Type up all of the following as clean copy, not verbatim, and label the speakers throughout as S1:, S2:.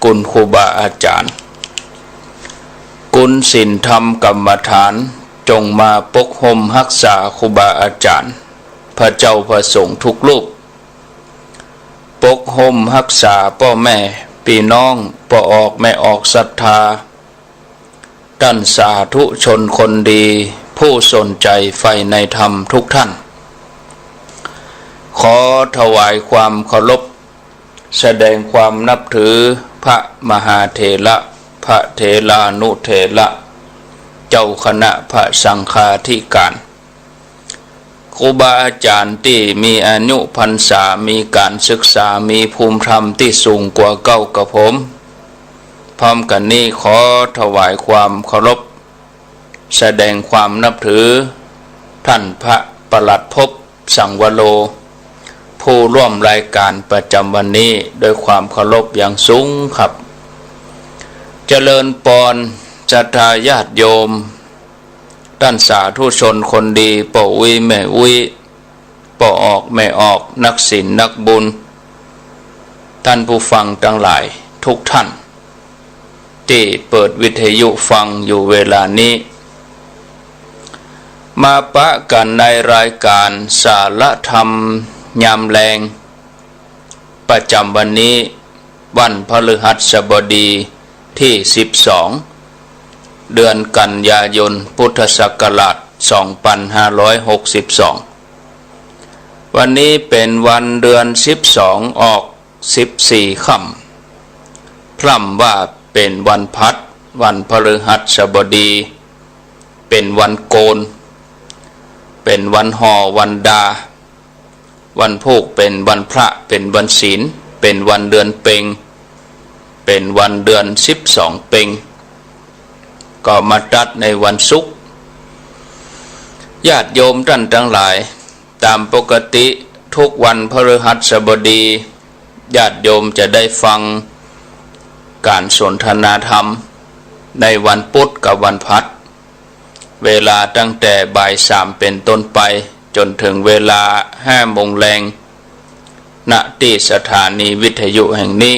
S1: กุลครูบาอาจารย์กุลศีลธรรมกรรมฐานจงมาปกห่มรักษาครูบาอาจารย์พระเจ้าพระสงฆ์ทุกรูปปกห่มรักษาพ่อแม่พี่น้องพ่อออกแม่ออกศรัทธาท่านสาธุชนคนดีผู้สนใจใฝ่ในธรรมทุกท่านขอถวายความเคารพแสดงความนับถือพระมหาเถระพระเถรานุเถระเจ้าคณะพระสังฆาธิการครูบาอาจารย์ที่มีอายุพรรษามีการศึกษามีภูมิธรรมที่สูงกว่าเก่ากับผมพร้อมกันนี้ขอถวายความเคารพแสดงความนับถือท่านพระปลัดภพสังวโรผู้ร่วมรายการประจำวันนี้โดยความเคารพอย่างสูงครับเจริญปอนศรัทธาญาติโยมท่านสาธุชนคนดีป่ออุ้ยแม่อุ้ยป่อออกแม่ออกนักศีลนักบุญท่านผู้ฟังทั้งหลายทุกท่านที่เปิดวิทยุฟังอยู่เวลานี้มาปะกันในรายการสารธรรมยามแรงประจำวันนี้วันพฤหัสบดีที่12เดือนกันยายนพุทธศักราช2562วันนี้เป็นวันเดือน12ออก14ค่ำพร่ำว่าเป็นวันพัดวันพฤหัสบดีเป็นวันโกนเป็นวันห่อวันดาวันพูกเป็นวันพระเป็นวันศีลเป็นวันเดือนเพ็ญเป็นวันเดือน12เพ็ญก็มาตัดในวันศุกร์ญาติโยมท่านทั้งหลายตามปกติทุกวันพฤหัสบดีญาติโยมจะได้ฟังการสนทนาธรรมในวันพุธกับวันพฤหัสเวลาตั้งแต่บ่าย3เป็นต้นไปจนถึงเวลา5 โมงแรงณที่สถานีวิทยุแห่งนี้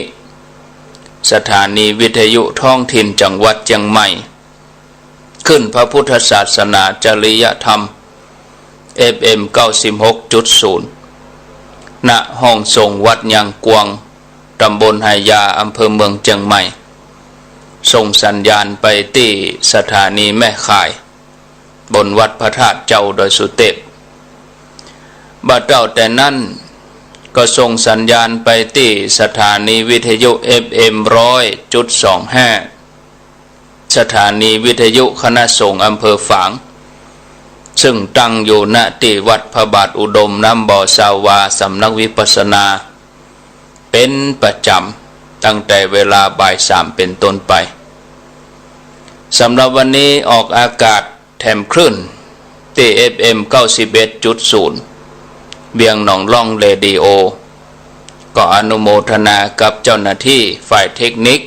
S1: สถานีวิทยุท้องถิ่นจังหวัดเชียงใหม่ขึ้นพระพุทธศาสนาจริยธรรม FM 96.0 ณห้องส่งวัดยางกวงตำบลไหยาอำเภอเมืองเชียงใหม่ส่งสัญญาณไปที่สถานีแม่ข่ายบนวัดพระธาตุเจ้าดอยสุเทพบัดเจ้าแต่นั้นก็ส่งสัญญาณไปที่สถานีวิทยุ FM 100.25 สถานีวิทยุคณะสงฆ์อำเภอฝางซึ่งตั้งอยู่ณที่วัดพระบาทอุดมน้ำบ่อสาวาสำนักวิปัสสนาเป็นประจำตั้งแต่เวลาบ่าย3เป็นต้นไปสำหรับวันนี้ออกอากาศแถมคลื่นที่ FM 91.0 เบียงหนองล่องเรดิโอก็อนุโมทนากับเจ้าหน้าที่ฝ่ายเทคนิค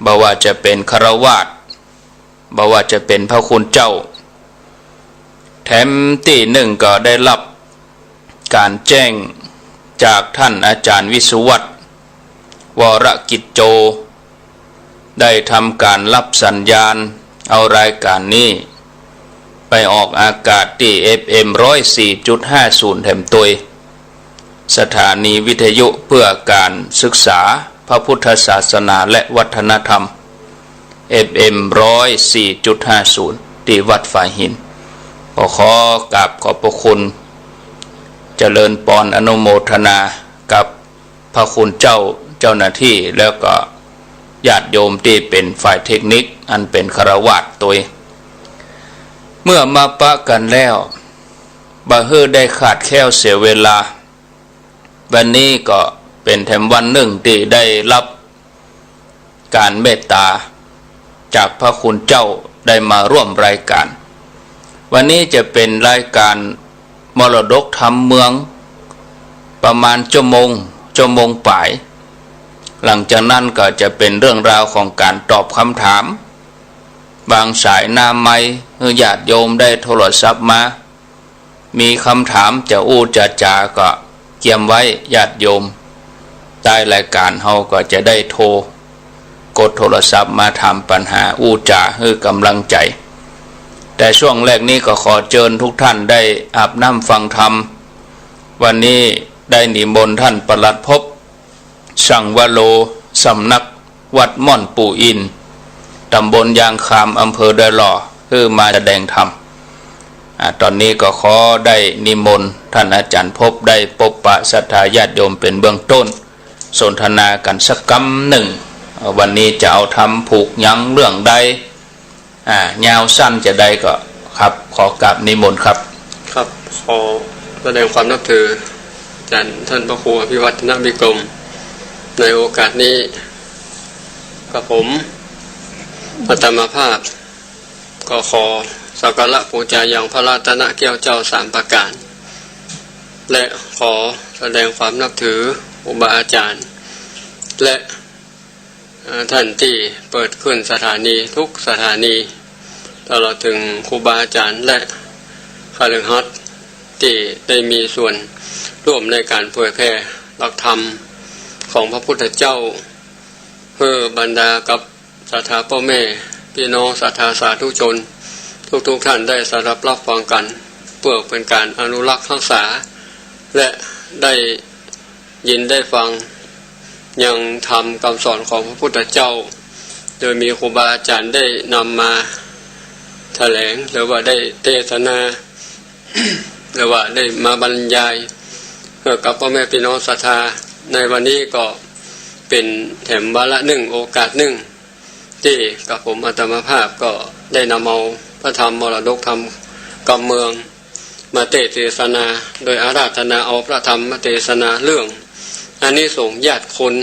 S1: บ่ว่าจะเป็นฆราวาสบ่ว่าจะเป็นพระคุณเจ้าแถมที่หนึ่งก็ได้รับการแจ้งจากท่านอาจารย์วิสุวัตรวรกิจโจได้ทำการรับสัญญาณเอารายการนี้ไปออกอากาศที่ FM 104.50 แถมตุยสถานีวิทยุเพื่อการศึกษาพระพุทธศาสนาและวัฒนธรรม FM 104.50 ที่วัดฝ่ายหินขอกราบขอบพระคุณเจริญปอนอนุโมทนากับพระคุณเจ้าหน้าที่แล้วก็ญาติโยมที่เป็นฝ่ายเทคนิคอันเป็นฆราวาสตัวเมื่อมาปะกันแล้วบ่ฮื้อได้ขาดแคลวเสียเวลาวันนี้ก็เป็นแถมวันหนึ่งที่ได้รับการเมตตาจากพระคุณเจ้าได้มาร่วมรายการวันนี้จะเป็นรายการมรดกธรรมเมืองประมาณชั่วโมงป่าย หลังจากนั้นก็จะเป็นเรื่องราวของการตอบคำถามบางสายหน้าไม้ญาติโยมได้โทรศัพท์มามีคำถามจะจะจาก็เกียมไว้ญาติโยมใต้รายการเฮาก็จะได้โทร กดโทรศัพท์มาถามปัญหาอู้จ่าให้กำลังใจแต่ช่วงแรกนี้ก็ขอเชิญทุกท่านได้อาบน้ำฟังธรรมวันนี้ได้นิมนต์ท่านปลัดภพสังวโลสำนักวัดม่อนปู่อินตำบลยางคามอำเภอดอยหล่อเพื่อมาแสดงธรรมตอนนี้ก็ขอได้นิมนต์ท่านอาจารย์ภพได้พบปะศรัทธาญาติโยมเป็นเบื้องต้นสนทนากันสักคำหนึ่งวันนี้จะเอาทำผูกยั้งเรื่องใดยาวสั้นจะได้ก็ครับขอกราบนิมนต์ครับ
S2: ครับขอแสดงความนับถืออาจารย์ท่านพระครูอภิวัฒนวิกรมในโอกาสนี้กับผมอาตมาภาพก็ขอสักการะบูชาอย่างพระรัตนแก้วเจ้า3ประการและขอแสดงความนับถือครูบาอาจารย์และท่านที่เปิดขึ้นสถานีทุกสถานีตลอดถึงครูบาอาจารย์และคฤหัสถ์ที่ได้มีส่วนร่วมในการเผยแพร่หลักธรรมของพระพุทธเจ้าเพื่อบรรดากับศรัทธาพ่อแม่พี่น้องศรัทธาสาธุชนทุกท่านได้สดับรับฟังกันเพื่อเป็นการอนุรักษ์รักษาและได้ยินได้ฟังยังทำคำสอนของพระพุทธเจ้าโดยมีครูบาอาจารย์ได้นำมาแถลงหรือว่าได้เทศนา หรือว่าได้มาบรรยายกับพ่อแม่พี่น้องศรัทธาในวันนี้ก็เป็นแถมวาระหนึ่งโอกาสหนึ่งที่กับผมอาตมาภาพก็ได้นำเอาพระธรรมมรดกธรรมกำเมืองมาเทศนาโดยอาราธนาเอาพระธรรมมาเทศนาเรื่องอานิสงส์ญาติคน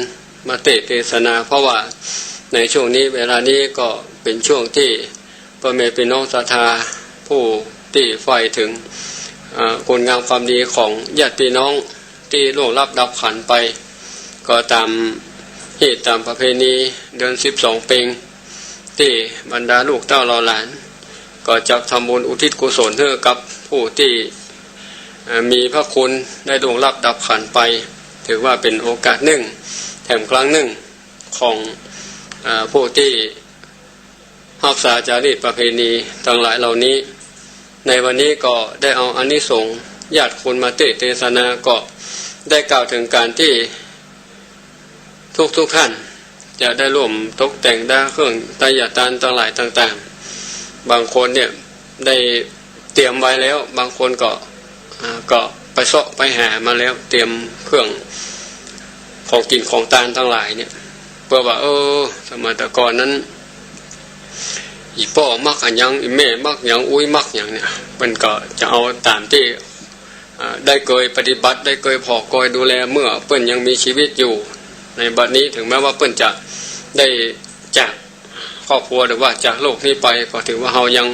S2: มาเทศนาเพราะว่าในช่วงนี้เวลานี้ก็เป็นช่วงที่พ่อแม่พี่น้องศรัทธาผู้ที่ใฝ่ถึงคุณงามความดีของญาติพี่น้องที่ล่วงลับดับขันไปก็ตามเหตุตามประเพณีเดือน12 เป็งที่บรรดาลูกเต้าเราหลานก็จะทำบุญอุทิศกุศลให้กับผู้ที่มีพระคุณได้ล่วงลับดับขันไปถือว่าเป็นโอกาสหนึ่งแถมครั้งหนึ่งของผู้ที่รักษาจารีตประเพณีทั้งหลายเหล่านี้ในวันนี้ก็ได้เอาอานิสงส์ญาติคุณมาเทศนาก็ได้กล่าวถึงการที่ทุกท่านจะได้ร่วมตกแต่งด้านเครื่องไตรยตานทั้งหลายต่างๆบางคนเนี่ยได้เตรียมไว้แล้วบางคนก็ไปเสาะไปหามาแล้วเตรียมเครื่องของกินของทานทั้งหลายเนี่ยเพื่อว่าสมัยแต่ก่อนนั้นอีพ่อมักอันยังอีแม่มักอย่างอุ้ยมักอย่างเนี่ยมันก็จะเอาตามที่ได้เคยปฏิบัติได้เคยพอคอยดูแลเมื่อเปิ้นยังมีชีวิตอยู่ในบัดนี้ถึงแม้ว่าเปิ้นจะได้จากครอบครัวหรือว่าจากโลกนี้ไปก็ถือว่าเรายัง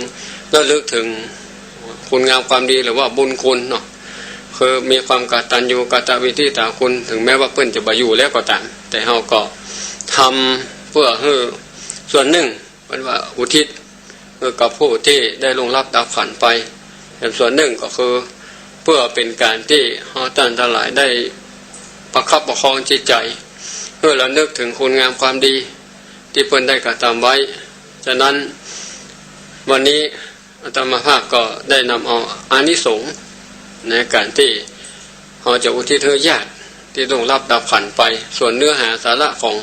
S2: ระลึกถึงคุณงามความดีหรือว่าบุญคุณเนาะคือมีความกตัญญูกตวิธีตาคุณถึงแม้ว่าเปิ้นจะบ่อยู่แล้วก็ตามแต่เราก็ทำเพื่อให้ส่วนหนึ่งเป็นว่าอุทิศกับผู้ที่ได้ลงรับดับขันไปแต่ส่วนหนึ่งก็คือเพื่อเป็นการที่เราท่านทั้งหลายได้ประคับประคองจิตใจเพื่อเรานึกถึงคุณงามความดีที่เพิ่นได้กระทำไว้ฉะนั้นวันนี้อาตมาภาพก็ได้นำเอาอานิสงส์ในการที่เราจะอุทิศให้ญาติที่ลงรับดับขันไปส่วนเนื้อหาสาระของ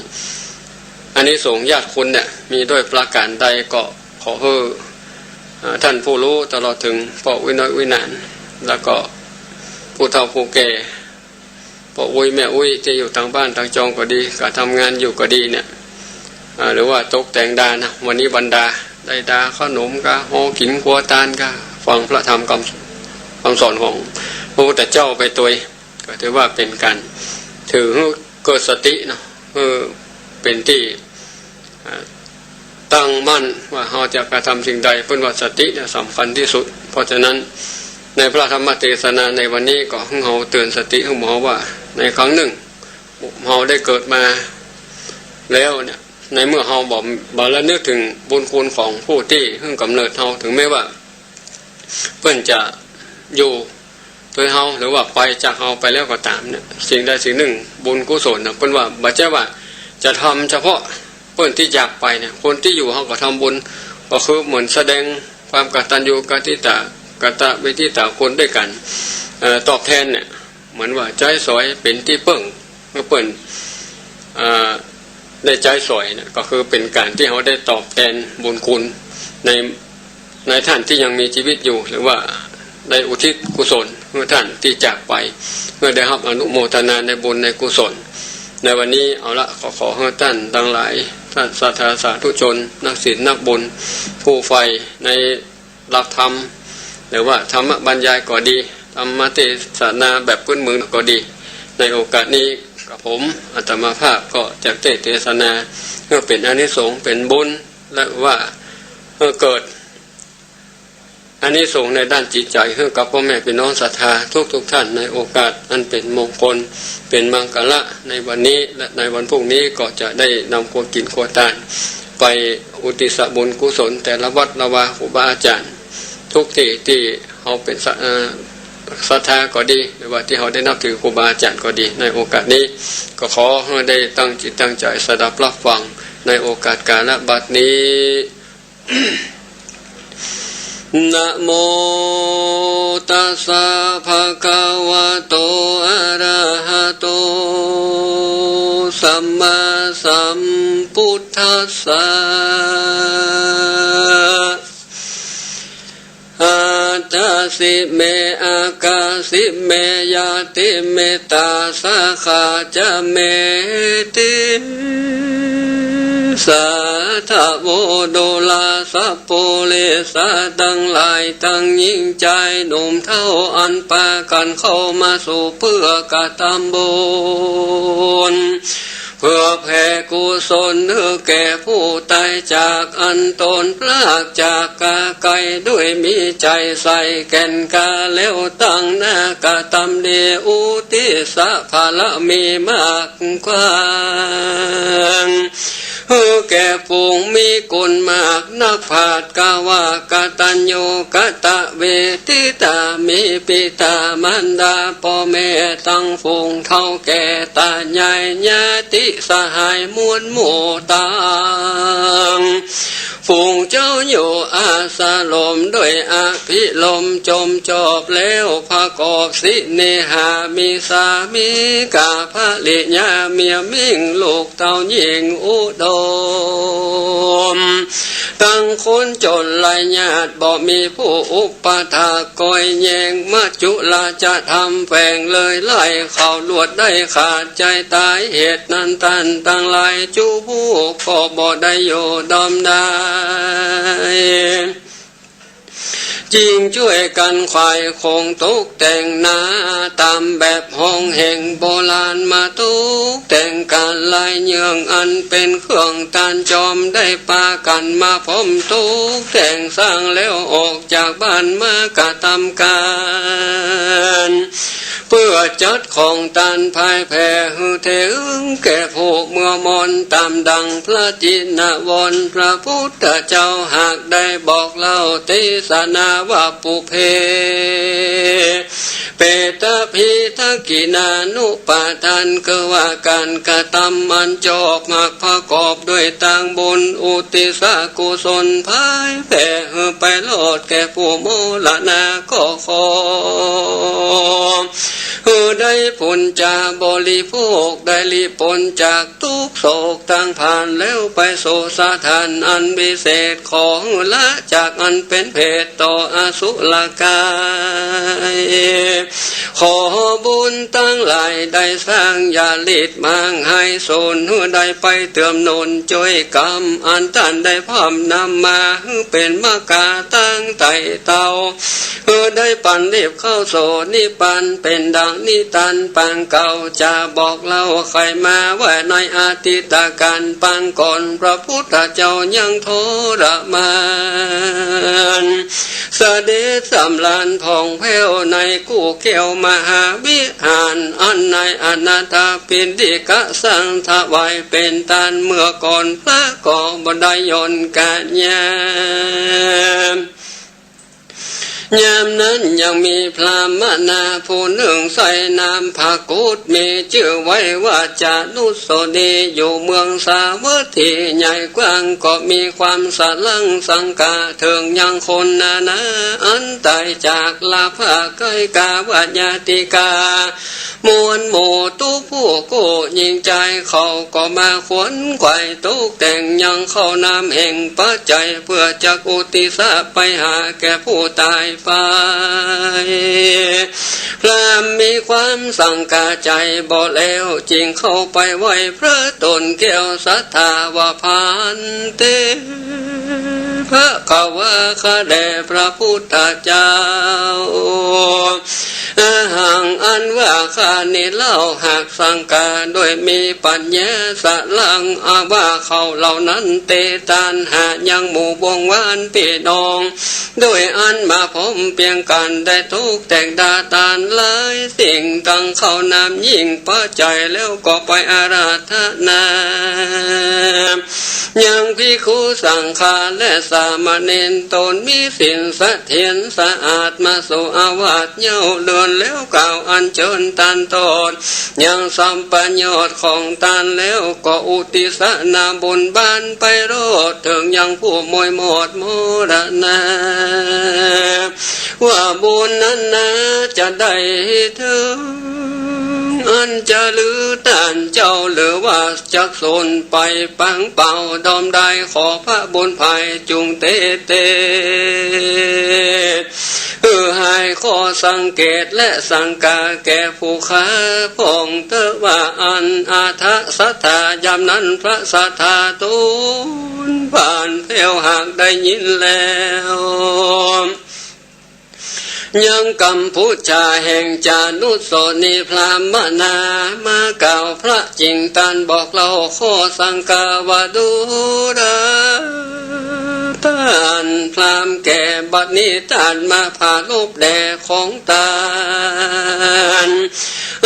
S2: อานิสงส์ญาติคุณเนี่ยมีด้วยประการใดก็ขอให้ท่านผู้รู้ตลอดถึงพ่ออุ้ยน้อยอุ้ยนานแล้วก็ผู้เฒ่าผู้แก่พ่ออุ้ยแม่อุ้ยที่อยู่ทางบ้านทางจองก็ดีก็ทำงานอยู่ก็ดีเนี่ยหรือว่าตกแต่งดานะวันนี้บรรดาได้ดาขนมก็ห่อกินครัวตานก็ฟังพระธรรมคำสอนของพระพุทธเจ้าไปตัวก็ถือว่าเป็นการถือเกิดสติเนาะเป็นที่ตั้งมั่นว่าเราจะกระทำสิ่งใดเพื่อว่าสติเนี่ยสำคัญที่สุดเพราะฉะนั้นในพระธรรมเทศนาในวันนี้ก็ให้เราเตือนสติให้เราว่าในครั้งหนึ่งเราได้เกิดมาแล้วเนี่ยในเมื่อเราบอกแล้วนึกถึงบุญคุณของผู้ที่ให้กำเนิดเราถึงแม้ว่าเพื่อนจะอยู่โดยเราหรือว่าไปจากเราไปแล้วก็ตามเนี่ยสิ่งใดสิ่งหนึ่งบุญกุศลนะเพื่อนว่าบัจเจว่าจะทำเฉพาะ เปิ้นที่จากไปเนี่ยคนที่อยู่เขาก็ทำบุญก็คือเหมือนแสดงความกตัญญูกตเวทิตาคนด้วยกันตอบแทนเนี่ยเหมือนว่าใจสอยเป็นที่เปิ้งเมื่อเปิ้นได้ใจสอยเนี่ยก็คือเป็นการที่เขาได้ตอบแทนบุญคุณในท่านที่ยังมีชีวิตอยู่หรือว่าได้อุทิศกุศลเมื่อท่านที่จากไปเมื่อได้รับอนุโมทนาในบุญในกุศลในวันนี้เอาละขอให้ท่านทั้งหลายท่านศรัทธาสาธุชนนักศีลนักบุญผู้ใฝ่ในหลักธรรมหรือว่าธรรมบรรยายก็ดีธรรมเทศนาแบบพื้นเมืองก็ดีในโอกาสนี้กับผมอาตมาภาพก็จะเทศนาเพื่อเป็นอานิสงส์เป็นบุญและว่าเกิดอานิสงส์ในด้านจิตใจให้กับพ่อแม่พี่น้องศรัทธาทุกท่านในโอกาสอันเป็นมงคลเป็นมังกรในวันนี้และในวันพรุ่งนี้ก็จะได้นำควรกินควรทานไปอุทิศบุญกุศลแต่ละวัดละวาครูบาอาจารย์ทุกที่เขาเป็นศรัทธาก็ดีหรือว่าที่เขาได้นับถือครูบาอาจารย์ก็ดีในโอกาสนี้ก็ขอให้ได้ตั้งจิตตั้งใจสดับรับฟังในโอกาสกาลบัดนี้ นะโมตัสสะภะคะวะโตอะระหะโตสัมมาสัมพุทธัสสะอาจาสิเมอากาสิเมยาติเมตาสาขาจะเมติสาธาโวโดลาสัพโพเลสาดังหลายตั้งยิ่งใจหนุ่มเท่าอันปากันเข้ามาสู่เพื่อกตำบุญเพื่อแผ่กุศลแก่ผู้ตายจากอันตนพลากจากกาไกด้วยมีใจใส่แก่นกาแล้วตั้งหน้ากาตำเดอุติสะภาละมีมากกว้างแก่ฝูงมีกุลมากนักผาดกาวากตัญญูกตะเวทิตามีปิตามันดาพ่อแม่ตั้งฝูงเท่าแก่ตาใหญ่ญาติสหายมวลหมู่ต่างฝูงเจ้าอยู่อาสาลมด้วยอภิลมจมจอบแล้วพระกอบสิเนหามีสามีกาพระลิญาเมียมิ่งลูกเต่าหญิงอุดมตั้งคนจนหลายญาติบ่มีผู้อุปถากคอยแยงมาจุลาจะทำแฝงเลยไล่เขาลวดได้ขาดใจตายเหตุนั้นตันตั้งหลายจูผู้ก็บ่ได้อยู่ดอมได้จริงช่วยกันควายคงตกแต่งนาตามแบบห้องแห่งโบราณมาตกแต่งการลายเยืองอันเป็นเครื่องตานจอมได้ปากันมาพร้อมตกแต่งสร้างแล้วออกจากบ้านมากะทำการเพื่อจัดของตานภายแผ่หือเทอึงแก่ผู้เมื่อมนตามดังพระจินวนพระพุทธเจ้าหากได้บอกเล่าเทศนาว่าปุเพเปตพิทักกินานุปาทานคือว่าการกระทำมันจอบมากประกอบด้วยต่างบุญอุติสกุศลภายแผ่ไปโลดแก่ผู้โมลนาก็ขอได้ผลจากบริโภคได้ลีผลจากทุกโศกตั้งผ่านแล้วไปโสสาทานอันวิเศษของละจากอันเป็นเพศต่ออสุรกายขอบุญตั้งหลายได้สร้างยาลิดมังให้โสนได้ไปเติมนนจอยกรรมอันตันได้พร้อมนำมาเป็นมากาตั้งไตเตาได้ปันเรียบเข้าโสนิปันเป็นดังนิตันปังเก่าจะบอกเล่าใครมาว่าในอาทิตการปังก่อนพระพุทธเจ้ายังทรมานเสด็จสำลานผ่องแผ้วในกู้เกี่ยวมหาวิหารอันในอนาถปิณฑิกสังถวายเป็นตานเมื่อก่อนพระก่อบไดยนต์กัญญา ยามนั้นยังมีพรามนาผู้หนึ่งใส่นามภากุฏมีชื่อไว้ว่าจานุสดีอยู่เมืองสาวัตถีใหญ่กว้างก็มีความสลังสังกาเถิงยังคนนาอันตายจากลาภาไกกาวาญาติกามวลหมู่ตุผู้กู้ยิงใจเขาก็มาขวนไขว่ตุกแต่งยังเข้านำแห่งปัจจัยเพื่อจักอุติสะไปหาแก่ผู้ตายไปพรามมีความสังกาใจบ่แล้วจริงเข้าไปไหวพระตนแก้วศรัทธาว่าพันเตพระขาวาคาแด่พระพุทธเจ้าห่างอันว่าข้านี่เล่าหากสังกาโดยมีปัญญาสะลังอาว่าเขาเหล่านั้นเตตานหายังหมู่วงวานพี่น้องโดยอันมาผมเพียงกันได้ทุกแต่งดาตานหลายสิ่งตั้งเข้านำยิ่งพระใจแล้วก็ไปอาราธนายังภิกขุสังฆาและสามเณรตนมีศีลเสถียรสะอาดมาสู่อาวาสเย้าเดินแล้วกล่าวอัญเชิญตานตนยังสัมปัญญาของตานแล้วก็อุติสนาบุญบานไปโรดถึงยังผู้มวยหมดโมรณาว่าบุญนั้นนะจะได้ถึงอันจะลือต้านเจ้าหรือว่าจักสนไปปังเป่าดอมได้ขอพระบุญภัยจุงเตเตให้ข้อสังเกตและสังกาแก่ผู้ค้าพงเตว่าอันอาทะสัทธายามนั้นพระสัทธาตูนผ่านเที่ยวหากได้ยินแล้วยังกัมพูชาแห่งจานุสนีพรามนามาเก่าพระจริงตันบอกเราข้อสังกาวาดูดาตานพรามแก่บัดนี้ตานมาผ่าลูกแด่ของตาน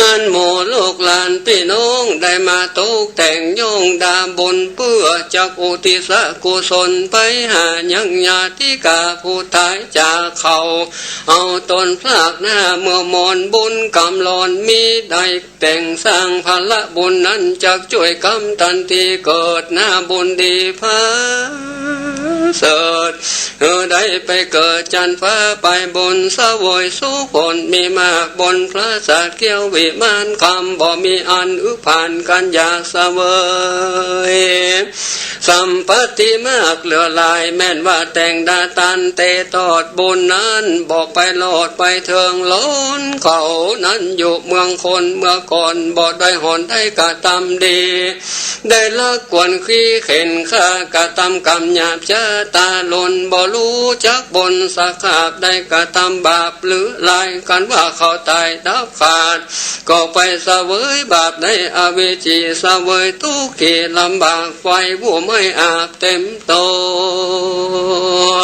S2: อันโมโลกลานพี่น้องได้มาตกแต่งโยงดาบนเพื่อจักอุทิศกุศลไปหายังญาติกาผู้ตายจากเขาเอาตนพลากหน้าเมื่อมอนบุญกำลอนมีได้แต่งสร้างพละบุญนั้นจักช่วยกำทันทีเกิดหน้าบุญดีพาเสดได้ไปเกิดจันฟ้าไปบนสวยสุขนมีมากบนพระสัตว์เกี่ยววิมานคำบ่มีอันอึผ่านกันอยากเสวยสัมปติมากเหลือลายแม่นว่าแต่งดาตันเตตอดบุญนั้นบอกไปโลดไปเทิงล้นเขานั้นอยู่เมืองคนเมื่อก่อนบ่ได้หอนได้กะตำดีได้ละกวนขี้เข็นข้ากะตำกำหยาบชะตาลนบ่รู้จักบนสักขาบได้กะตำบาปหรือลายกันว่าเขาตายดับขาดก็ไปเสวยบาปในอเวจีเสวยทุกข์ขีดลำบากไฟผู้ไม่อาบเต็มตัว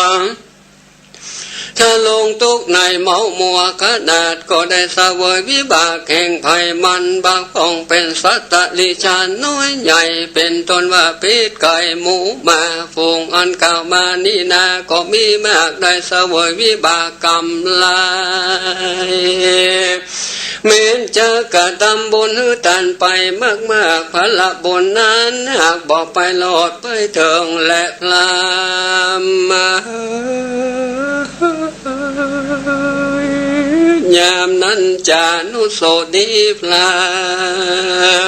S2: ถ้าลงทุกในเมามัวขนาดก็ได้เสวยวิบากแห่งภัยมันบางของเป็นสัตตลิชานน้อยใหญ่เป็นตนว่าพิษไก่หมูมาฝูงอันเก่ามานี่นาก็มีมากได้เสวยวิบากกรรมลายเม้นจะกระทำบุญหือตันไปมากๆพละบุญนั้นหากบอกไปหลอดไปเถิงและพลามมายามนั้นจานุโสดีพรา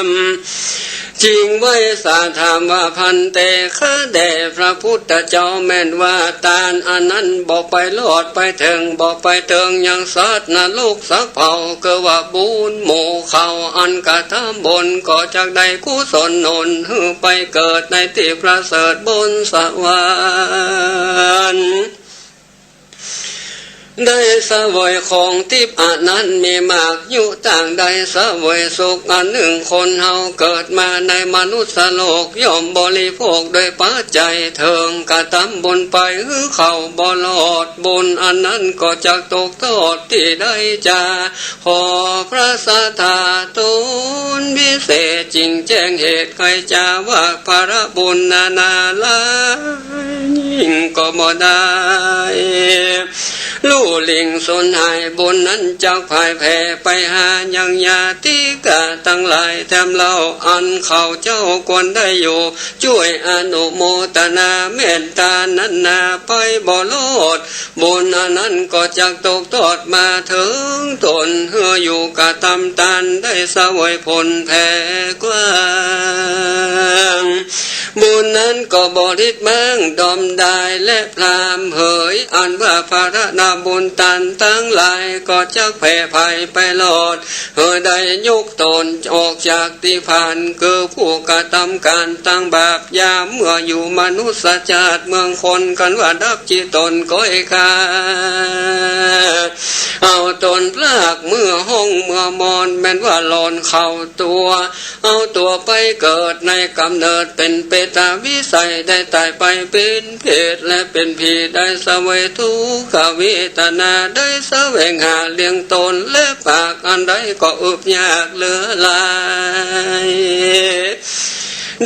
S2: มจริงไว้สาถามว่าพันเตข้าแด่พระพุทธเจ้าแม่นว่าตานอันนั้นบอกไปโลดไปถึงบอกไปเถิงยังสัตว์นรกสักเผาก็ว่าบุญหมู่เขาอันกระทำบนก็จากใดกุศลนนหือไปเกิดในที่ประเสริฐบนสวรรค์ได้เสวยของทิพย์อันนั้นมีมากอยู่ต่างใดเสวยสุขอันหนึ่งคนเฮาเกิดมาในมนุษย์โลกย่อมบริโภคโดยปัจจัยเถิงกระทำบุญไปหือเขาบ่ลอดบุญอันนั้นก็จะตกโทษที่ได้จาขอพระสัทธาตุนวิเศษจริงแจ้งเหตุใครจะว่าภาระบุญนานาลายยิ่งก็บ่ได้ ลู่ลิงสนหายบุญนั้นจากภายแผ่ไปหายังญาติกาตั้งหลายแถมเล่าอันเขาเจ้าควรได้อยู่ช่วยอนุโมทนาเมตตานั้นนาไปบ่โลดบุญอันนั้นก็จากตกทอดมาถึงตนเฮืออยู่กะตำตันได้เสวยผลแผ่กว้างบุญนั้นก็บริษมั่งดอมได้และพรามเหยอันว่าภาระนาบุญตันทั้งหลายก็จักแผ่ภัยไปหลอดเฮอได้ยกตนออกจากที่ผ่านคือผู้กระทำการตั้งบาปยามเมื่ออยู่มนุษยชาติเมืองคนกันว่าดับจิตตนก้อยขาเอาตนพลากเมื่อห้องเมื่อมอนแม้นว่าหลอนเข่าตัวเอาตัวไปเกิดในกำเนิดเป็นเปตาวิสัยได้ตายไปเป็นเพศและเป็นผีได้เสวยทุกขเวทนาได้แสวงหาเลี้ยงตนและปากอันใดก็อึบยากเหลือหลาย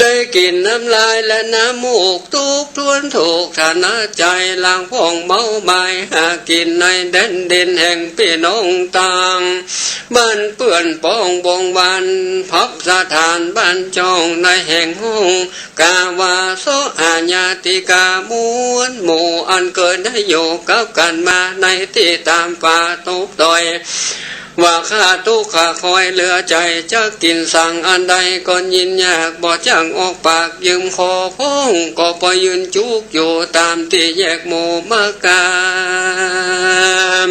S2: ได้กินน้ำลายและน้ำมูกทุกทวนถูกฐานะใจลางพ่องเมาหมายหากินในแดนดินแห่งพี่น้องต่างบ้านเปื่อนป้องบงวันพับสถานบ้านจองในแห่งห้องกาวาโสอาญาติกามวนหมู่อันเกิดได้อยู่กับกันมาในที่ตามป่าตุกดอยว่าข้าทุกข้าคอยเหลือใจจะกินสั่งอันใดก็ยินยากบ่จังออกปากยืมคอพ้องก็ไปยืนจุกอยู่ตามที่แยกหมู่มากาม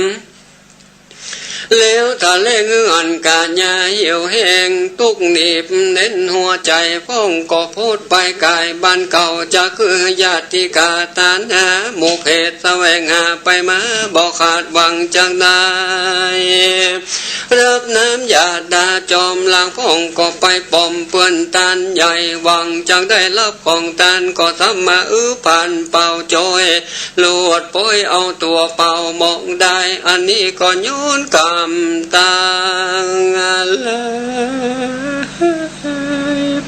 S2: แล้วทะเลเงื่อนกาญาเหี่ยวแห้งตุกหนีบเน้นหัวใจพ้องก็พูดไปกายบ้านเก่าจะคือญาติกาตานหาหมู่เพศแสวงหาไปมาบ่ขาดหวังจังได้รับน้ำยาดาจอมลางพ้องก็ไปปอมเปื้อนตานใหญ่หวังจังได้รับของตานก็ทำมาผ่านเป่าจอยลวดป้อยเอาตัวเป่ามองได้อันนี้ก็ย้อนกำต่าง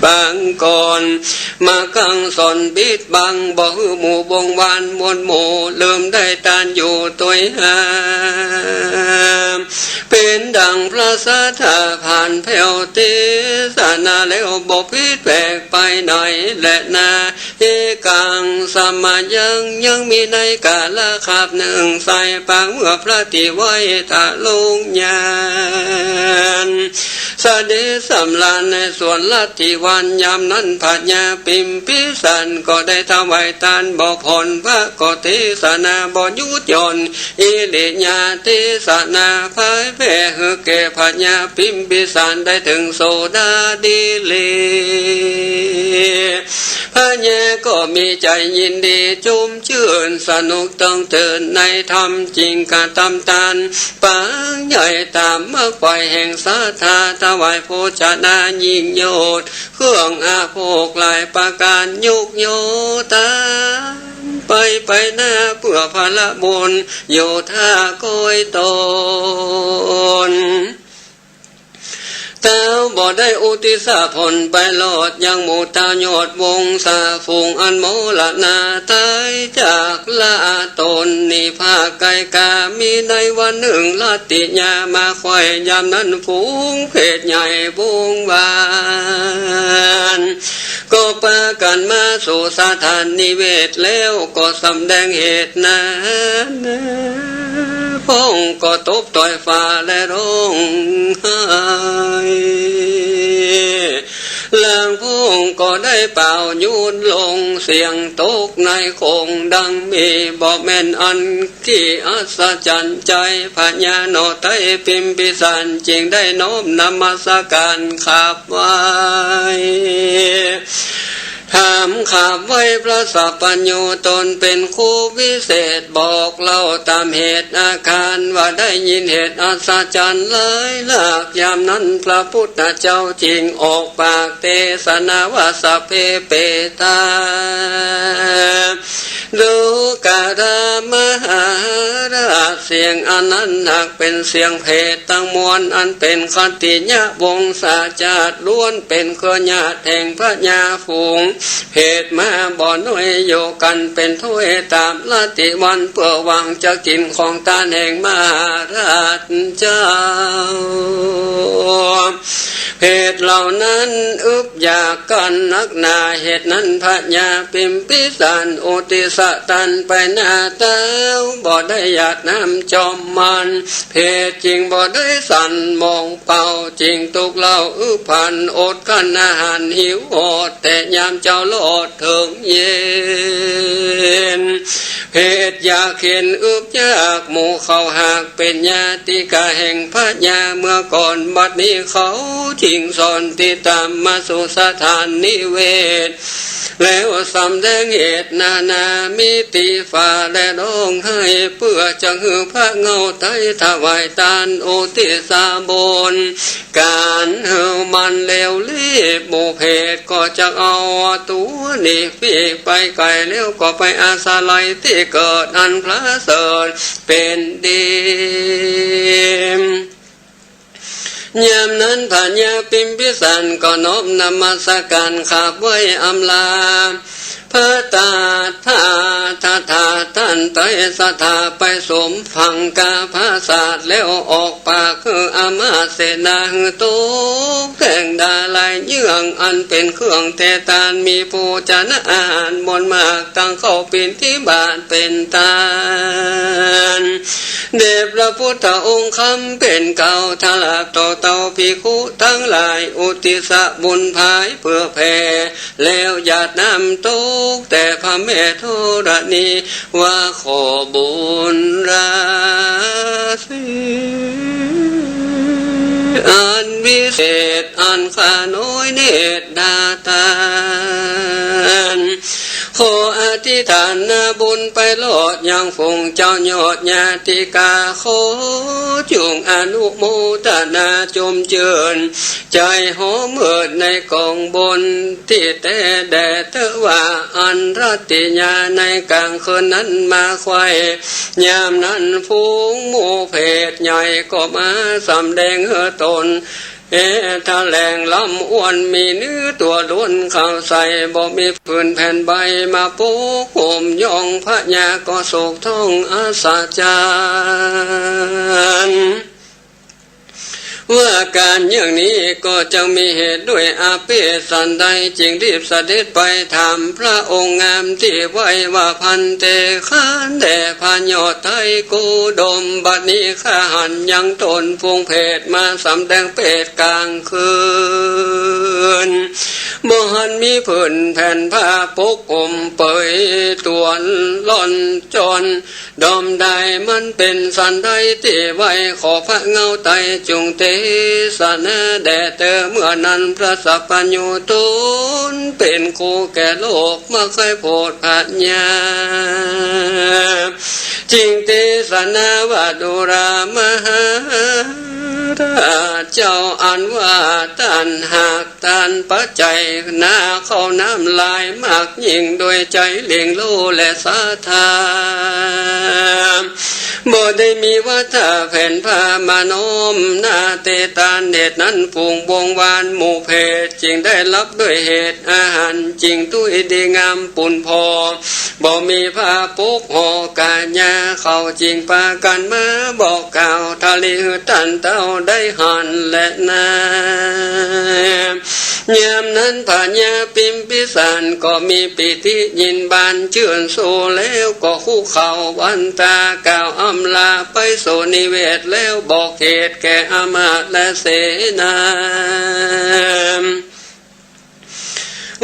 S2: บางก่อนมากังสอนบิดบังบ่ฮือหมู่บงวานมวลหมู่เริ่มได้ตานอยู่ตัวหามเป็นดังพระสัทธาผ่านแผ่วเตสนาแล้วบ่ผิดแปลกไปไหนและนาเอกังสมายังมีในกาลคาบหนึ่งใส่ปางเมื่อพระติไว้ทะลุงญาณสเดสำลานในส่วนลัทธิวันยามนั้นผัดยาปิมพิสันก็ได้ทำไว้ตานบ่พรพระก็เทศนาบ่ยุดย่อนอิริญาเทศนาพายแผ่เฮือแก่ผัดยาปิมพิสันได้ถึงโสดาดีเลพระญาก็มีใจยินดีจุมชื่นสนุกต้องเตือนในธรรมจริงกะตำตานปางใหญ่ตามเมื่อไฟแห่งศรัทธาถวายโภชนายิ่งโยดเครื่องอาโภคหลายประการยุกโยตาไปหน้าเพื่อพละบุญโยธาโกยตนเต้าบ่ได้อุติสาผลไปหลอดยังหมู่ตายอดวงสาฝูงอันโมละนาตายจากละตนนิภาคไกกามีในวันหนึ่งลาติญามาคอยยามนั้นฝูงเพศใหญ่บุงบานก็ปากันมาสู่สถานนิเวศแล้วก็สำแดงเหตุนั้นพ้องก็ตบต่อยฟ้าและร้องไห้ลางพ้องก็ได้เป่ายุนลงเสียงตกในคงดังมีบอกแม่นอันที่อัศจรรย์ใจพญาโนไตพิมพิสันจึงได้น้อมนมัสการขับไว้ถามขับไว้พระสัพพัญญูตนเป็นครูวิเศษบอกเล่าตามเหตุอาการว่าได้ยินเหตุอัศจรรย์เลยหลากยามนั้นพระพุทธเจ้าจริงออกปากเทศนาว่าสัพเพเปตาดูกาดามหารา เสียงอันนั้นหากเป็นเสียงเพศตั้งมวลอันเป็นคติญะวงศาจาดล้วนเป็นเครือญาติแห่งพระญาฝูงเพศมาบ่อน้อยโยกันเป็นถ้วยตามลติวันเพื่อหวังจะกินของตาแห่งมหาราชเจ้าเพศเหล่านั้นอึบอยากกันนักหนาเหตุนั้นพระญาปิมพิสารโอติสะตันไปหน้าเต้าบ่ได้หยาดน้ำจอมมันเพศจริงบ่ได้สั่นมองเป่าจริงตุกเล่าพันอดกันอาหารหิวอดแต่ยามเจ้าโลดถึงเย็นเพศอยากเห็นอึบยากหมู่เขาหากเป็นญาติกาแห่งพระญาเมื่อก่อนบัดนี้เขาจริงสอนที่ตามมาสู่สถานนิเวศแล้วสำแดงเหตุนานามิติฝ่าและร้องให้เพื่อจะหือพระเงาไตถวายตานโอติสาบนการเหือมันเลวรีบหมู่เพศก็จะเอาตัวนี่ปีกไปไกลแล้วก็ไปอาสาลัยที่เกิดอันพระเสริฐเป็นดียามนั้นพระญาปิมพิสันก็น้อมนมัสการขับไว้อำลาพระตาธาท่านไตรสถาไปสมฟังกาภาษาดแล้วออกปากคืออามาเสนาหือโตแก่งดาลายเยื่องอันเป็นเครื่องเทตานมีผู้จนะอาหารมนมากตั้งเข้าปินที่บาทเป็นตาลเดชพระพุทธองค์คำเป็นเก่าทลาต่อเตาภิกขุทั้งหลายอุติสะบุญภายเพื่อแผ่แล้วหยาดน้ำตกแต่พระแม่ธรณีว่าขอบุญราศีอันวิเศษอันข้าน้อยเนตรดาตานขออธิษฐานนาบุญไปโลดยังฝงเจ้ายอดญาติกาขอจุงอนุโมทนาจมเจือนใจหอมเมิดในกองบนที่แต่แด่เธอว่าอันรติญาในกลางคืนนั้นมาไข่ยามนั้นฟูงหมู่เพศใหญ่ก็มาสำแดงตนทะแหลงลำอ้วนมีเนื้อตัวล้วนเข้าใส่บ่มีพื้นแผ่นใบมาปูห่มยองพระญาก็โศกท้องอาสาจารว่าการอย่างนี้ก็จะมีเหตุด้วยอาเพศสันใดจึงรีบเสด็จไปถามพระองค์งามที่ไว้ว่าพันเตขานแด่พญยอดไทยกูดมบัดนี้ข้าหันยังตนพวงเพศมาสำแดงเพศกลางคืนบ่หันมีผื่นแผ่นผ้าปกห่มเปยตัวล่อนจนดอมได้มันเป็นสันใดที่ไว้ขอพระเงาไตจุงเตสนะแด่เธอเมื่อนั้นพระสัพพัญญูตุนเป็นครูแก่โลกเมื่อเคยโพดพระญาจริงเตสนะว่าดุรามหาราชเจ้าอันว่าท่านหากท่านปัจจัยหน้าเข้าน้ำลายมากยิ่งโดยใจเลี้ยงโลและศรัทธาบ่ได้มีวัฏแผ่นผ้ามานมนาเตตานเดชนั้นฝูงวงวานหมู่เพศจึงได้รับด้วยเหตุอาหารจริงตุ้ยดีงามปุ่นพอบ่มีผ้าปุกห่อกาญาเข้าจริงปากันมาบอกกล่าวทะเลตันเต้าได้หันและนายามนั้นพญาปิมพิสารก็มีปิติยินบานเชื่อนโซแล้วก็คู่เข่าวันตากล่าวอำลาไปโสนิเวศแล้วบอกเหตุแก่อามาตย์และเสนา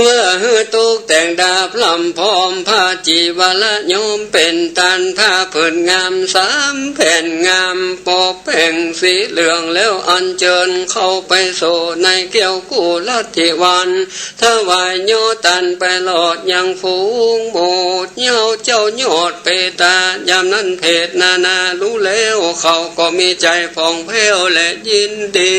S2: เมื่อตุกแต่งดาบลำพร้อมผ้าจีวรโยมเป็นตันผ้าเผินงามสามแผ่นงามปอแป้งสีเหลืองแล้วอัญเชิญเข้าไปโซในเกี่ยวกูลัทธิวันถวายโยตันไปหลอดยังฟูงโบดเย้าเจ้ายอดเปตายามนั้นเพศนานารู้แล้วเขาก็มีใจผ่องแผ้วและยินดี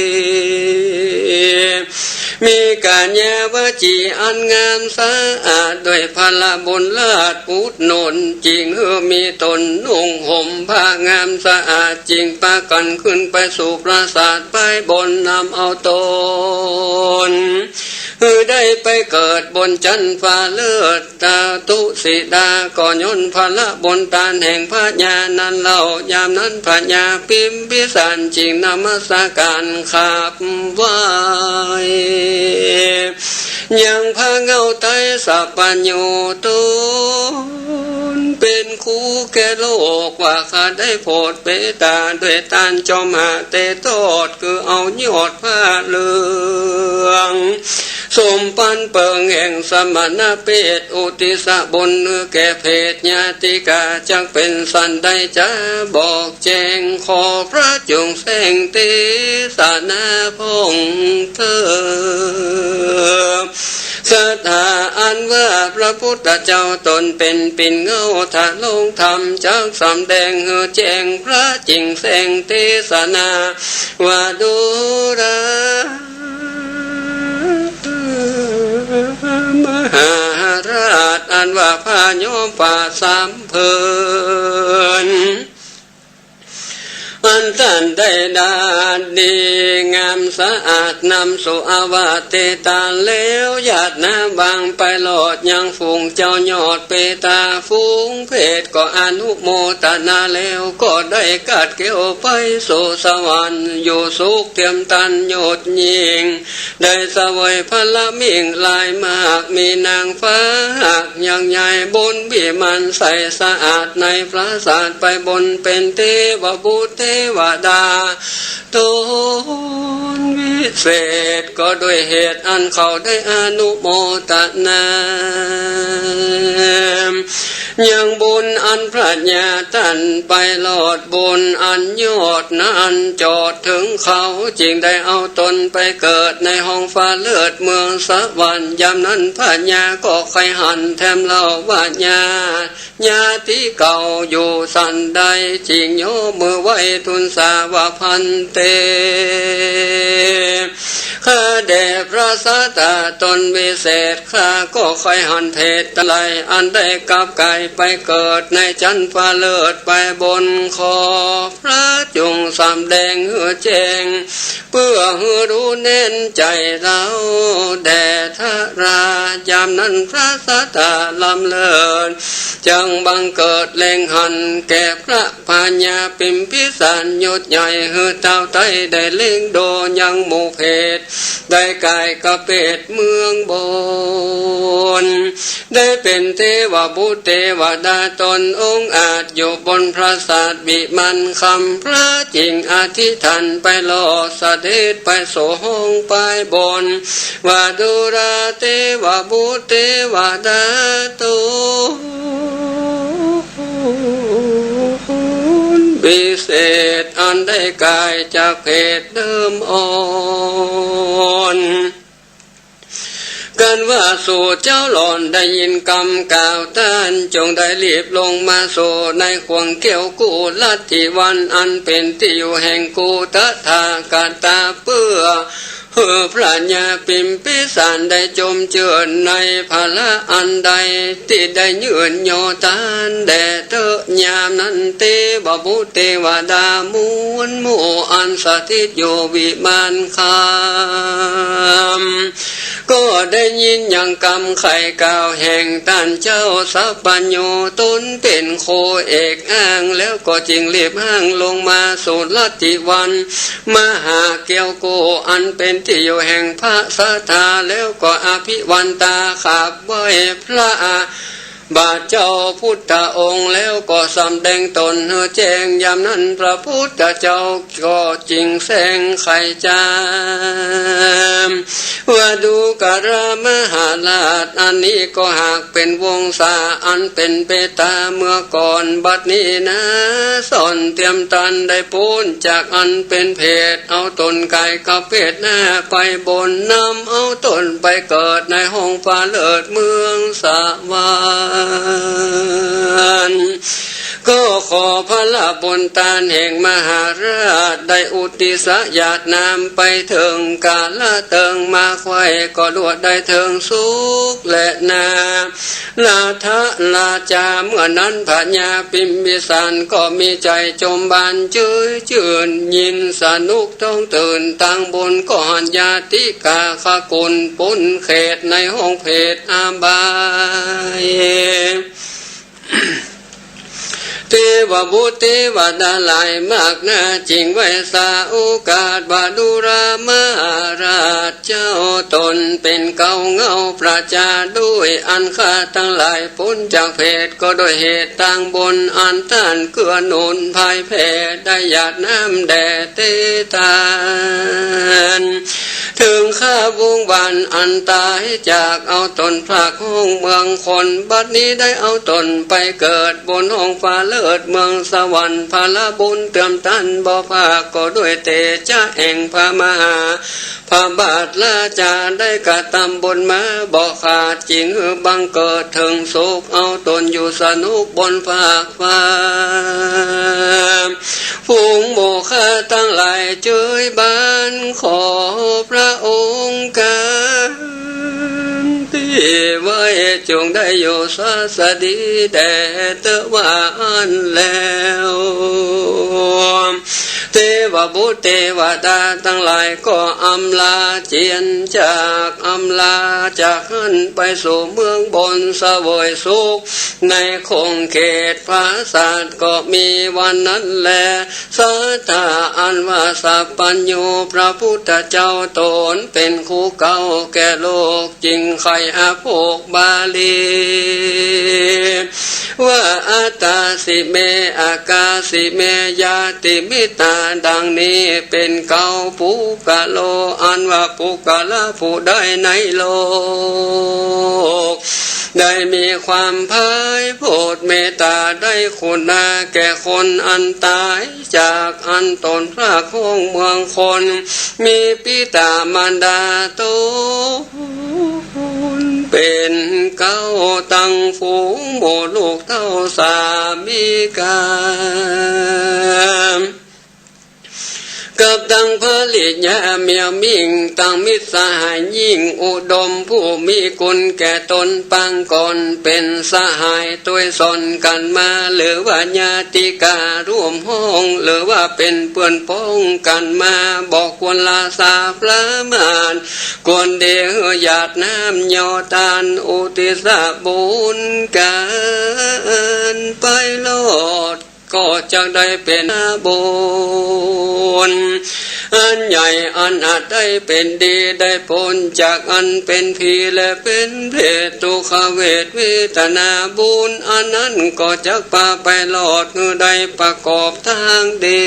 S2: มีการแยวจีอั อันงามสะอาดด้วยพละบุญเลิศพุทธนนจริงมีตนนุ่งห่มผ้างามสะอาดจริงปากันขึ้นไปสู่ปราสาทไปบนนำเอาตนได้ไปเกิดบนจันฟ้าเลิศตาตุสิดาก่อนยนพละบนตานแห่งพระญานั้นเล่ายามนั้นพระญาพิมพิสารจริงนมัสการขับไหวยังพระเงาไตสัพพัญโยตุนเป็นคู่แก่โลกว่าข้าได้โพดเปตาด้วยตานจอมหาเตโตดคือเอายอดผ้าเหลืองสมปันเปิงแห่งสมณเพศอุติสะบนแก่เพศญาติกาจักเป็นสันใดจะบอกแจงขอพระจงแสงเตสนาพงเธอศรัทธาอันว่าพระพุทธเจ้าตนเป็นปิ่นเงาถาลงธรรมจักสำแดงแจงพระจริงแสงเทศนาว่าดูรามหาราชอันว่าพาโยมป่าสามเพลินอันท่านได้ดาดีงามสะอาดนำสู่อาวาเตตาแล้วญาตินาบางไปหลอดยังฝูงเจ้ายอดเปตาฝูงเพศก็อนุโมทนาแล้วก็ได้กัดเกี่ยวไปสู่สวรรค์อยู่สุขเทียมตันโยดยิงได้สวยพละมิ่งลายมากมีนางฟ้าหักยังใหญ่บนบิมันใสสะอาดในพระศาสตร์ไปบนเป็นเทวบุตรเทวดาตนวิเศษก็ด้วยเหตุอันเขาได้อนุโมทนายังบุญอันพระญาท่านไปหลอดบุญอันยอดนั้นจอดถึงเขาจึงได้เอาตนไปเกิดในห้องฟ้าเลือดเมืองสวรรค์ยามนั้นพระญาก็ใครหันแถมเล่าว่าญาติเก่าอยู่สันใดจริงโยมือไว้ทุนสาวพันเตข้าแด่พระสัตตาตนวิเศษข้าก็คอยหันเพศตะไลอันได้กับไก่ไปเกิดในจันทร์ฟ้าเลิศไปบนคอพระจงสำแดงแจ้งเพื่อรู้แน่นใจเราแด่ทารายามนั้นพระสัตตาลำเลิศจังบังเกิดแรงหันแก่พระพญาปิมพิสารยศใหญ่เต้าไตได้เล่งโดยังหมู่เพศได้กายกระเป็ดเมืองบนได้เป็นเทวบุตรเทวดาตนองค์อาจอยู่บนพระศาสตร์วิมันคำพระจริงอธิษฐานไปหล่อเสด็จไปโสห้องไปบนว่าดูราเทวบุตรเทวดาตนวิเศษอันได้กายจากเพศเดิมอ่อนกันว่าสู่เจ้าหล่อนได้ยินคำกล่าวต้านจงได้รีบลงมาสู่ในขวงเกี่ยวกูลัทธิวันอันเป็นที่อยู่แห่งกูตถากตาเปื้อพระญาปิมพิสารได้จมเจือนในภาละอันใดที่ได้ยืนโยตานแด่เธอยามนั้นเทวบุตรเทวดามวลหมู่อันสถิตอยู่วิมานคามก็ได้ยินอย่างกำไข่กาวแห่งท่านเจ้าสัพพัญโยตนเป็นโคเอกอ้างแล้วก็จึงรีบห้างลงมาสู่ลัทธิวันมหาเกี่ยวโกอันเป็นที่อยู่แห่งพระสัทธาแล้วก็อภิวันตาขับไหวพระบาทเจ้าพุทธองค์แล้วก็สำแดงตนแจ้งยามนั้นพระพุทธเจ้าก็จริงแสงไขจามว่าดูกรามหาราชอันนี้ก็หากเป็นวงศาอันเป็นเปตาเมื่อก่อนบัดนี้นะสอนเตรียมตันได้พ้นจากอันเป็นเพศเอาตนกายกับเพศหน้าไปบนนำเอาตนไปเกิดในห้องฟ้าเลิศเมืองสวรรค์ก็ ขอพระละบนตาลแห่งมหาราชได้อุติสยาดน้ำไปถึงกาละเติงมาไข่ก็ลวดได้ถึงสุขและนาลาทะลาจาเมื่อนั้นพญาปิมพิสารก็มีใจจมบานเจื้อจื่นยินสนุกท้องตื่นตั้งบนก่อนญาติกาขกุลปุ้นเขตในห้องเพศอาบายเทวบุตรเทวดาหลายมากนะจริงไว้สาโอกาสบาดุรามาราชเจ้าตนเป็นเก่าเงาประจาด้วยอันข้าทั้งหลายพ้นจากเพศก็โดยเหตุต่างบนอันต้านเกื้อหนุนภายแผ่ได้หยาดน้ำแด่เตตานถึงข้าวงวันอันตายจากเอาตนพรากห้องเมืองคนบัดนี้ได้เอาตนไปเกิดบนห้องฟ้าเลิศเมืองสวรรค์พละบุญเติมตันบ่ภาคก็ด้วยเตชะแห่งพระมหาพระบาทลาจาได้กระทำบนมาบ่ขาดจริงบังเกิดถึงสุขเอาตนอยู่สนุกบนภาคฟ้าฝูงโมฆะทั้งหลายเจยบานขอพระองค์กันที่ไว้จงได้อยู่สาสดีแด่เตวาอันแล้วเทวบุตรเทวดาทั้งหลายก็อำลาเจียนจากอำลาจากหันไปสู่เมืองบนเสวยสุขในคงเขตพระศาสตร์ก็มีวันนั้นแลสัทธาอันว่าสัพพัญญูพระพุทธเจ้าตนเป็นคู่เก่าแก่โลกจริงใครอาโภคบาลีว่าอัตตาสิเมอากาสิเมยาติมิตาดังนี้เป็นเก่าปุกะโลอันว่าปุกะละผู้ใดในโลกได้มีความพายโพดเมตตาได้คุณนาแก่คนอันตายจากอันตนพระคงเมืองคนมีปิตามารดาโตเป็นเก้าตั้งฝูงโมลูกเท่าสามีกากับดังผลิตยาเมียมิ่งตั้งมิตรสหายยิ่งอุดมผู้มีกุลแก่ตนปังก่อนเป็นสหายตัวสนกันมาหรือว่าญาติการ่วมห้องหรือว่าเป็นเพื่อนพ้องกันมาบอกควรลาสาพระมานควรเดียวหยาดน้ำยอตานอุติสบุญกันไปโลดก็จะได้เป็นบุญอันใหญ่อันอาจได้เป็นดีได้พ้นจากอันเป็นผีและเป็นเพศทุกขเวทเวทนาบุญอันนั้นก็จักพาไปหลอดได้ประกอบทางดี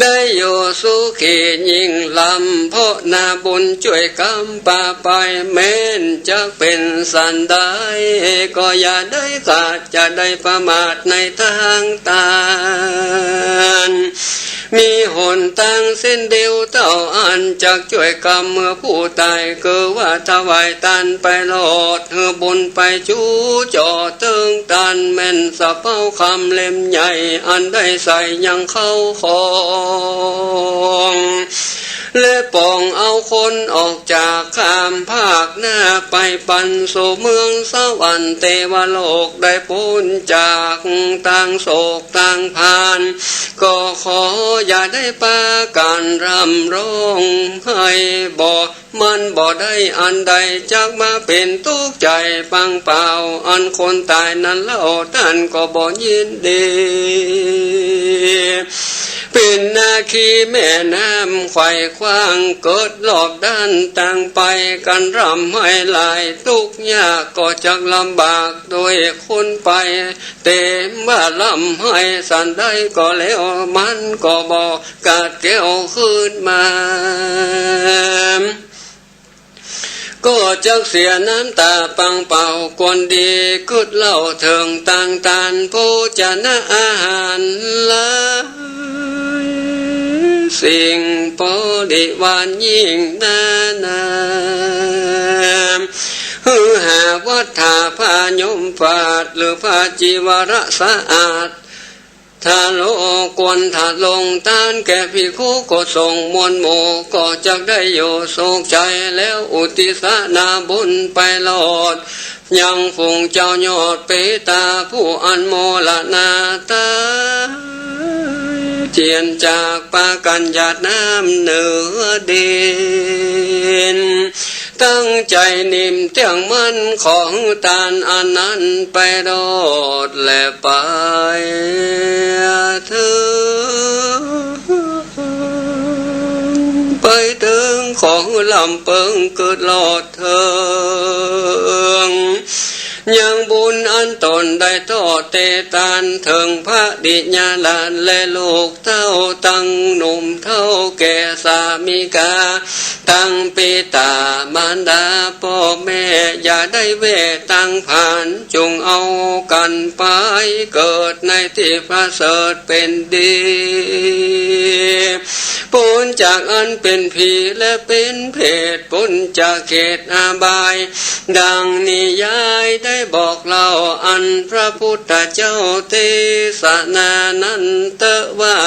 S2: ได้อยู่สุขียิ่งลำเพราะนาบุญช่วยกำปาไปแม้นจะเป็นสันได้ก็อย่าได้ขาดจะได้ประมาทในทางตานมีหนทางเส้นเดียวเท่าอันจากช่วยกรรมเมื่อผู้ตายคือว่าถวายทานไปโลดเฮือบุญไปจูจ่อตึงตันแม่นสะเป้าคำเล่มใหญ่อันได้ใส่ยังเข้าของและปองเอาคนออกจากข้ามภาคหน้าไปปันสู่เมืองสวรรค์เทวโลกได้พ้นจากต่างโศกต่างผ่านก็ขออย่าได้ปาการรำร้องให้มันบ่ได้อันใดจากมาเป็นทุกข์ใจปังเปล่าอันคนตายนั้นเล่าท่านก็บ่ยินดีเป็นนาคีแม่น้ำไขว่คว้างเกิดรอบด้านต่างไปกันรำให้หลายทุกยากก็จักลำบากโดยคนไปเต็มว่าลำให้สันได้ก็แล้วมันก็บอกกาดแก้วขึ้นมาก็จักเสียน้ำตาปังเป่าคนดีกุดเล่าเถิงต่างตานผู้จะนาอาหารละสิ่งพอดีวานยิ่งนาฮือห หาวัฏฐาผ้ายมฝาดหรือผ้าจีวรสะอาดถ้าโลกวนถ้าลงตานแก่ภิกขุก็ส่งมวลโมก็จักได้อยู่โศกใจแล้วอุติสนาบุญไปโลดยังฝงเจ้ายอดเปตาผู้อันโมลนาตาเจียนจากปากันหยาดน้ำเหนือดินตั้งใจนิ่มเตียงมันของตานอันนั้นไปโดดและไปเถิงไปถึงของลำเปิงเกิดหลอดเถิงยังบุญอันตนได้ทอดเตตานถึงพระดิญาลานและลูกเท่าตั้งหนุ่มเท่าแก่สามีกาตั้งปิตามารดาพ่อแม่อย่าได้เวทตั้งผ่านจงเอากันไปเกิดในที่ประเสริฐเป็นดีพ้นจากอันเป็นผีและเป็นเพศพ้นจากเขตอาบายดังนิยายได้บอกเล่าอันพระพุทธเจ้าเทศนานั้นเตว่า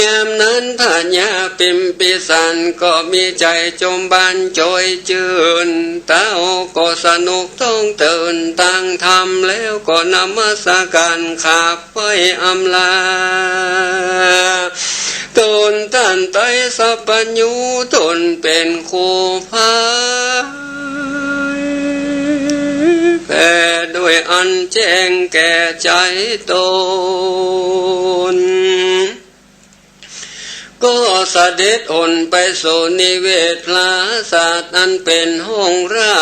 S2: ยามนั้นพญาปิมปิสันก็มีใจจมบานจอยจืนเต้าก็สนุกต้องตื่นตั้งธรรมแล้วก็นมัสการขับไปอำลาตนท่านไตสัพพัญญูตนเป็นครูพาแผ่ด้วยอันแจ้งแก่ใจตนก็เสด็จอนไปสู่นิเวศพลาศาสตร์อันเป็นห้องรา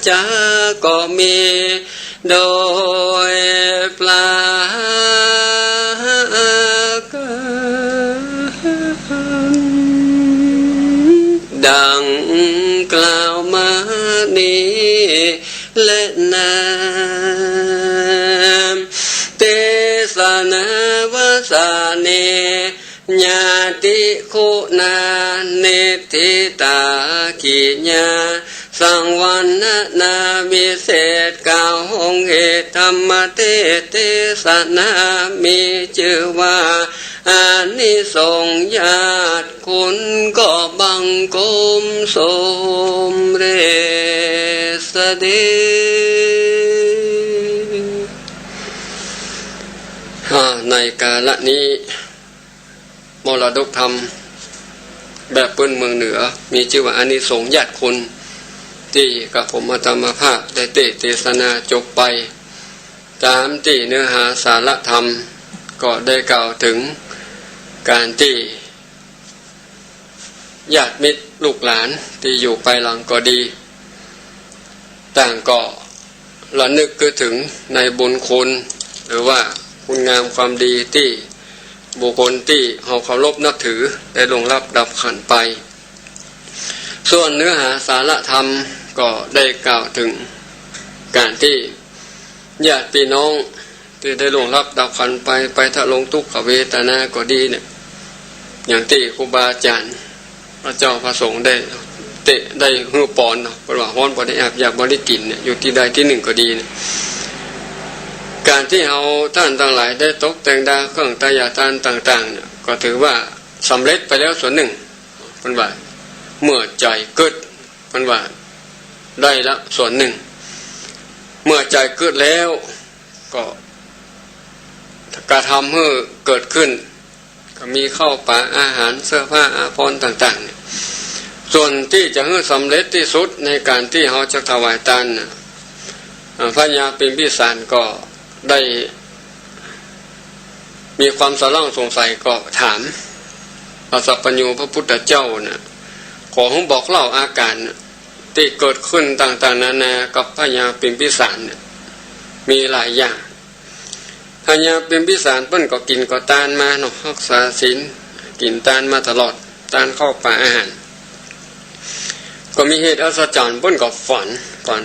S2: จาก็มีโดยปลาดังกล่าวมานี้และนาเตสนาวสาเนญาติคุณาเนติตากิญาสังวันนาวิเศษกาวหงเหตุธรรมเทศนามีชื่อว่าอานิสงส์ญาติคุณก็บังกมสมเรสเดในกาลนี้มรดกธรรมแบบพื้นเมืองเหนือมีชื่อว่าอานิสงส์ญาติคุณที่กับผมอาตมาภาพได้เทศนาจบไปตามที่เนื้อหาสาระธรรมก็ได้กล่าวถึงการที่ญาติมิตรลูกหลานที่อยู่ไปหลังก็ดีต่างก็ระลึกถึงในบุญคุณหรือว่าคุณงามความดีที่บุคคลที่เราเคารพนับถือได้ลงรับดับขันไปส่วนเนื้อหาสาระธรรมก็ได้กล่าวถึงการที่ญาติพี่น้องที่ได้ลงรับดับขันไปถ้าลงทุกขเวทนาก็ดีเนี่ยอย่างที่ครูบาอาจารย์พระเจ้าพระสงฆ์ได้หื้อปอนเนาะเพราะว่าฮ้อนบ่ได้อาบอยากบ่ได้กินเนี่ยอยู่ที่ใดที่หนึ่งก็ดีเนี่ยการที่เราท่านทั้งหลายได้ตกแต่งดาเครื่องตายาทานต่างๆเนี่ยก็ถือว่าสำเร็จไปแล้วส่วนหนึ่งเป็นว่าเมื่อใจเกิดเป็นว่าได้ละส่วนหนึ่งเมื่อใจเกิดแล้วก็กระทำให้เกิดขึ้นก็มีข้าวปลาอาหารเสื้อผ้าอาภรณ์ต่างๆเนี่ยส่วนที่จะให้สำเร็จที่สุดในการที่เราจะถวายทานพระญาปิมพิสารก็ได้มีความสล่างสงสัยก็ถามพระสัพพัญญูพระพุทธเจ้านะขอให้บอกเล่าอาการที่เกิดขึ้นต่างๆนานากับพระญาปิมพิสารเนี่ยมีหลายอย่างพระญาปิมพิสารเพิ่นก็กินก็ทานมาเนาะรักษาศีลกินทานมาตลอดทานข้าวปลาอาหารก็มีเหตุอัศจรรย์เพิ่นก็ฝัน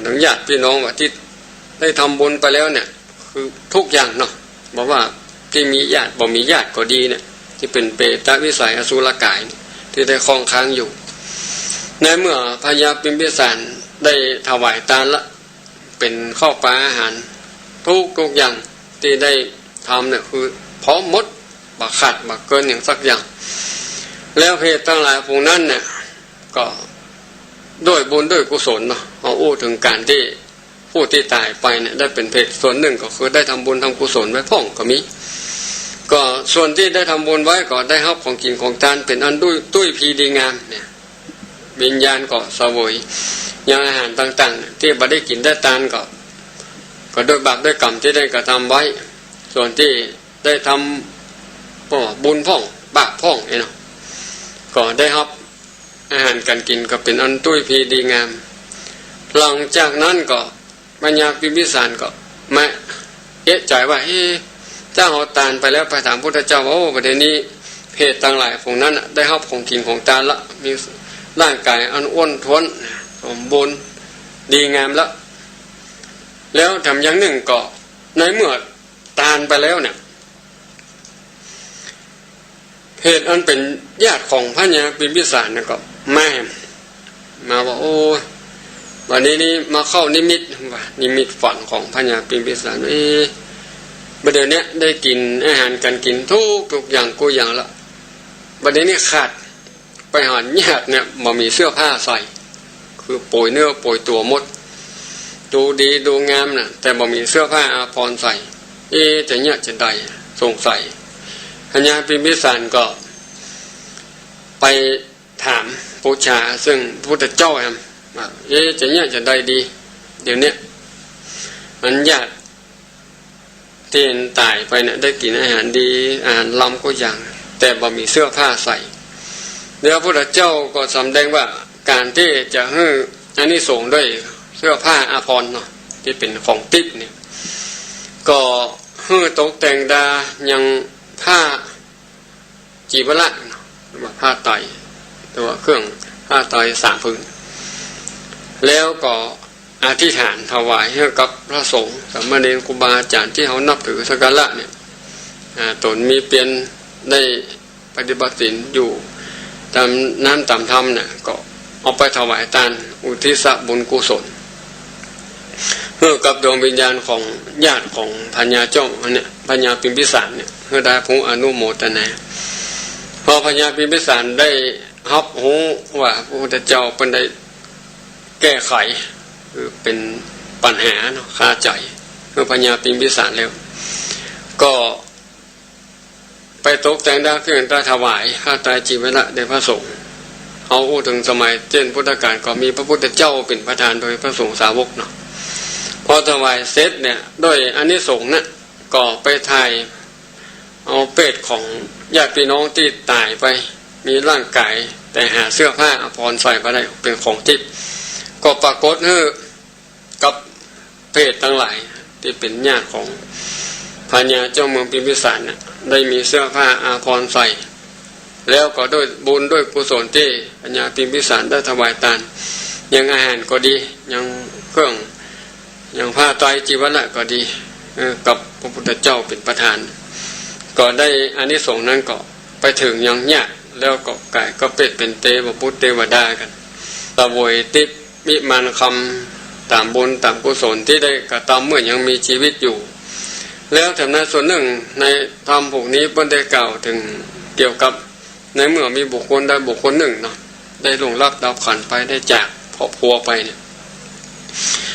S2: ถึงญาติพี่น้องว่าที่ได้ทำบุญไปแล้วเนี่ยคือทุกอย่างเนาะบอกว่าที่มีญาติบ่มีญาติก็ดีเนี่ยที่เป็นเปรตวิสัยอสุรกายที่ได้คล้องค้างอยู่ ในเมื่อพญาพิมพิสารได้ถวายทานละเป็นข้าวปลาอาหารทุกอย่างที่ได้ทำเนี่ยคือพร้อมหมดบักขาดบักเกินอย่างสักอย่างแล้วเพศทั้งหลายพวกนั้นเนี่ยก็ด้วยบุญด้วยกุศลเนาะเอาอู้ถึงการที่ผู้ที่ตายไปเนี่ยได้เป็นเพศส่วนหนึ่งก็คือได้ทำบุญทำกุศลไว้พ่องก็มีก็ส่วนที่ได้ทำบุญไว้ก็ได้รับของกินของทานเป็นอันตุ้ยพีดีงามเนี่ยวิญญาณก็เสวยยังอาหารต่างๆที่บ่ได้กินได้ทานก็ด้วยบาปด้วยกรรมที่ได้กระทำไว้ส่วนที่ได้ทำบุญพ่องบาปพ่องเนาะก็ได้รับอาหารการกินก็เป็นอันตุ้ยพีดีงามหลังจากนั้นก็ปัญญาพิมพิสารก็มาเอะใจว่าเจ้าเอาทานไปแล้วไปถามพุทธเจ้าว่าโอ้ประเดี๋ยวนี้เพศต่างหลายพวกนั้นได้รับของกินของทานละมีร่างกายอันอ้วนท้วนสมบูรณ์ดีงามแล้วทำอย่างหนึ่งก็ในเมื่อทานไปแล้วเนี่ยเพศอันเป็นญาติของพญาพิมพิสารเนี่ยก็มาว่าโอ้วันนี้นี่มาเข้านิมิตฝันของพญาพิมพิสารบัดเดี๋ยวนี้ได้กินอาหารการกินทุกอย่างกูอย่างละบัดเดี๋ยวนี้ขาดไปหาญาติเนี่ยมามีเสื้อผ้าใส่คือโปยเนื้อโปยตัวหมดดูดีดูงามน่ะแต่บ่มีเสื้อผ้าอาภรณ์ใส่จะเนี่ยจะใดสงสัยพญาพิมพิสารก็ไปถามปูชาซึ่งพระพุทธเจ้าว่าจะเนี่ยจะใดดีเดี๋ยวนี้มันญาติที่ตายไปเนี่ยได้กินอาหารดีอาหารล้ำก็อย่างแต่บ่มีเสื้อผ้าใส่เดี๋ยวพระพุทธเจ้าก็สำแดงว่าการที่จะให้อันนี้ส่งด้วยเสื้อผ้าอาภรณ์เนาะที่เป็นของติ๊บเนี่ยก็ให้ตกแต่งดายังผ้าจีวรเนาะหรือว่าผ้าไตรตัวเครื่องผ้าไตร3 ผืนแล้วก็อธิษฐานถวายให้กับพระสงฆ์สามเณรครูบาอาจารย์ที่เขานับถือสักการะเนี่ยตนมีเปลี่ยนได้ปฏิบัติศีลอยู่ตามน้ำตามธรรมเนี่ยก็เอาไปถวายทานอุทิศบุญกุศลเพื่อกับดวงวิญญาณของญาติของพญาเจ้าเนี่ยพญาพิมพิสารเนี่ยเพื่อได้ผู้อนุโมทนาพอพญาพิมพิสารได้รับรู้ว่าพระพุทธเจ้าเป็นได้แก้ไขคือเป็นปัญหาเนาะคาใจเมื่อพญาพิมพิสารแล้วก็ไปตกแต่งดาเครื่องถวายข้าตายจีวรแด่พระสงฆ์เอาถึงสมัยเช่นพุทธกาลก็มีพระพุทธเจ้าเป็นประธานโดยพระสงฆ์สาวกเนาะพอถวายเสร็จเนี่ยด้วยอานิสงส์น่ะก็ไปถ่ายเอาเปรตของญาติพี่น้องที่ตายไปมีร่างกายแต่หาเสื้อผ้าอาภรณ์ใส่ไปได้เป็นของทิพย์ก็ปรากฏให้กับเปรตทั้งหลายที่เป็นญาติของพญาเจ้าเมืองพิมพิสารน่ะได้มีเสื้อผ้าอาภรณ์ใส่แล้วก็ด้วยบุญด้วยกุศลที่พญาพิมพิสารได้ถวายทานยังอาหารก็ดียังเครื่องยังผ้าไตรจีวรก็ดีกับพระพุทธเจ้าเป็นประธานก็ได้อานิสงส์นั้นก็ไปถึงยังญาติแล้วก็กายก็เป็นเทวปุตเทวดากันตะโวยติปมิมานคำตามบุญตามกุศลที่ได้กระทำเมื่อยังมีชีวิตอยู่แล้วแถมนั้นส่วนหนึ่งในธรรมพวกนี้เพิ่นได้กล่าวถึงเกี่ยวกับในเมื่อมีบุคคลใดบุคคลหนึ่งเนาะได้ล่วงลับดับขันไปได้จากครอบครัวไปเนี่ย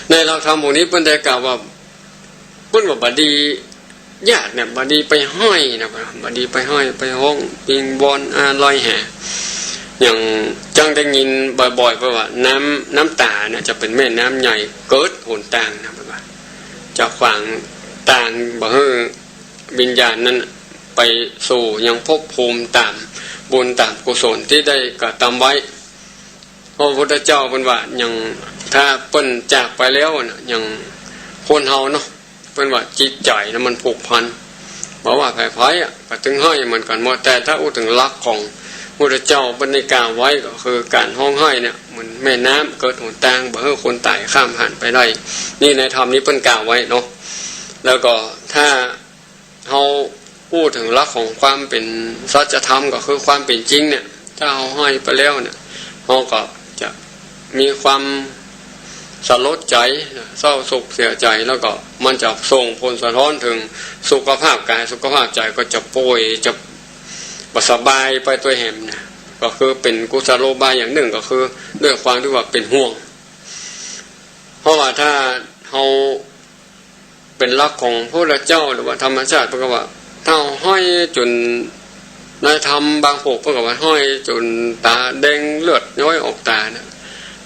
S2: ในเราธรรมพวกนี้เพิ่นได้กล่าวว่าเพิ่นว่าบดีญาติเนี่ยบดีไปห้อยนะบดีไปห้อยไปห้องปิงบอลลอยแห่อย่างจังได้ยินบ่อยๆเพราะว่าน้ำตาเนี่ยจะเป็นแม่น้ำใหญ่เกิดหนต่างนะว่าจะขวางต่างบ่ให้วิญญาณนั้นไปสู่ยังภพภูมิตามบุญตามกุศลที่ได้กระทำไว้พระพุทธเจ้าเป็นว่าอย่างถ้าเปิ้นจากไปแล้วน่ะอย่างคนเฮาเนาะเป็นว่าจิตใจนะมันผูกพันบอกว่าไผ่ๆก็ถึงให้เหมือนกันหมดแต่ถ้าพูดถึงลักของพระพุทธเจ้าบรรยากาศไว้ก็คือการห้องให้เนี่ยเหมือนแม่น้ำเกิดหนทางบ่ให้คนตายข้ามผ่านไปได้นี่ในธรรมนี้เปิ้นกล่าวไว้เนาะแล้วก็ถ้าเฮาพูดถึงลักของความเป็นสัจธรรมก็คือความเป็นจริงเนี่ยถ้าเฮาให้ไปแล้วเนี่ยเฮาก็จะ มีความสลดใจเศร้าโศกเสียใจแล้วก็มันจะส่งผลสะท้อนถึงสุขภาพกายสุขภาพใจก็จะป่วยจะบ่สบายไปตัวแหมนะก็คือเป็นกุศโลบายอย่างหนึ่งก็คือด้วยความที่ว่าเป็นห่วงเพราะว่าถ้าเราเป็นรักของพระเจ้าหรือว่าธรรมชาติเพราะว่าถ้าห้อยจนนายธรรมบางพวกเพราะว่าห้อยจนตาแดงเลือดย้อยออกตานะ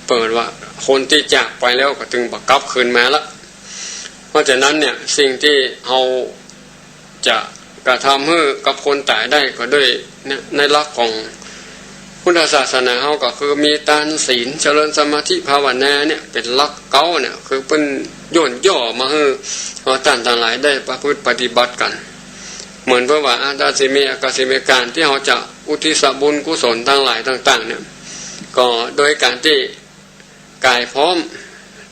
S2: เปิดว่าคนที่จากไปแล้วก็ถึงบักกลับคืนมาละเพราะฉะนั้นเนี่ยสิ่งที่เราจะกระทำให้กับคนตายได้ก็ด้วยในหลักของพุทธศาสนาเราก็คือมีทานศีลเจริญสมาธิภาวนาเนี่ยเป็นหลักเก่าเนี่ยคือเป็นโยนย่อมาให้เราท่านทั้งหลายได้ประพฤติปฏิบัติกันเหมือนเพราะว่าอาตาสิเมอากาสิเมการที่เราจะอุทิศบุญกุศลทั้งหลายต่างๆเนี่ยก็โดยการที่กายพร้อม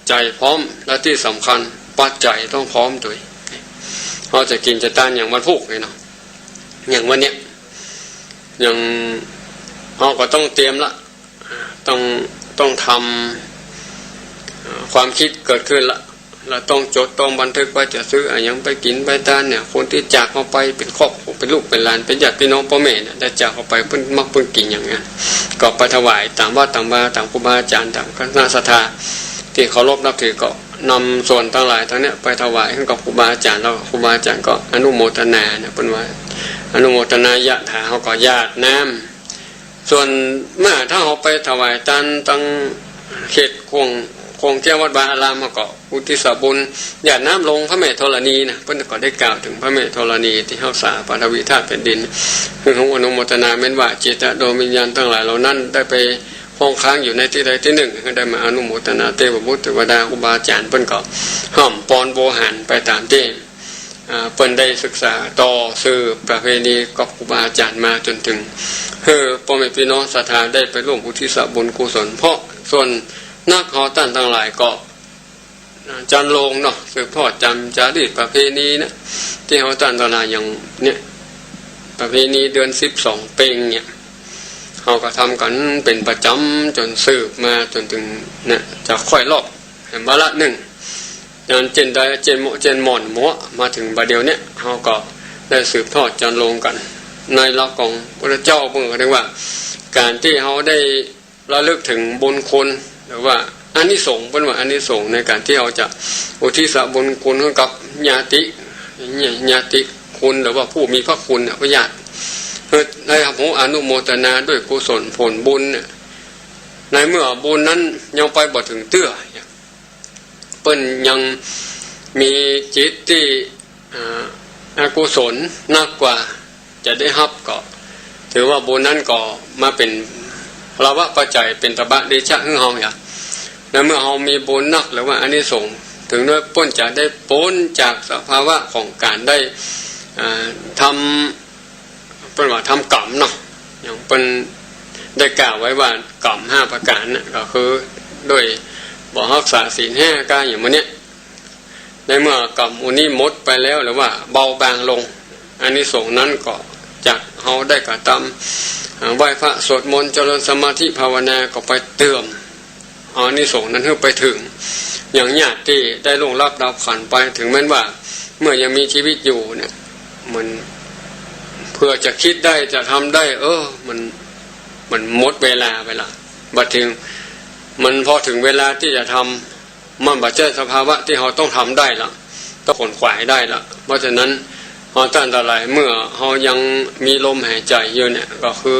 S2: ใจพร้อมและที่สำคัญปัจจัยต้องพร้อมด้วยเราจะกินจะทานอย่างวันพุธเลยเนาะอย่างวันเนี้ยอย่างเราก็ต้องเตรียมละต้องทำความคิดเกิดขึ้นละเราต้องจดต้องบันทึกว่าจะซื้ออย่างไปกินไปทานเนี่ยคนที่จากเขาไปเป็นครอบครัวเป็นลูกเป็นหลานเป็นญาติพี่น้องพ่อแม่เนี่ยได้จากเขาไปเพิ่นมักเพิ่นกินอย่างนั้นก็ไปถวายตามวัดตามวาตามครูบาอาจารย์ตามคณะศรัทธาที่เคารพนับถือก็นำส่วนทั้งหลายทั้งเนี้ยไปถวายให้กับครูบาอาจารย์แล้วครูบาอาจารย์ก็อนุโมทนาเนี่ยเป็นว่าอนุโมทนายะถาเขาก็ญาติน้ำส่วนเมื่อถ้าเขาไปถวายตันตั้งเขตคงเที่ยววัดบาอารามเขาก็อุทิศบุญญาติน้ำลงพระแม่ธรณีนะเพิ่นก็ได้กล่าวถึงพระแม่ธรณีที่เฮาสาปฐวีธาตุแผ่นดินคือของอนุโมทนาแม้นว่าจิตโดยวิญญาณทั้งหลายเหล่านั้นได้ไปห้องค้างอยู่ในที่ใดที่หนึ่งก็ได้มาอนุโมทนาเทพบุตรเทวดาครูบาอาจารย์เพิ่นก็ห้อมปอนโบหารไปตามที่เพิ่นได้ศึกษาต่อสืบประเพณีกับครูบาอาจารย์มาจนถึงพ่อแม่พี่น้องศรัทธาได้ไปร่วมอุทิศบุญกุศลเพราะส่วนนักขอตั้นทั้งหลายก็จันลงเนาะสืบทอดจำจารีตประเพณีนะที่เขาตั้นทั้งหลายอย่างเนี่ยประเพณีเดือน12เพ็งเนี่ยเขาก็ทำกันเป็นประจำจนสืบมาจนถึงเนี่ยจะค่อยรอบเห็นบ้าละหนึ่งอย่างเจนได้เจนหม่อนหมัวมาถึงบัดเดียวเนี่ยเขาก็ได้สืบทอดจันลงกันในหลักของพระเจ้าเพิ่งเรียกว่าการที่เขาได้ระลึกถึงบุญคุณหรือว่าอานิสงส์เป็นว่าอานิสงส์ในการที่เราจะอุทิศบุญคุณให้กับญาติคุณหรือว่าผู้มีพระคุณเนี่ยพระญาติได้รับอนุโมทนาด้วยกุศลผลบุญเนี่ยในเมื่อบุญนั้นยังไปบ่ถึงเตื้อเปิ้นยังมีจิตที่อกุศลนักกว่าจะได้รับก็ถือว่าบุญนั้นก็มาเป็นภาวะปัจจัยเป็นตบะเดชะของเฮาอย่างและเมื่อเฮามีบุญนักหรือว่าอานิสงส์ถึงด้วยพ้นจะได้พ้นจากสภาวะของการได้ทำเป็นว่าทำกรรมเนาะอย่างเป็นได้กล่าวไว้ว่ากรรม5ประการน่ะก็คือด้วยบ่รักษาศีล5กายอย่างมื้อเนี้ยในเมื่อกรรมอุนี้หมดไปแล้วหรือว่าเบาบางลงอานิสงส์นั้นก็จากเฮาได้กระทำไหว้พระสวดมนต์เจริญสมาธิภาวนาก็ไปเติมอานิสงส์นั้นให้ไปถึงอย่างญาติที่ได้ล่วงลับดับขันไปถึงแม้ว่าเมื่อยังมีชีวิตอยู่เนี่ยมันเพื่อจะคิดได้จะทำได้มันหมดเวลาไปละบัดถึงมันพอถึงเวลาที่จะทำมันบัดเจอสภาวะที่เราต้องทำได้ละต้องขนขวายได้ละเพราะฉะนั้นเราท่านทั้งหลายเมื่อเรายังมีลมหายใจอยู่เนี่ยก็คือ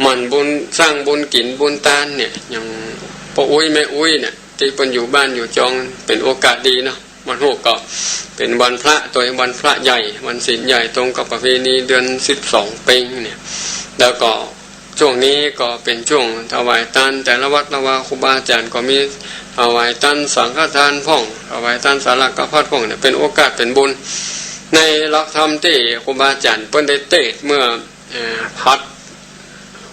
S2: มันบุญสร้างบุญกินบุญทานเนี่ยอย่างพ่ออุ้ยแม่อุ้ยเนี่ยที่เป็นอยู่บ้านอยู่จองเป็นโอกาสดีเนาะวัน6ก็เป็นวันพระตัววันพระใหญ่วันศีลใหญ่ตรงกับประเพณีเดือน12เพ็งเนี่ยแล้วก็ช่วงนี้ก็เป็นช่วงถวายทานแต่ละวัดละวาครูบาอาจารย์ก็มีถวายทานสังฆทานพ่องถวายทานสาระกพัดพ่องเนี่ยเป็นโอกาสเป็นบุญในหลักธรรมที่ครูบาอาจารย์เพิ่นได้เทศเมื่อพัด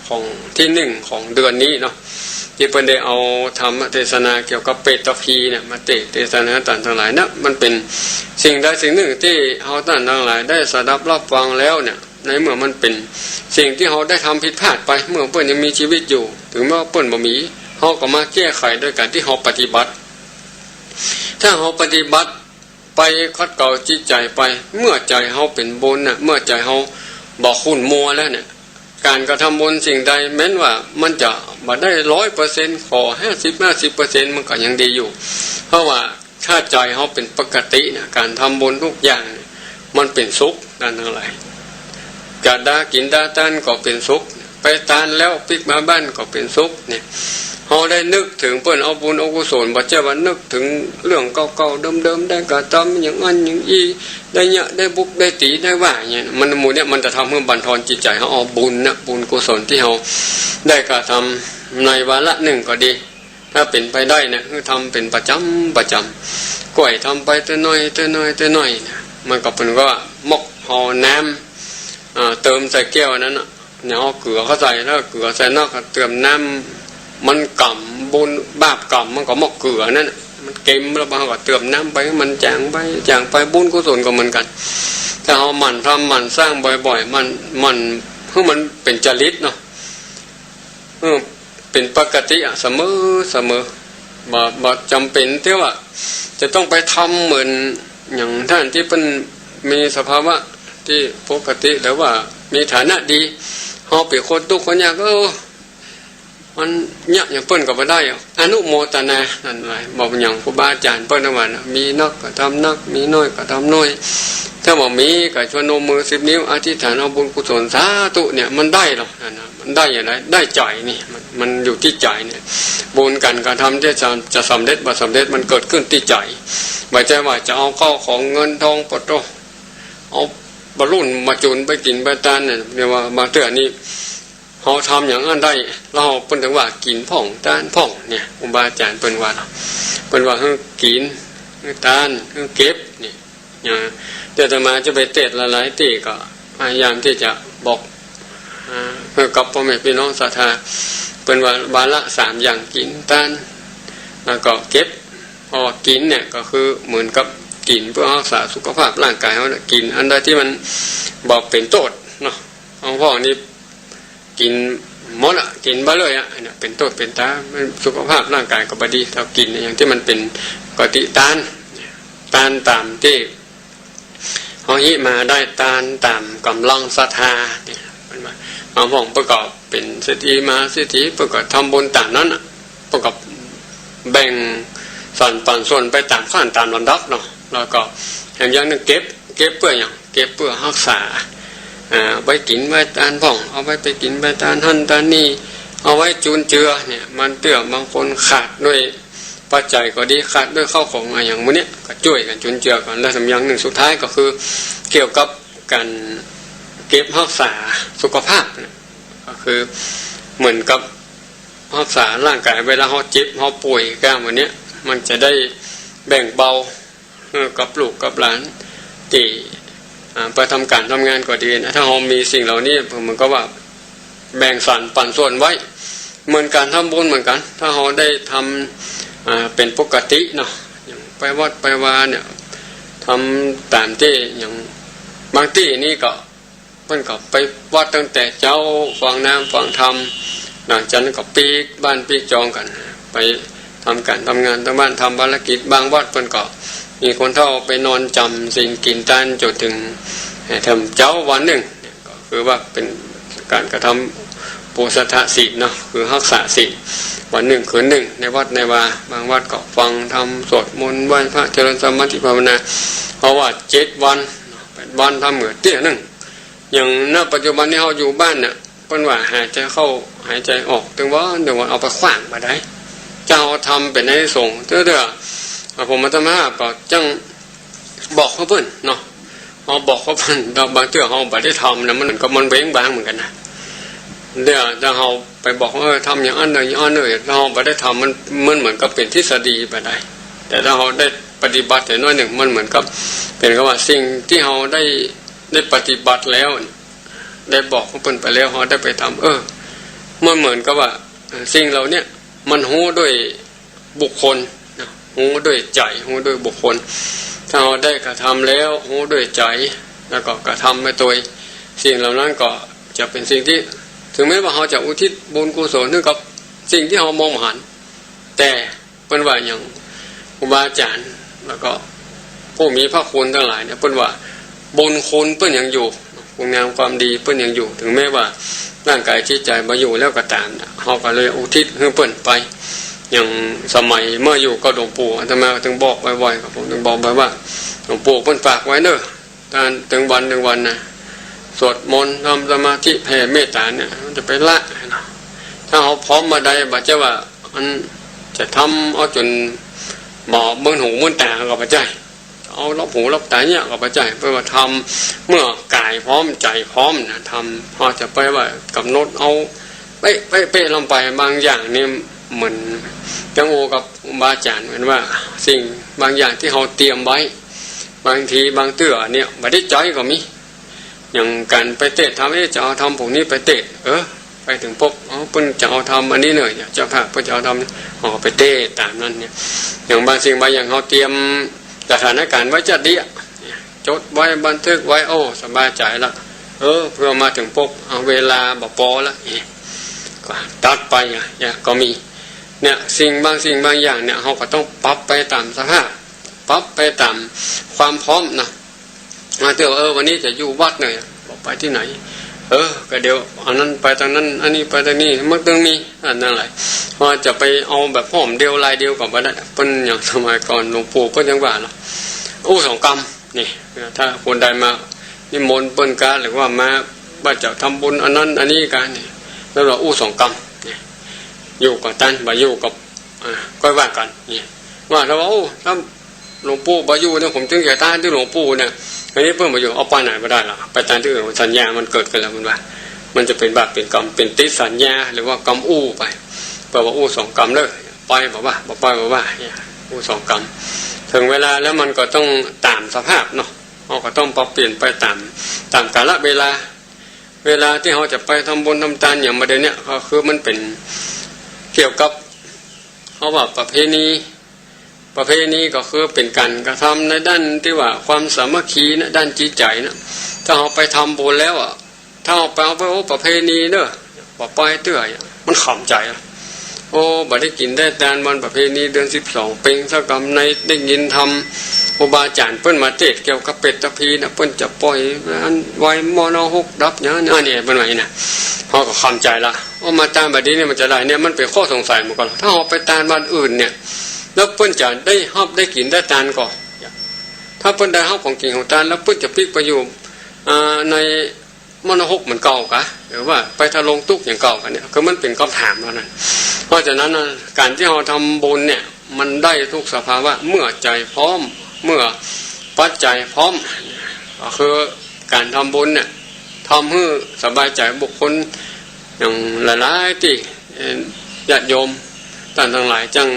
S2: ของที่1ของเดือนนี้เนาะที่เพิ่นได้เอาธรรมเทศนาเกี่ยวกับเปตพีเนี่ยมาเทศนาต่างทั้งหลายนะมันเป็นสิ่งใดสิ่งหนึ่งที่เฮาท่านทั้งหลายได้สดับรับฟังแล้วเนี่ย ในเมื่อมันเป็นสิ่งที่เราได้ทำผิดพลาดไปเมื่อเปิ้นยังมีชีวิตอยู่ถึงแม้ว่าเปิ้นบ่มีเราก็มาแก้ไขด้วยการที่เราปฏิบัติถ้าเราปฏิบัติไปคัดเกลาจิตใจไปเมื่อใจเราเป็นบุญน่ะเมื่อใจเราบ่ขุ่นมัวแล้วเนี่ยการกระทำบุญสิ่งใดแม้นว่ามันจะบ่ได้ 100% ขอ 50-50% มันก็ยังดีอยู่เพราะว่าถ้าใจเราเป็นปกติเนี่ยการทำบุญทุกอย่างมันเป็นสุขนั่นอะไรจะได้กินได้ทานก็เป็นสุขไปทานแล้วปิกมาบ้านก็เป็นสุขเนี่ยเราได้นึกถึงเปิ้นเอาบุญเอากุศลบ่ใช่ว่านึกถึงเรื่องเก่าๆเดิมๆได้กระทำอย่างนั้นอย่างอีได้เนี่ยได้บุกได้ตีได้ว่าอย่างเงี้ยมันหมู่เนี่ยมันจะทำให้บั่นทอนจิตใจเราเอาบุญนะบุญกุศลที่เราได้กระทำในวาระหนึ่งก็ดีถ้าเป็นไปได้นะคือทำเป็นประจำก่อยทำไปเท่าน้อยนะมันก็เป็นว่ามกห่อน้ำเติมใส่แก้วนั้นนะเนี่ยเอาเกลือเข้าใส่แล้วเกลือใส่นอกเติมน้ำมันกำบุญบาปกำมันก็มกเกลือนั่นมันเค็มแล้วบางก็เติมน้ำไปมันจางไปบุญกุศลก็เหมือนกันถ้าเอามันทำมันสร้างบ่อยๆมันเพื่อมันเป็นจริตเนาะเป็นปกติเสมอบ่จำเป็นที่ว่าจะต้องไปทำเหมือนอย่างท่านที่เป็นมีสภาวะที่ปกติหรือว่ามีฐานะดีเขาเป็นคนทุกข์คนยากมันเนี่ยอย่างเปิ้นก็บ่ได้อนุโมทนานั่นหลายบอกอย่างครูบาอาจารย์เปิ้นว่ามีนักก็ทำนักมีน้อยก็ทำน้อยถ้าบ่มีก็ชวนนมมือ10นิ้วอธิษฐานเอาบุญกุศลสาธุเนี่ยมันได้หรอกนะมันได้อย่างไรได้ใจนี่มันอยู่ที่ใจเนี่ยบุญกันกระทำที่จะสำเร็จบ่สำเร็จมันเกิดขึ้นที่ใจไม่ใช่ว่าจะเอาข้าวของเงินทองปโตเอาบรรลุมาจุนไปกินไปทานเนี่ยเรียกว่าบางเทื่อนี้เขาทำอย่างนั้นได้เราเพิ่นถึงว่ากินผ่องทานผ่องเนี่ยครูบาอาจารย์เพิ่นว่าให้กินให้ทานให้เก็บนี่เดี๋ยวจะมาจะไปเทศหลายๆที่ก็พยายามที่จะบอกเพื่อกับพ่อแม่พี่น้องศรัทธาเป็นวาระ3อย่างกินทานแล้วก็เก็บพอกินเนี่ยก็คือเหมือนกับกินเพื่อรักษาสุขภาพร่างกายเขากินอันใดที่มันบอกเป็นโทษเนาะเอาพ่อนี้กินหมดอ่ะกินไปเลยอ่ะเนี่ยเป็นโทษเป็นตาสุขภาพร่างกายก็บ่ดีถ้ากินอย่างที่มันเป็นปกติทานตามที่เขาฮิมาได้ทานตามกำลังศรัทธาเนี่ยเป็นว่าเอาพ่อประกอบเป็นเศรษฐีมาเศรษฐีประกอบทำบุญตามนั้นอ่ะประกอบแบ่งส่วนปันส่วนไปตามขั้นตามลำดับเนาะแล้วก็อย่างนึงเก็บเพื่ออย่างเก็บเพื่อรักษาไว้กินไว้ทานผ่องเอาไว้ไปกินไปทานหั่นทานนี่เอาไว้จุนเจือเนี่ยมันเตื้อบางคนขาดด้วยปัจจัยก็ดีขาดด้วยข้าวของอย่างมื้อนี้ก็ช่วยกันจุนเจือกันแล้วอย่างหนึ่งสุดท้ายก็คือเกี่ยวกับการเก็บรักษาสุขภาพก็คือเหมือนกับรักษาร่างกายเวลาเราเจ็บเราป่วยก็มื้อนี้มันจะได้แบ่งเบากับลูกกับหลานที่ไปทำการทำงานก็ดีนะถ้าเรามีสิ่งเหล่านี้มันก็ว่าแบ่งสรรปันส่วนไว้เหมือนการทำบุญเหมือนกันถ้าเราได้ทำเป็นปกติเนาะอย่างไปวัดไปวาเนี่ยทำตามที่อย่างบางที่นี่ก็เพิ่นก็ไปวัดตั้งแต่เจ้าฟังน้ำฟังธรรมหลังจากนั้นก็ปีกบ้านปีกจองกันไปทำการทำงานทั้งบ้านทำภารกิจบางวัดเพิ่นก็มีคนเฒ่าไปนอนจำสิ่งกินทานจนถึงทำเจ้าวันหนึ่งก็คือว่าเป็นการกระทำปูสถะศีลเนาะคือรักษาศีลวันหนึ่งคืนหนึ่งในวัดในวาบางวัดก็ฟังทำสวดมนต์ไหว้พระเจริญสมาธิภาวนาเพราะว่า7 วัน8 วันทำเหมือนเตี้ยหนึ่งอย่างณปัจจุบันนี้เราอยู่บ้านเนี่ยเพิ่นว่าหายใจเข้าหายใจออกถึงว่าเดี๋ยวเอาไปขว้างมาได้เจ้าทำเป็นให้ส่งเด้อผมมาทำมาก็จังบอกเขาเพิ่นเนาะเอาบอกเขาเพิ่นบางเทื่อเขาบ่ได้ทำนะมันก็มันเว้งบางเหมือนกันนะเดี๋ยวถ้าเราไปบอกว่าทำอย่างอันหนึ่งอย่างอันหนึ่งเราบ่ได้ทำมันเหมือนกับเป็นทฤษฎีไปได้แต่ถ้าเราได้ปฏิบัติแต่น้อยหนึ่งมันเหมือนกับเป็นกับว่าสิ่งที่เราได้ปฏิบัติแล้วได้บอกเขาเพิ่นไปแล้วเราได้ไปทำมันเหมือนกับว่าสิ่งเหล่านี้มันหูด้วยบุคคลหูด้วยใจหูด้วยบุคคลถ้าเราได้กระทำแล้วหูด้วยใจแล้วก็กระทำไปตัว สิ่งเหล่านั้นก็จะเป็นสิ่งที่ถึงแม้ว่าเราจะอุทิศบุญกุศลให้กับสิ่งที่เรามองไม่เห็นแต่เป็นว่าอย่างครูบาอาจารย์แล้วก็ผู้มีพระคุณทั้งหลายเนี่ยเป็นว่าบุญคุณเปิ้นยังอยู่คุณงามความดีเปิ้นยังอยู่ถึงแม้ว่าร่างกายจิตใจมาอยู่แล้วก็ตามเราก็เลยอุทิศให้เปิ้นไปอย่างสมัยเมื่ออยู่กับหลวงปู่อาตมาถึงบอกบ่อยๆครับผมถึงบอกไปว่าหลวงปู่เปิ้นฝากไว้เนอะการถึงวันนะสวดมนต์ทำสมาธิแผ่เมตตาเนี่ยมันจะไปละถ้าเขาพร้อมมาได้บัดเจ้าว่ามันจะทำเอาจนหมอเบิ้งหูเบิ้งตากับปัจจัยเอารับหูรับตาเนี่ยกับปัจจัยเพื่อมาทำเมื่อกายพร้อมใจพร้อมนะทำพอจะไปว่ากำหนดเอาไปลงไปบางอย่างนี่เหมือนจังโอกับบาอาจารย์เหมือนว่าสิ่งบางอย่างที่เขาเตรียมไว้บางทีบางเตื้อเนี่ยไม่ได้ใจก็มีอย่างการไปเตะทำจะเอาทำพวกนี้ไปเตะไปถึงพบเพิ่นจะเอาทำอันนี้หน่อยเจ้าภาพเพิ่นจะเอาทำเอาไปเตะตามนั้นเนี่ยอย่างบางสิ่งบางอย่างเขาเตรียมสถานการณ์ไว้จัดดีจดไว้บันทึกไว้สบายใจละเพื่อมาถึงพบเอาเวลาบ่พอละก็ตัดไปก็มีเนี่ยสิ่งบางอย่างเนี่ยเขาก็ต้องปรับไปตามสภาพปรับไปตามความพร้อมนะมาเถอะวันนี้จะอยู่วัดหน่อยบอกไปที่ไหนก็เดี๋ยวอันนั้นไปทางนั้นอันนี้ไปทางนี้มันต้องมีอันนั้นแหละว่าจะไปเอาแบบพร้อมเดียวลายเดียวกับว่าได้เป็นอย่างสมัยก่อนหลวงปู่เพิ่นยังว่าเนาะสองกรรมนี่ถ้าคนใดมานิมนต์เปิ้นการหรือว่ามาบ้านจะทำบุญอันนั้นอันนี้กันนี่แล้วเราสองกรรมนี่อยู่กับตันบ่อยู่กับก็ว่ากันนี่ว่าเราถ้าหลวงปู่บ่อยู่เนี่ยผมจึงจะต้านที่หลวงปู่เนี่ยอันนี้เพิ่มมาอยู่เอาไปไหนไม่ได้หรอกไปตามที่อื่นสัญญามันเกิดกันแล้วมันว่ามันจะเป็นบาปเป็นกรรมเป็นติสัญญาหรือว่ากรรมไปแปลว่าสองกรรมเลยไปบอกว่าสองกรรมถึงเวลาแล้วมันก็ต้องตามสภาพเนาะเราก็ต้องปรับเปลี่ยนไปตามกาลเวลาที่เราจะไปทำบุญทำทานอย่างมาเดี๋ยวนี้ก็คือมันเป็นเกี่ยวกับเขาว่าประเพณีก็คือเป็นการกระทำในด้านที่ว่าความสามัคคีนะด้านจิตใจนะถ้าเราไปทำบุญแล้วถ้าเราไปเอาไปประเพณีเนอะบอกไปเตื้อยมันขำใจบัดได้กินได้ทานวันประเพณีเดือน12เป็นสักกรรมในได้ยินทำครูบาอาจารย์เปิ้นมาเทศเกี่ยวกับเป็ดตะพีนะเปิ้นจะปล่อยอันไว้มอน6ดับเนี่ยนี่เป็นไงนะเขาก็ขำใจละมาตามแบบนี้เนี่ยมันจะได้เนี่ยมันเป็นข้อสงสัยเหมือนกันถ้าเราไปตามวันอื่นเนี่ยแล้วเพิ่นจะได้ฮับได้กินได้ทานก่อนถ้าเพิ่นได้ฮับของกินของทานแล้วเพิ่นจะพลิกไปอยู่ในมโนหกเหมือนเก่ากะหรือว่าไปทะลงตุกอย่างเก่ากันเนี่ยคือมันเป็นคำถามแล้วนั่นเพราะฉะนั้นการที่เราทำบุญเนี่ยมันได้ทุกสภาวะเมื่อใจพร้อมเมื่อปัจจัยพร้อมก็คือการทำบุญเนี่ยทำให้สบายใจบุคคลอย่างหลายๆที่ญาติโยมท่านทั้งหลายจัง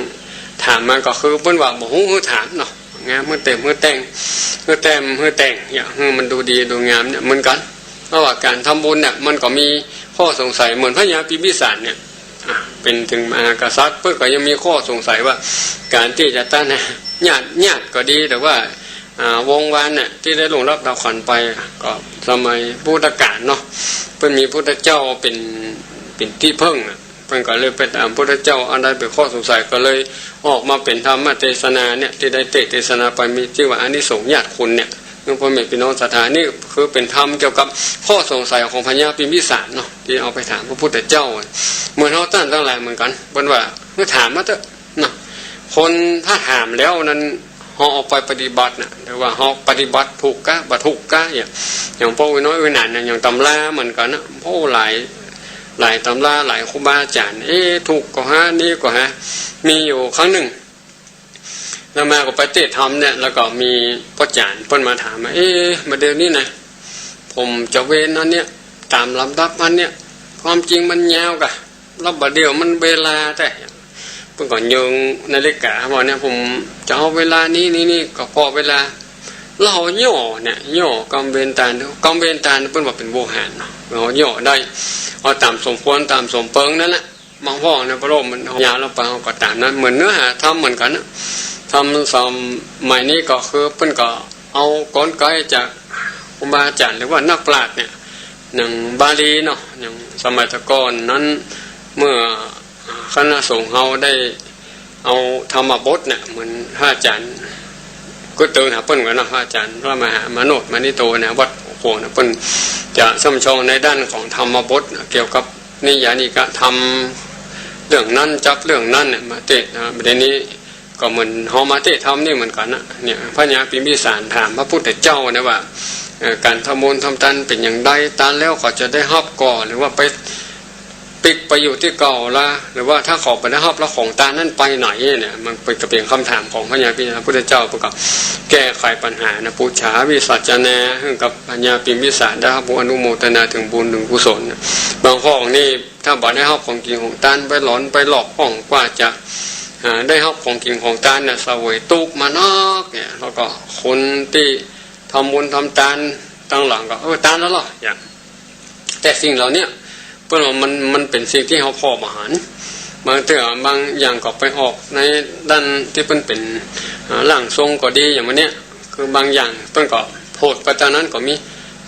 S2: ถามมาก็คือเพิ่นว่าบ่ฮู้ถามเนาะงามเมื่อเต็มเมื่อแต่งอย่างมันดูดีดูงามเนี่ยเหมือนกันเพราะว่าการทำบุญเนี่ยมันก็มีข้อสงสัยเหมือนพระยาพิมพิสารเนี่ยเป็นถึงมหากษัตริย์เพื่อก็ยังมีข้อสงสัยว่าการที่จะต้านญาติก็ดีแต่ว่าวงวานเนี่ยที่ได้ลงรับดาวขันไปก็สมัยพุทธกาลเนาะเพิ่นมีพุทธเจ้าเป็นที่พึ่งเพิ่นก็เลยไปตามพุทธเจ้าอันใดเป็นข้อสงสัยก็เลยออกมาเป็นธรรมเทศนาเนี่ยที่ได้เทศนาไปมีชื่อว่าอานิสงส์ญาติคุณเนี่ยนึกพ่อแม่พี่น้องศรัทธานี่คือเป็นธรรมเกี่ยวกับข้อสงสัยของพญาพิมพิสารเนาะที่เอาไปถามพระพุทธเจ้าเหมือนเขาตั้งหลายเหมือนกันเพิ่นว่าเมื่อถามมาเถอะนะคนถ้าถามแล้วนั้นเขาเอาไปปฏิบัตินะหรือว่าเขาปฏิบัติถูกกะบ่ถูกกะอย่างพ่อวิน้อยวินันอย่างตำราเหมือนกันนะพ่อหลายตำราหลายครูบาอาจารย์ถูกก็ฮะนี่ก็ฮะมีอยู่ครั้งหนึ่งแล้วมาก็ไปเทศธรรมเนี่ยแล้วก็มีพ่ออาจารย์เพิ่นมาถามมามาเดี๋ยวนี้นะผมจะเว้นอันเนี้ยตามลำดับอันเนี้ยความจริงมันยาวกะแล้วบัดเดียวมันเวลาแต่เพิ่นก็โยงนาฬิกาว่าเนี่ยผมจะเอาเวลานี้ก็พอเวลาเราย่อเนี่ยย่อกำเวนตาเพิ่นว่าเป็นโวหารเนาะเราย่อได้เอาตามสมควรตามสมเปิงนั่นแหละบางพ่อในพระโลกมันยาวแล้วไปเอาก็ตามนั้นเหมือนเนื้อหาทำเหมือนกันนะทำสมัยนี้ก็คือเพิ่นก็เอาก้อนไกจากครูบาอาจารย์หรือว่านักปราชญ์เนี่ย อย่างบาลีเนาะอย่างสมัยตะก่อนนั้นเมื่อคณะสงฆ์เฮาได้เอาธรรมบทเนี่ยเหมือนพระอาจารย์ก็เตือนหาเปิ้นกันนะพระอาจารย์พระมหามโนมานิโตเนี่ยวัดโพนะเปิ้นจะช่ำชองในด้านของธรรมบทเกี่ยวกับนิยานิกะธรรมเรื่องนั้นจับเรื่องนั้นเนี่ยมาเตะนะประเด็นนี้ก็เหมือนเฮามาเตะธรรมนี่เหมือนกันนะเนี่ยพระญาปิมพิสารถามพระพุทธเจ้านะว่าการทำบุญทำทานเป็นอย่างไรตานแล้วเขาจะได้ฮับก่อหรือว่าไปปิกไปอยู่ที่เก่าละหรือว่าถ้าเขาไปได้ฮับแล้วของตานนั้นไปไหนเนี่ยมันเป็นกระเพียงคำถามของพระญาปิมพิสารพระพุทธเจ้าประกอบแก้ไขปัญหานะปูชาวิสัชนากับพระญาปิมพิสารได้รับอนุโมทนาถึงบุญถึงกุศลบางข้อนี่ถ้าบ่ได้ฮับของจริงของตานไปหลอนไปหลอกห้องกว่าจะได้ฮับของจริงของตานเนี่ยสวยตุกมานอกเนี่ยแล้วก็คนที่ทำบุญทำทานตั้งหลังก็ตานแล้วหรออย่างแต่สิ่งเหล่านี้เพื่อนมันเป็นสิ่งที่เขาพอมาหันบางเถื่อบางอย่างก็ไปออกในด้านที่เป็นหลังทรงก็ดีอย่างวันนี้คือบางอย่างเพื่อนก็โหดประจานั้นก็มี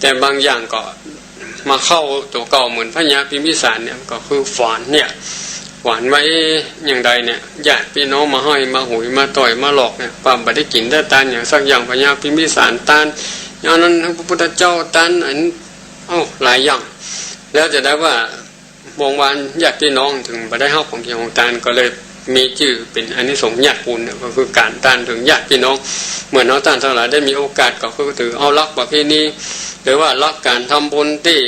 S2: แต่บางอย่างก็มาเข้าตัวเก่าเหมือนพระญาปิมพิสารเนี่ยก็คือฝันเนี่ยหวานไว้อย่างใดเนี่ยญาติพี่น้องมาห้อยมาหุยมาต่อยมาหลอกเนี่ยความบัดได้กินได้ตานอย่างสักอย่างพระญาปิมพิสารตานอย่างนั้นพระพุทธเจ้าตานอันหลายอย่างแล้วจะได้ว่าวงวานญาติพี่น้องถึงบัดได้ห้าของกินของตานก็เลยมีชื่อเป็นอานิสงส์ญาติบุญก็คือการตานถึงญาติพี่น้องเหมือนน้องตานทั้งหลายได้มีโอกาสก็คือถือเอารักประเพณีหรือว่ารักการทำบุญที่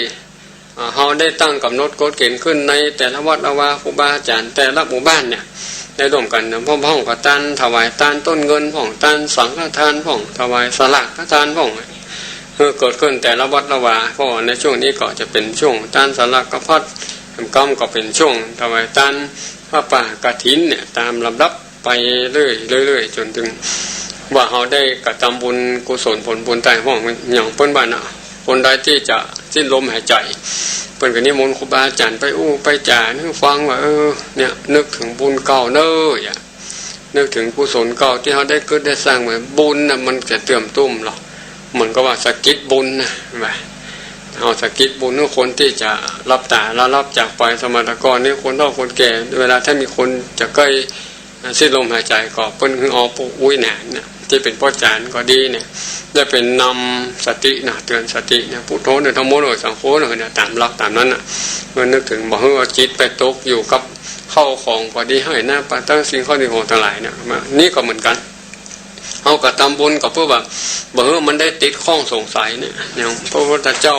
S2: เขาได้ตั้งกำหนดกฎเกณฑ์ขึ้นในแต่ละวัดละวาครูบาอาจารย์แต่ละหมู่บ้านเนี่ยได้ร่วมกันพ่อพ่องกับตานถวายตานต้นเงินพ่องตานสังฆทานพ่องถวายสลากทานพ่องเกิดขึ้นแต่ละวัดละวาเพราะในช่วงนี้ก็จะเป็นช่วงตานสลากกระพัดก้มก็เป็นช่วงถวายตานพระป่ากฐินเนี่ยตามลำดับไปเรื่อยจนถึงว่าเขาได้กระทำบุญกุศลผลบุญใต้ห้องอย่างเปิ้นบ้านอ่ะคนใดที่จะสิ้นลมหายใจเปิ้นก็นิมนต์ครูบาอาจารย์ไปไปจ่านึกฟังว่าเนี่ยนึกถึงบุญเก่าเน้อนึกถึงกุศลเก่าที่เขาได้เกิดได้สร้างมาบุญน่ะมันจะเติมตุ้มหรอเหมือนกับว่าสกิดบุญนะว่าเอาสกิดบุญนี่คนที่จะรับตาแล้วรับจากไปสมัยตะกอนนี่คนเฒ่าคนแก่เวลาถ้ามีคนจะใกล้สิ้นลมหายใจก็เปิ้นคือเอาปุ้ยหนานเนี่ยที่เป็นพ่อจานก็ดีเนี่ยจะเป็นนำสตินะเตือนสติเนี่ยพุทโธเนี่ยธรรมโมเนี่ยสังโฆเนี่ยตามหลักตามนั้นน่ะเมื่อนึกถึงบอกให้ว่าจิตไปตกอยู่กับเข้าของก็ดีให้หน้าปะตั้งสิ่งข้อดีของทั้งหลายเนี่ยนี่ก็เหมือนกันเอากระทำบุญกับเพื่อแบบบอกว่ามันได้ติดข้องสงสัยเนี่ยอย่างพระพุทธเจ้า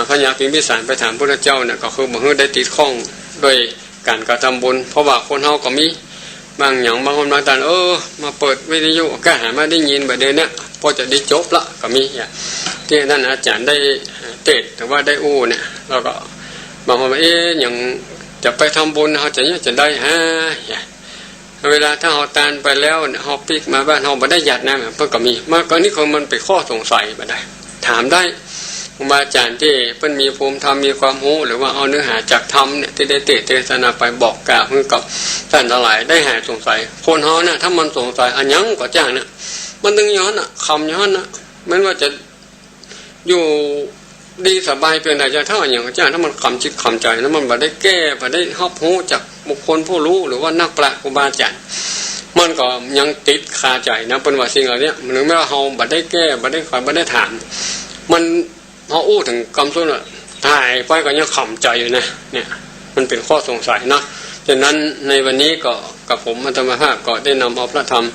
S2: พระญาปิมพิสารไปถามพระพุทธเจ้าเนี่ยก็คือบอกว่าได้ติดข้องด้วยการกระทำบุญเพราะว่าคนเฮาก็มีบางอย่างบางคนบางท่านมาเปิดวิทยุก็หามาได้ยินแบบเดิมเนี่ยพอจะได้จบละก็มีที่นั่นอาจารย์ได้เทศแต่ว่าได้เนี่ยเราก็บางคนอย่างจะไปทำบุญเขาจะได้เวลาถ้าเขาตานไปแล้วเขาปิกมาบ้านเขาไม่ได้หยัดนะเพื่อก็มีมากกว่านี้คนมันไปข้อสงสัยมาได้ถามได้ครูบาอาจารย์ที่เพิ่นมีภูมิธรรมมีความรู้หรือว่าเอาเนื้อหาจากธรรมเนี่ยที่ได้เทศนาไปบอกกล่าวให้กับท่านทั้งหลายได้หายสงสัยคนเฮาเนี่ยถ้ามันสงสัยอันยังก็จ้างเนี่ยมันต้องย้อนคำย้อนไม่ว่าจะอยู่ดีสบายเพียงใดจะเท่าอย่างจ้างถ้ามันคำจิตคำใจแล้วมันบ่ได้แก้บ่ได้รับรู้จากบุคคลผู้รู้หรือว่านักปราชญ์ครูบาอาจารย์มันก็ยังติดคาใจนะเป็นว่าสิ่งเหล่านี้หรือแม้ว่าเฮาบ่ได้แก้บ่ได้คอยบ่ได้ถามมันพอถึงคำสุดน่ะถ่ายไปก็ยังขำใจอยู่นะเนี่ยมันเป็นข้อสงสัยนะฉะนั้นในวันนี้ก็กับผมอาตมาภาพก็ได้นำเอาพระธรรม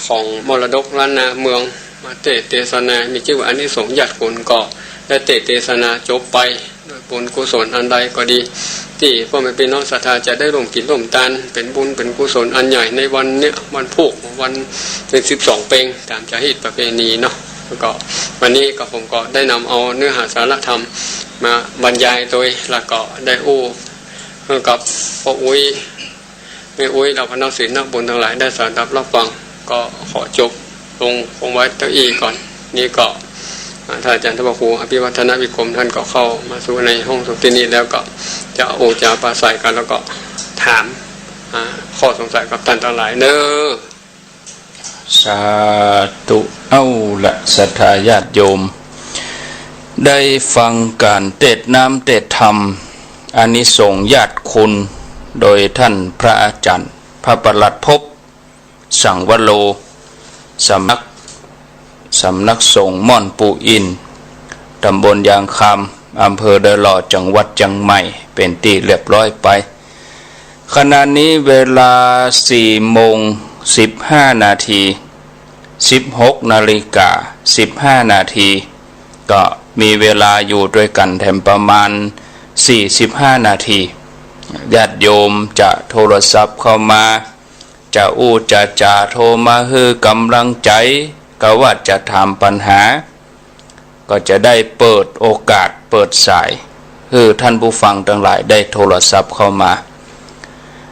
S2: ของมรดกล้านนาเมืองมาเทศนามีชื่อว่าอานิสงส์ญาติคุณก็ได้เทศนาจบไปด้วยบุญกุศลอันใดก็ดีที่พ่อแม่พี่น้องศรัทธาจะได้ร่วมกินร่วมทานเป็นบุญเป็นกุศลอันใหญ่ในวันเนี้ยวันพุธวันเป็น12เพ็งตามจารีตประเพณีเนาะก็วันนี้ก็ผมก็ได้นำเอาเนื้อหาสาระธรรมมาบรรยายโดยแล้วก็ได้กับพ่ออุ้ยแม่อุ้ยเราพนักศิลป์นักบุญทั้งหลายได้สดับรับฟังก็ขอจบลงคงไว้เก้าอี้ก่อนนี่ก็ท่านอาจารย์ทบครูอภิวัฒนวิคมท่านก็เข้ามาสู่ในห้องสมุดนี้แล้วก็จะจะปราศัยกันแล้วก็ถามข้อสงสัยกับท่านทั้งหลายเนอะ
S1: สาธุเอาละศรัทธาญาติโยม ได้ฟังการเทศน์น้ำเทศน์ธรรมอานิสงส์ญาติคุณโดยท่านพระอาจารย์พระประหลัดภพสังวโรสำนักสงฆ์ม่อนปูอินตำบลยางคำอำเภอเดอหล่อจังหวัดเชียงใหม่เป็นที่เรียบร้อยไปขณะนี้เวลา4 โมง 15 นาที16 นาฬิกา 15 นาทีก็มีเวลาอยู่ด้วยกันแถมประมาณ45 นาทีญาติโยมจะโทรศัพท์เข้ามาจะจะโทรมาให้กำลังใจก็ว่าจะถามปัญหาก็จะได้เปิดโอกาสเปิดสายให้ท่านผู้ฟังทั้งหลายได้โทรศัพท์เข้ามา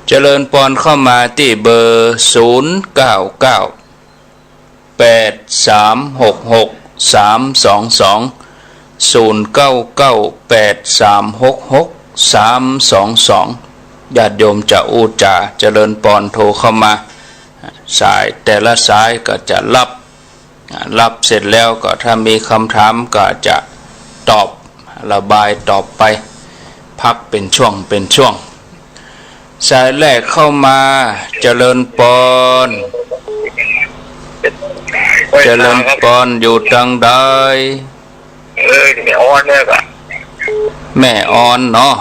S1: เจริญพรเข้ามาที่เบอร์0998366322 ญาติโยมจะจะเจริญพรโทรเข้ามาสายแต่ละสายก็จะรับเสร็จแล้วก็ถ้ามีคำถามก็จะตอบระบายตอบไปพักเป็นช่วงสายแรกเข้ามาเจริญพรอยู่จังใด
S3: แม่ออนเนี่ยครับ
S1: แม่ออนเนาะ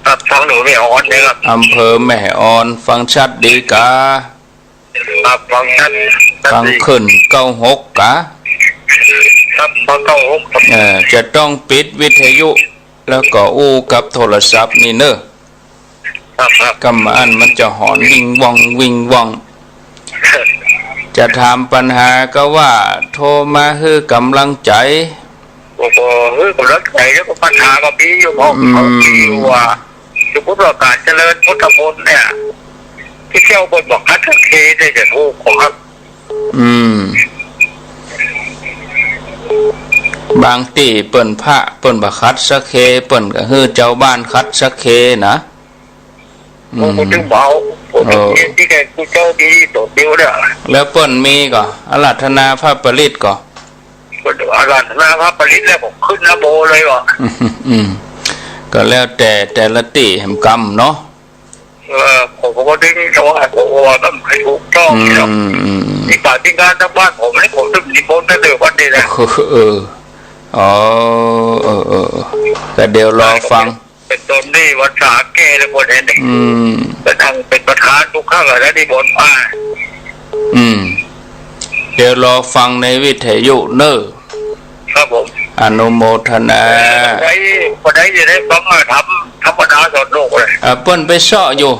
S3: ครับฟังหนูแม่ออนเนี่ยครับ
S1: อำเภอแม่ออนฟังชัดดีกะ
S3: ครับฟังชัด
S1: ฟังขึ้น96กะ
S3: ครับฟัง96
S1: จะต้องปิดวิทยุแล้วก็กับโทรศัพท์นี่เนอะ
S3: ครับ
S1: กำอันมันจะหอนวิงว่องจะถามปัญหาก็ว่าโทรมาให้กำลังใจ
S3: โอ้โหกำลังใจแล้วก็ปัญหาก็มีอยู่บอกเขาอยู่ว่าอยู่พุทธการเจริญพุทธมนต์เนี่ยที่เที่ยวบนบอกคัดเคได้จะถูกครับ
S1: บางตีเปิ้นพระเปิ้นบักคัดสักเคเปิ้นก็ฮือเจ้าบ้านคัดสักเคนะ
S3: ผมถึงเบาผมที่แกกูเจ้าดีตัวเดียวเนี่ย
S1: แล้วเปิ้นมีก็อาราธนาพระปริตก็
S3: อาราธนาพระปริตแล้วผมขึ้นนะโบเลยว่ะ
S1: ก็แล้วแต่ละตีแห่งกรรมเนาะ
S3: ผมก็ดึงตัวผมว่าต้องให้ถูกต้องที่ป่าที่งานทั้งบ้านผมให้ผมต้องนิมนต์ได้เลยวันนี้นะ
S1: แต่เดี๋ยวรอฟัง
S3: เป็นต้นนี่วัดสาแก่เลยคนเห็นเป็นทางเป็นประธานทุกข้างแล้วนิมนต์มา
S1: เดี๋ยวรอฟังในวิทยุเนอะ
S3: ครับผม
S1: อนุโมทนา
S3: คนไหนจะได้ฟังทำธรรมดาสอนโลกเลย
S1: เปิ้นไปเสาะอยู่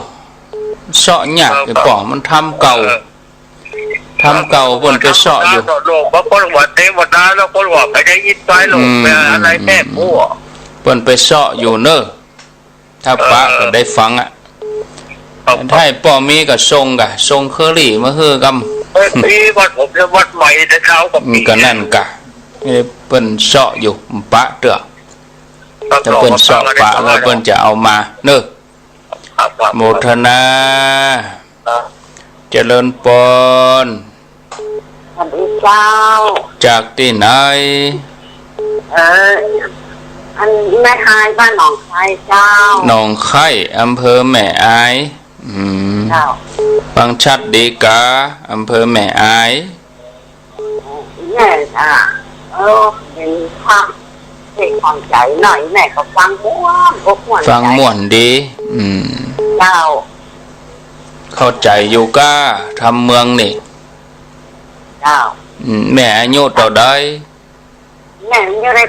S1: เสาะหยักไอ้ป่องมันทำเก่าเปิ้นไปเสาะอยู่
S3: สอนโลกบางคนว่าเทวดาแล้วคนว่าไปได้ยินไปหลงไปอะไรแม่ผู้
S1: เปิ้นไปเสาะอยู่เนอะถ้าป้าก็ได้ฟังถ้าป่อมีก็ส่งเคอรี่มาฮือก
S3: ำปีวัดผมจะวัดใหม่แต่เช้า
S1: ก็นั่นกะเปิ้นเสาะอยู่ปะเตอะจะเปิ้นเสาะปะแล้วเปิ้นจะเอามาเนอะโมทนาเจริญพร
S4: สวัสดีเจ้า
S1: จากที่ไหน
S4: อันแม่อายบ้านหนองไคเจ้า
S1: หนองไคอำเภอแม่อาย
S4: เจ้า
S1: ฟังชัดดีกะอำเภอแม่อาย
S4: แม่จ้าเป็นความเด็กของใจหน่อยแม่ก็ฟังม่
S1: วนดี
S4: เจ้า
S1: เข้าใจอยู่ก้าทำเมืองนี่
S4: เจ้า
S1: แม่อายุเท่าใด
S4: แม่อายุได้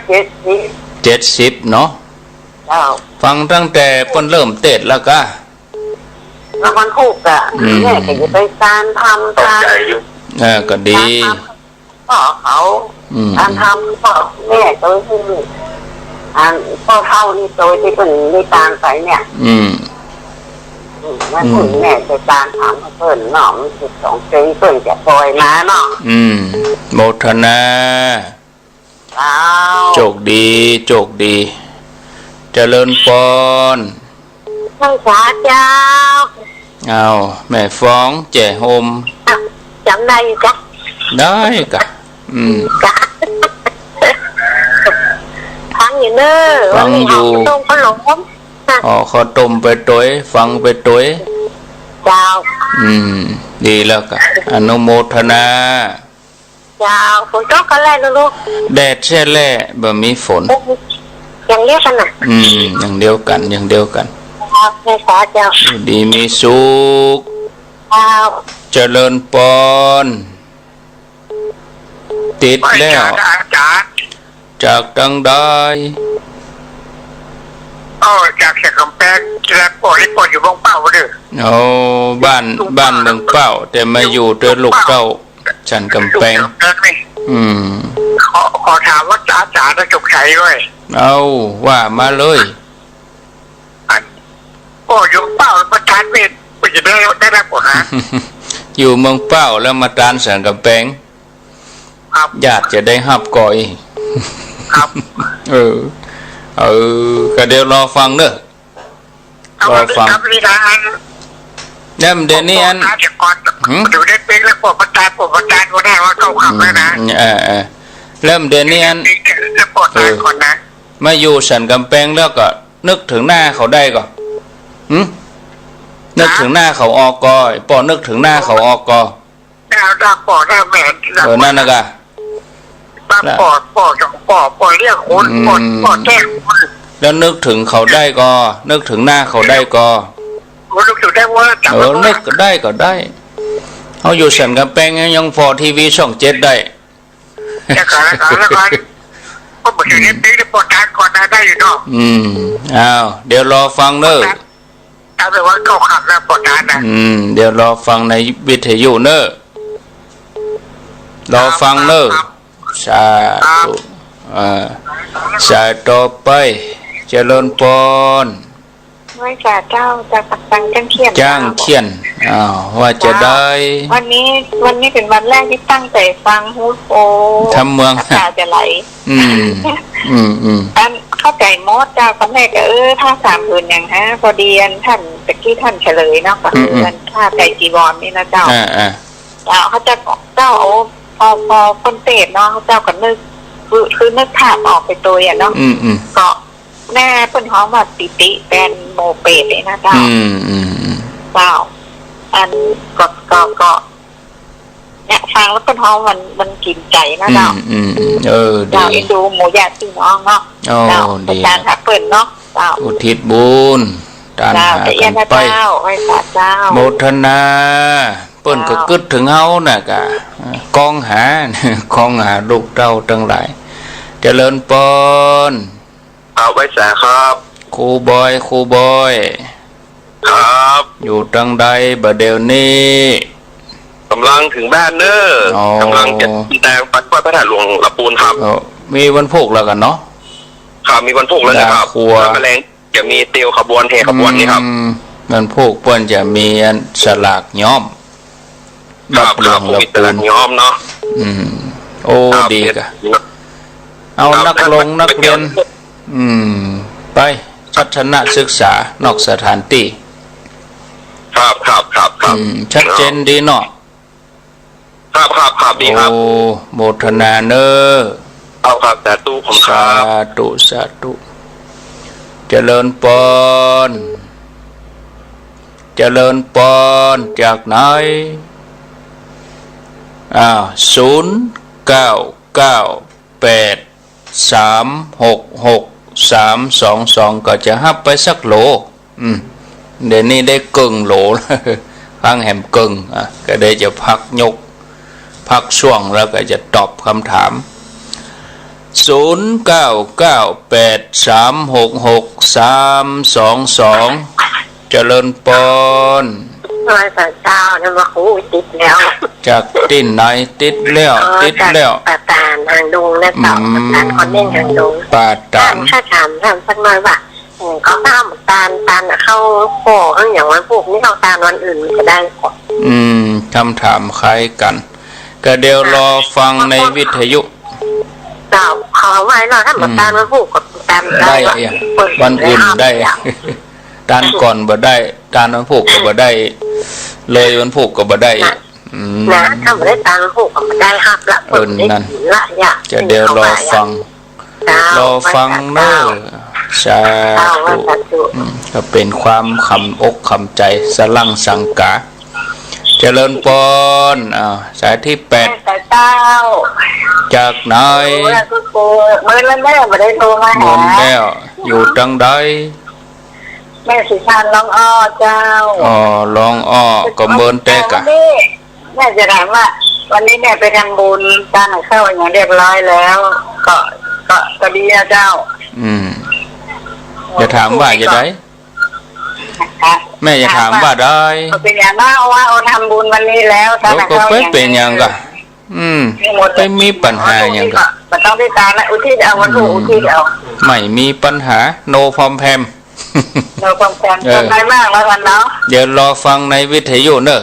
S1: 70เนาะ
S4: เจ้า
S1: ฟังตั้งแต่เพิ่นเริ่มเทศแล้วก็
S4: แล้วมันถูกอะแม่ก็จะไปการทำ
S1: ก็ดี
S4: พ่อเขาการทำพ่อแม่ตัวที่พ่อเท่านี่ตัวที่เป็นได้ตามไปเนี่ยแม่คุณแม่จะตามถามเพิ่นเนาะมัน12 ปีเพิ่นจะปล่อยมาเนาะ
S1: โมทนาโชคดีเจริญพร
S4: ท่านสาเจ้า
S1: เอาแม่ฟ้องแจ่โฮม
S4: จำได้จ้ะ
S1: ได้กะ
S4: กะ อยู่เนอะวันนี้ออกต้มขนม
S1: อ๋อเขาต้มไปตัวฟังไปตัว
S4: เจ้า
S1: ดีแล้วก็อนุโมทนา
S4: เจ้าฝนตกกันแล้วลูก
S1: แดดแช่แล่บ่มีฝน
S4: อย่างเดียวกันน่ะ
S1: อย่างเดียวกัน
S4: แม่สาเจ้า
S1: ดีมีสุขเจริญปอนติดแล้วจากดังได้
S3: จากเสียกำแพงแล้วปล่อยอยู่บ้องเป้าเด้อ
S1: บ้านเมืองเป้าแต่มาอยู่ด้วยลูกเต้าฉันกำแพง
S3: ขอถามว่าจ๋าได้จบใช้ด้วย
S1: เอาว่ามาเลย
S3: อยู่เป้าประธานเวทไปจะได้รับผลนะ
S1: อยู่เมืองเป้าแล้วมาตานสันกำแพงญาติจะได้หับก่อย
S3: ครับ
S1: ก็เดี๋ยวรอฟังเนอะรอฟังเนี่ยเดี๋ยวนี้อัน
S3: อยู่ได้เป็นแล้วประธานก็ได้ว่าเขาขับแล้วนะ
S1: เริ่มเดี๋ยวนี้อันมาอยู่สันกำแพงแล้วก็นึกถึงหน้าเขาได้ก่อนนึกถึงหน้าเขาออกกอยปอนึกถึงหน้าเขาออกกอ
S3: ได้ปอได้แม่
S1: นั่นนะกะ
S3: ปอเรียกคนปอแท้
S1: แล้วนึกถึงเขาได้ก็นึกถึงหน้าเขาได้ก็
S3: นึกถึงได้ว่า
S1: นึกได้ก็ได้เขาอยู่สันกำแพงยังพอทีวีช่อง7ได้
S3: แล้วก็บอกอย่างนี้ได้ปอทานก่อนได้อยู่เนาะ
S1: อ้าวเดี๋ยวรอฟังเนอะ
S3: ถ้าแบบว่าเขาขับแล้วปอทานนะ
S1: เดี๋ยวรอฟังในวิทยุเนอะรอฟังเนอะสาธุสาต่อไปเจริญพร
S4: ไม่จ่าเจ้าจะปักตังจ้างเ
S1: ขียนว่าจะได้
S4: วันนี้เป็นวันแรกที่ตั้งใจฟังฮูดโอ
S1: ทำเมือง
S4: ตาจะไหลท่านเข้าใจมดเจ้าตอนแรกก็ถ้า3 ผืนอย่างฮะพอดีท่านตะกี้ท่านเฉลยเนาะก็คือท่าใจจีวรนี่นะเจ้าเขาจะเจ้าพอคนเตะเนาะเขาเจ้าก็นึกคือนึกภาพออกไปตัวอย่างเนาะก็แม่เพิ่นฮ้องว่าติเป็นโมเปดเลยนะเจ้าเจ้าอันก็เนี่ยฟังแล้วเพิ่นฮ้องมันกินใจนะเจ้าเจ้าอินดูหมูญาติพี่น้องเนาะเจ้าอาจารย์ทักเพิ่นเนาะเจ้า
S1: อุทิศบุญตามหากันไป
S4: ไว้สาเจ้า
S1: โมทนาเปิ้นก็กึดถึงเฮาน่ะกะกองหาลูกเต้าทั้งหลายเจริญปอน
S3: ไว้สาครับ
S1: ครูบอย
S3: ครับ
S1: อยู่ตังใดบ่เดี๋ยวนี้
S3: กำลังถึงบ้านเนอะกำลังจะแต่งปัดพระธาตุหลวงลำพูนครับ
S1: มีวันพุธแล้วกันเนาะ
S3: ครับมีวันพุธแล้วนะครับแมลงจะมีเตียวขบวนเทขบวนนี้ครับ
S1: วันพุธเปิ้นจะมีสลากย้อม
S3: บักหลวงลำพูนย้อมเนาะ
S1: โอ้ดีกะเอานักเรียนไปทัศนศึกษานอกสถานที่
S3: ครับ
S1: ชัดเจนดีเนาะ
S3: ครับดีครับ
S1: โอ้โมทนาเนอ
S3: ครับสาธุผมครับ
S1: สาธุเจริญปอนจากไหน0998366322ก็จะฮับไปสักโหลเดี๋ยวนี้ได้กึ่งโหลฟังแหมกึ่งก็ได้จะพักช่วงแล้วก็จะตอบคำถาม0998366322เจริญปอน
S4: พระเจ้าเนี่ยมาคูติดแล้ว
S1: จากติ่นไหนติดแล้ว
S4: ปาตานทางดุงและต่อปาตานคนเล่นทางดุง
S1: ปาตาน
S4: ถ้าถามสักหน่อยว่าเขาตามตาลเข้าโป่ข้างอย่างวันพวกนี้เขาตาลวันอื่นมันจะได้ก่อน
S1: คำถามคล้ายกันก็เดี๋ยวรอฟังในวิทยุ
S4: เจ้าเขาไว้เราถ้ามาตาลวันพวกกับตาลได้
S1: วันอื่นได้ตานก่อนบ่ได้ตานวันพุกก็บ่ได้เลยวันพุกก็บ่ได้
S4: ถ้าบ่ได้ตานวันพุกก็บ่ได้ครับละ
S1: นั่นจะเดี๋ยวรอฟัง รอฟังเนอสาธุก็เป็นความคำอกคำใจสลังสังกาเจริญปนสายที่8จากไหน
S4: มือแล้วแม่ไม่ได้โทรมาหา
S1: เงินแล้วอยู่จังใด
S4: แม่สิชานน้องอ้อเจ้า
S1: ลองอ้อก็เมินแต่กะ
S4: แม่จะถามว่าวันนี้แม่ไปทำบุญการเข้าอย่างเรียบร้อยแล้วก็ดีนะเจ้า
S1: จะถามว่าจะได้แม่จะถามว่าได้
S4: เป็นอย่างว่าทำบุญวันนี้แล้ว
S1: ก็เป็นอย่างกะไม่มีปัญหาอย่างกะ
S4: มันต้องได้ตามนะอุทิศเอาวันถูกอุทิศเอา
S1: ไม่มีปัญหา no problem
S4: เราความแข็งใจมากแล้วกันเนาะ
S1: เดี๋ยวรอฟังในวิทยุเนอะ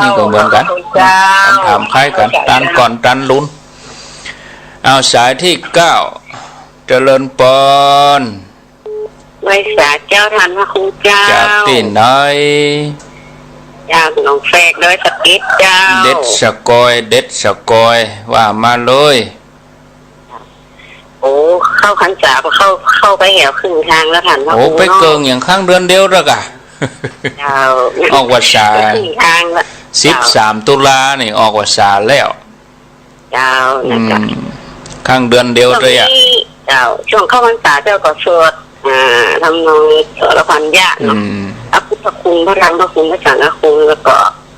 S1: นี่ก็เหมือนกันถามคล้ายกันตันก่อนตันลุ้นเอาสายที่9เจริญปน
S4: ไม่สาเจ้าทันพระคุณเจ้า
S1: จากที่ไหน
S4: จากหนองแฝกเลยสกิดเจ้า
S1: เด็ดสกอยว่ามาเลย
S4: โอ้เข้าขันจ่าเข้าไปแหวครึ่งทางแล้วทัน
S1: โอ้ไปเกิงอย่างข้างเดือนเดียวแล้วกะออกวสา13 ตุลานี่ออกวสาแล้วข้างเดือนเดียวเลยอ่ะ
S4: ช่วงเข้าพรรษาเจ้าก็สวดทำนองสวดละครญาติเนาะพระพุทธคุณพระธรรมพระคุณพระสังฆคุณแล้วก็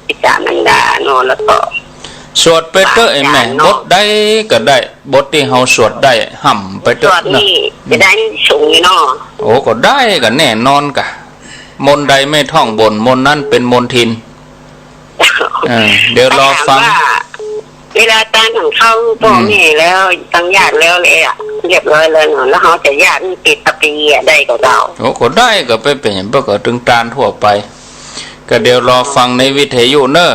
S4: ปิจานันดาเนาะแล้วก็
S1: สวดไปเถอะไอ้แม่บทได้ก็ได้บทที่เฮาสวดได้ห่ำไปเถอะ
S4: นะจะได้สูงเนาะ
S1: โอ้ก็ได้ก็แน่นอนกะมนต์ใดไม่ท่องบนมนต์นั้นเป็นมนทินเดี๋ยวรอฟัง
S4: เวลาตาของเข้าพ่อแม่แล้วตั้งญาติแล้วเลยอ่ะเรียบร้อยเลยเนาะแล้วเขาจะญาติติดตะปีได้ก็เรา
S1: โอ้ก็ได้ก็ไปเป็นอย่างเพื่อก็ตึงตานทั่วไปก็เดี๋ยวรอฟังในวิทยุเนอะ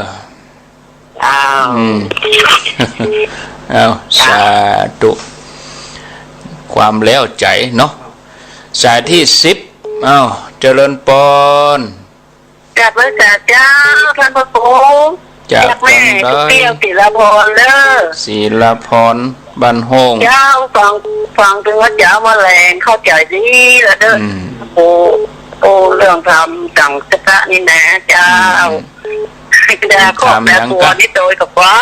S1: เอาสาธุความแล้วใจเนาะสายที่10เอาเจริญปน
S4: จากพระเจ้าท่านพระครู
S1: จาก
S4: แม่เตี้ยวศิลาพรเด้อ
S1: ศิลาพรบันโฮง
S4: เจ้าฟังถึงว่าเจ้ามาแรงเข้าใจดีแล้วเด้อโอ้เรื่องทำจังสะนี่นะเจ้าดาขอบแบบตัวนี่โดยกับว่า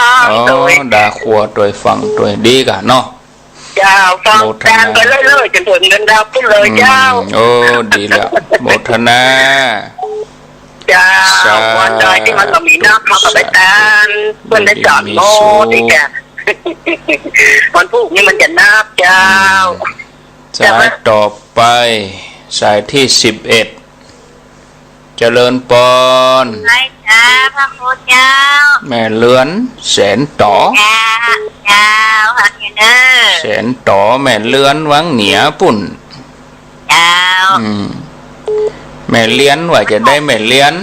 S1: โดยดาขัวโดยฟังโดยดีกันเนาะ
S4: เจ้าฟังตามไปเรื่อยๆจนถึงเงินดาวขึ้นเลยเจ้า
S1: โอ้ดีแล้วโมทนา
S4: เจ้าวันใดที่มันก็มีน้ำเขาก็ไปตามเพื่อนได้จอดโมที่แกวันพรุ่งนี้มันจะนับเจ้า
S1: สายต่อไปสายที่11เจริญปน
S4: ไล่จ้าพระโคเจ้า
S1: แม่เลือนแสนต่อ
S4: เจ้าหักเนอ
S1: แสนต่อแม่เลือนวังเหนียปุ่น
S4: เจ้า
S1: แม่เลี้ยนว่าจะได้แม่เลี้ยน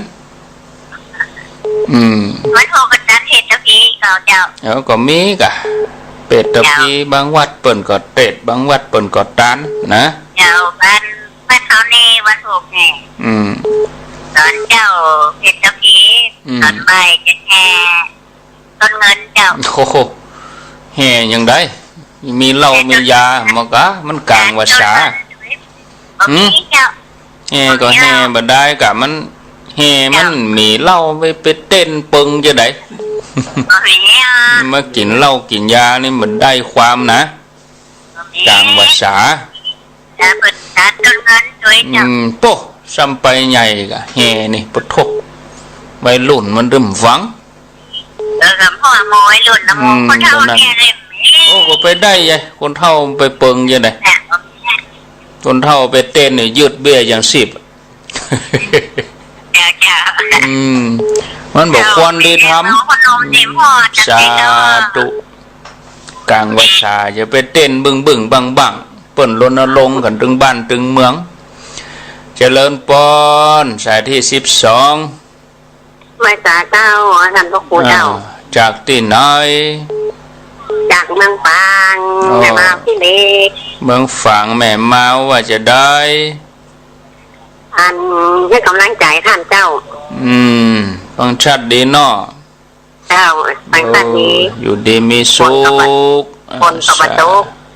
S4: มันโทรกันจันเห็ดตะพีเจ้า
S1: ก็มีกะเป็ดตะพีบางวัดเปิ่นก็เต็ดบางวัดเปิ่นก็ตันนะ
S4: เจ้าบ้านเขานี่วันถูกไงตอนเจ้าเห็ดตะพีตอนใบจะแห่ต้นเงินเจ้า
S1: โอ้โหแห่ยังได้มีเหล้ามียาหมอกะมันกลางวาษาแห่ก็แห่บ่ได้กะมันแห่มันมีเหล้าไปเต้นปึงจะได้มากินเหล้ากินยานี่มันได้ความนะกลางวาษาโป๊ะซ้ำไปใหญ่กะแห่นี่ปะทบใบลุ่นมันดึมฟัง
S4: พ่อโมยลุ่นนะโมคนเท่าแก่เลย
S1: โอ้ก็ไปได้ไงคนเท่าไปเปิงยังไงคนเท่าไปเต้นเนี่ยยืดเบี้ยอย่าง10มันบอกควรดีทำสาธุกลางวาชาอย่าไปเต้นบึ้งบังเปิ่นรณรงค์กันถึงบ้านถึงเมืองเจริญปนสายที่12
S4: ไม่สาเจ้าท่านพระครูเจ้า
S1: จากที่ไหน
S4: จากเมืองฝางแม่มาพี่เล็ก
S1: เมืองฝางแม่มาว่าจะได้
S4: ให้กำลังใจท่านเจ้า
S1: ฟังชัดดีเนาะ
S4: เจ้าฟังชัดดี
S1: อยู่ดีมีสุข
S4: คนตบ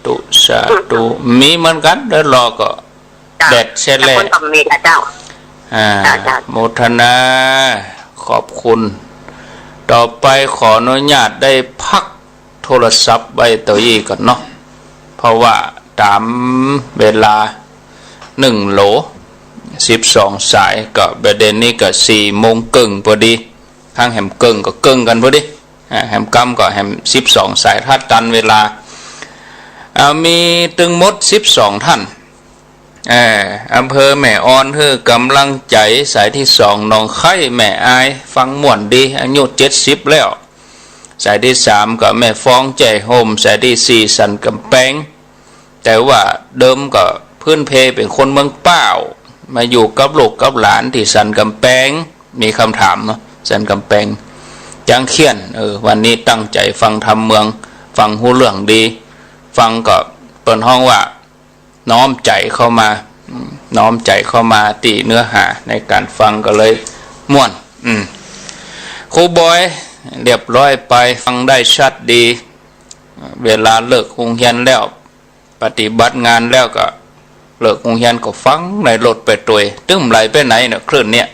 S4: ตุก
S1: ธุสาธุมีเหมือนกันแล้วรอก็แดดเสร็จแล้วโมทนาขอบคุณต่อไปขออนุญาตได้พักโทรศัพท์ไว้ตัวอีก่อนเนาะเพราะว่าตามเวลา1 โหล12 สายก็ประเด็นนี้ก็4 โมงครึ่งพอดีข้างแหมเกิงก็เกิงกันพอดีแหมกำก็แหม12 สายถ้าตันเวลามีตึงมด12 ท่านอำเภอแม่ออนคือกำลังใจสายที่2หนองไข่แม่อายฟังม่วนดีอายุ70แล้วสายที่3ก็แม่ฟ้องใจโฮมสายที่4สันกำแพงแต่ว่าเดิมก็พื้นเพเป็นคนเมืองเป้ามาอยู่กับลูกกับหลานที่สันกำแพงมีคำถามเนาะสันกำแพงจังเขียนวันนี้ตั้งใจฟังธรรมเมืองฟังหูเรื่องดีฟังก็เปิดห้องว่าน้อมใจเข้ามาน้อมใจเข้ามาติเนื้อหาในการฟังก็เลยม่วนครูบอยเรียบร้อยไปฟังได้ชัดดีเวลาเลิกโรงเรียนแล้วปฏิบัติงานแล้วก็เลิกโรงเรียนก็ฟังในรถไปตัวตึ้มไหลไปไหนเนี่ยคลื่นเนี่ย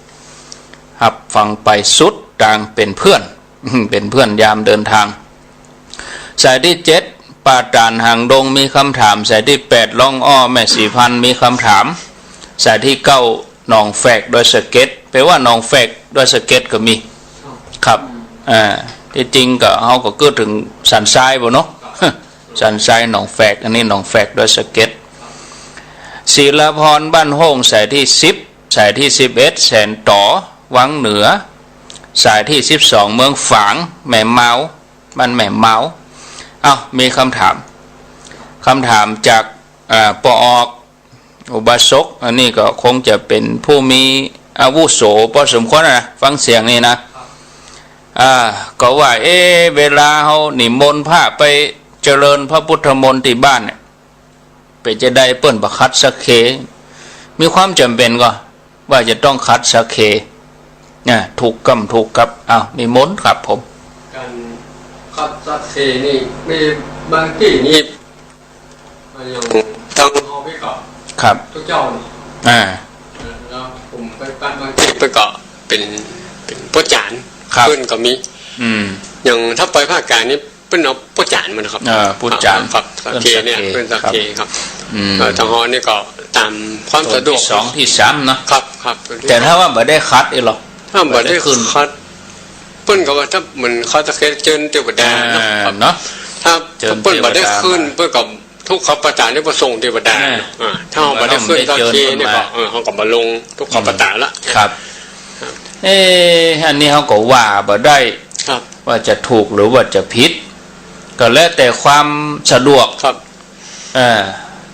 S1: 96หับฟังไปสุดต่างเป็นเพื่อนเป็นเพื่อนยามเดินทางสายที่7ป่าตานหางดงมีคำถามสายที่8ล่องอ้อแม่สีพันมีคำถามสายที่9หนองแฝกโดยสเก็ตแปลว่าหนองแฝกโดยสเก็ตก็มีครับที่จริงก็เขาก็เกิดถึงสันทรายบ่เนาะสันทรายหนองแฝกอันนี้หนองแฝกโดยสเก็ตศิลพรบ้านห้องสายที่10สายที่11แสนต่อวังเหนือสายที่12เมืองฝางแม่เมาบ้านแม่เมามีคำถามจากปออกอุบาสกอันนี้ก็คงจะเป็นผู้มีอาวุโสพอสมควรนะฟังเสียงนี่นะก็ว่าเวลาเขานิมนต์พระไปเจริญพระพุทธมนต์ที่บ้านเนี่ยไปจะได้เปิ้นประคัดสักเคมีความจำเป็นก็ว่าจะต้องคัดสักเคถูกกับนิมนต์ครับผม
S2: การคัดสักเคนี่มีบางที่นี่อย่างต้องเอาไปก่อน
S1: ครับ
S2: ทุกเจ้าแล้วผมไปบ้านบางที่ไปเกาะเป็นพ่อจานเพื่อนก็มีอย่างถ้าไปภาคกลางนี่เป็นเอาพ่อจานมันครับ
S1: พ่อจาน
S2: ครับสักเคเนี่ยเป็นสักเคครับทางฮอนี่ก็ตามความสะดวก
S1: ที่2ที่3
S2: นะครับ
S1: แต่ถ้าว่าไม่ได้คัดหรอ
S2: ถ้าไม่ได้คัดเปิ้นก็ว่าถ้าเหมือนเขาจะเจิญเทวดาเนาะถ้าเปิ้นไม่ได้ขึ้นเปิ้นกับทุกขปตานี่ประสงค์เทวดาถ้าเขาไม่ได้ขึ้นสักเคเนี่ยก็เขาก็มาลงทุกขปตาละ
S1: ครับอันนี้เขาก็ว่าบ่ได้ว่าจะถูกหรือว่าจะผิดก็แล้วแต่ความสะดวก
S2: ครับ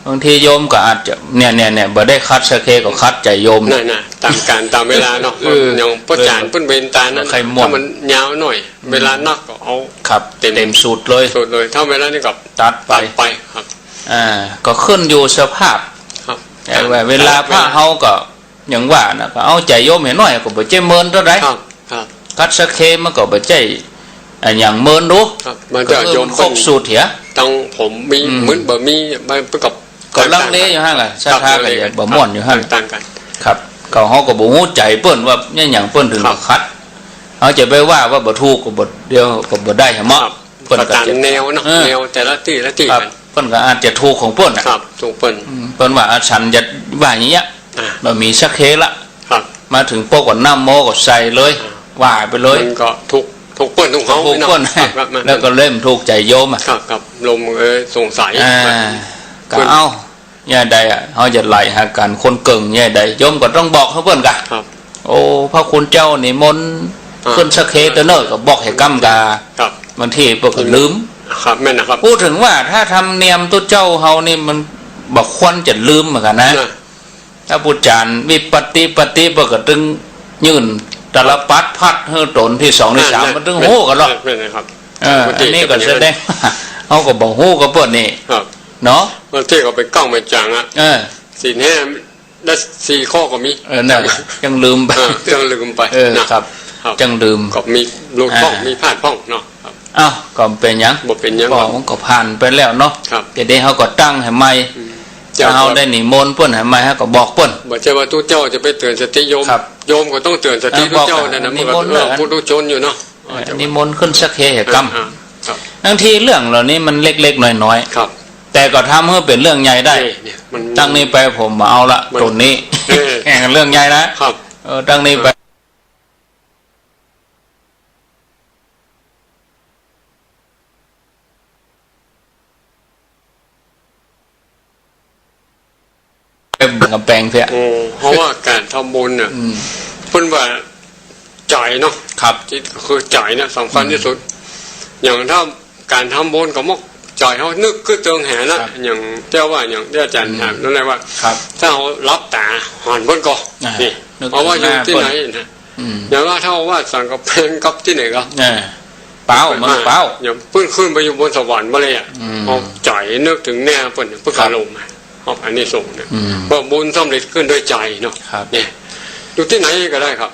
S1: บางทีโยมก็อาจจะเนี่ยบ่ได้คัดสักเคก็คัดใจโยม
S2: น่ะตามการตามเวลาเนาะอย่างพ่อจานเปิ้นเวนตานั้นถ้ามันยาวหน่อยเวลานักก็เอา
S1: ครับเต็มสูตรเลย
S2: ถ้าเวลานี่ก็
S1: ตัดไป
S2: ครับ
S1: ก็ขึ้นอยู่สภาพ
S2: ครับ
S1: แต่เวลาพระเฮาก็อย่างว่านะก็เอาใจโยมเห็นหน่อยก็บ่ใจเมินเท่าใด
S2: ครับ
S1: คัดสักเคมันก็บ่ใจอย่างเมินดู
S2: มันจะโยม
S1: ครบสูตรเหีย
S2: ต้องผมมีเหมือนบ่มีมันประกอบ
S1: ก็ลังเลอยู่หั่นล่ะศรัทธาก็บ่ม่วนอยู่หั่น
S2: ต่างกัน
S1: ครับก็เฮาก็บ่ฮู้ใจเปิ้นว่าเนี่ยหยังเปิ้นถึงคัดเฮาจะไปว่าบ่ถูกก็บ่เดียวก็บ่ได้เหมาะ
S2: เปิ้นก็ตามแนวเนาะแนวแต่ละที่กัน
S1: เปิ้นก็อาจจะถูกของเปิ้นน่ะ
S2: ครับถูกเปิ้
S1: นว่าฉันจะว่าอย่างเงี้ยบ่มีสักเคละ
S2: ครับ
S1: มาถึงพวกก็น้ำโมก็ใส่เลยว่าไปเลย
S2: มันก็ทุกเปิ้นทุกเฮา
S1: เนาะแล้วก็เล่มถูกใจโยม
S2: ครับลมสงสัย
S1: ก็เอาเนี่ยใดเฮาจะไล่หากันคนเก่งเนี่ยใดโยมก็ต้องบอกเขาเพิ่นกะโอ้พระคุณเจ้านิมนต์ขึ้นสักเคตเนอก็บอกให้กำกาบางทีเพิ่นก็ลืม
S2: ครับแม่นนะครับ
S1: พูดถึงว่าถ้าทำเนียมตัวเจ้าเฮานี่มันบ่ควรจะลืมเหมือนกันนะถ้าพูดจานวิปฏิเพิ่นก็ตึงยื่นตลปัดพัดเฮือตนที่2ที่3มันตึงโหกันหรอกอันนี้ก็แสดงเฮาก็บ่ฮู้กับเพิ่นนี่เนาะ
S2: บางทีก็ไปก้องไปจังศีลแห้ได้4ข้อก็มี
S1: นั่นยังลืมไป
S2: ยังลืมไป
S1: นะครับจังลืม
S2: ก็มีลูกพ้องมีพลาดพ้องเนาะ
S1: อ้าวก็เป็นหยัง
S2: บ่เป็นหยัง
S1: บอกมันก็ผ่านไปแล้วเนาะ
S2: ครับ
S1: แต่เดี๋ยวเขาก็ตั้งให้ใหม่ถ้าเขาได้นิมนต์เพิ่นให้ใหม่เขาก็บอกเพิ่น
S2: บ่ใช่ว่าทุกเจ้าจะไปเตือนสติโยม
S1: ครับ
S2: โยมก็ต้องเตือนสติทุกเจ้านั่นน่ะ
S1: นิ
S2: มัน
S1: ม
S2: ก็
S1: นต์เลย
S2: ผู้ทุชนอยู่เนาะ
S1: นิมนต์ขึ้นสักเหตุกรรม
S2: ครับ
S1: บางทีเรื่องเหล่านี้มันเล็กๆน้อย
S2: ครับ
S1: ๆแต่ก็ทำให้เป็นเรื่องใหญ่ได้
S2: เนี่ยมัน
S1: ตั้งนี้ไปผมมาเอาละ
S2: มัน
S1: ตรงนี้
S2: เออ
S1: แข่งกันเรื่องใหญ่นะครับ ตั้งนี้ไปเป็นกำแพงเสีย
S2: โอ้เพราะว่าการทำบุญเนี่ยเพิ่นว่าจ่ายเนาะ
S1: ครับ
S2: ที่คือจ่ายเนี่ยสำคัญที่สุด อย่างถ้าการทำบุญก็มกจ่ายเขานึกคือเตืองแหนะอย่างเจ้าว่าอย่างที่อาจารย์ถามนั่นแหละว่า
S1: ครับ
S2: ถ้าเขารับตาหันเพิ่นก็
S1: อ่า
S2: นี่
S1: นึก
S2: เพราะว่าอยู่ที่
S1: ถึงห
S2: ไหน
S1: น้าเพิ่น
S2: นะ
S1: อืม
S2: อย่างว่าถ้าว่าสั่งกับเพลงกับที่ไหนก็
S1: เป้ามันเป้า
S2: อย่างเพิ่นขึ้นไปอยู่บนสวรรค์มาเลยอ่ะ
S1: อืม
S2: เขาจ่ายนึกถึงแน่เพิ่นเพิ่น
S1: ครั
S2: ขา
S1: บ
S2: ลงมาเอาอันนี้ส่งเนี่ย
S1: อืม
S2: เพราะบุญสำเร็จขึ้นด้วยใจเนาะ
S1: ครับ
S2: เนี่ยอยู่ที่ไหนก็ได้ครับ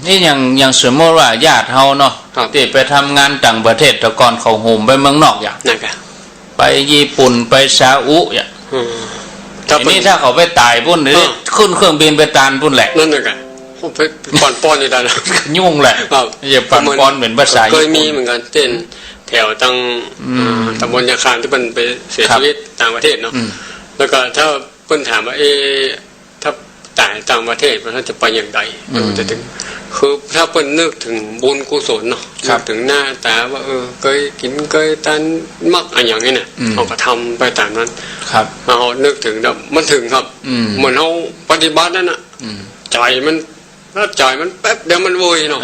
S1: นี่อย่างสมมติว่าญาติเฮาเนาะ
S2: ครับ
S1: ที่ไปทำงานต่างประเทศแต่ก่อนเขาโหมไปเมืองนอกอย่าง
S2: นั่นก็
S1: ไปญี่ปุ่นไปซาอุอย่าง
S2: อืม
S1: ทีนี้ถ้าเขาไปตายพุ่นหรือขึ้นเครื่องบินไปตานพุ่นแหละ
S2: นั่นน่ะกันผมไปป้อนป้อนอยู่ได้นะ
S1: ยุ่งแหละ
S2: ครับ
S1: อย่าปั่นปอนเป็นภาษา
S2: เค
S1: ญี่
S2: ยมี
S1: ปุ่น
S2: เหมือนกันเต้นแถวตั้งตำบลยาคามที่มันไปเสีย
S1: ครับ
S2: ชีวิตต่างประเทศเนาะ
S1: อืม
S2: แล้วก็ถ้าเพิ่นถามว่าถ้าตายต่างประเทศมันจะไปอย่างไรมันจะถึงคือถ้าเพิ่นนึกถึงบุญกุศลเนาะ
S1: ครั
S2: นึ
S1: บ
S2: กถึงหน้าตาว่าเคยกินเคยทานมักอะไรอย่างนี้เนี่ย
S1: อืม
S2: เขาก็ทำไปตามนั้น
S1: ครับ
S2: เรานึกถึงแล้วมันถึงครับ
S1: อืม
S2: เหมือนเราปฏิบัตินั่นน่ะ
S1: อืม
S2: ใจมันถ้าใจมันแป๊บเดียวมันโวยเนาะ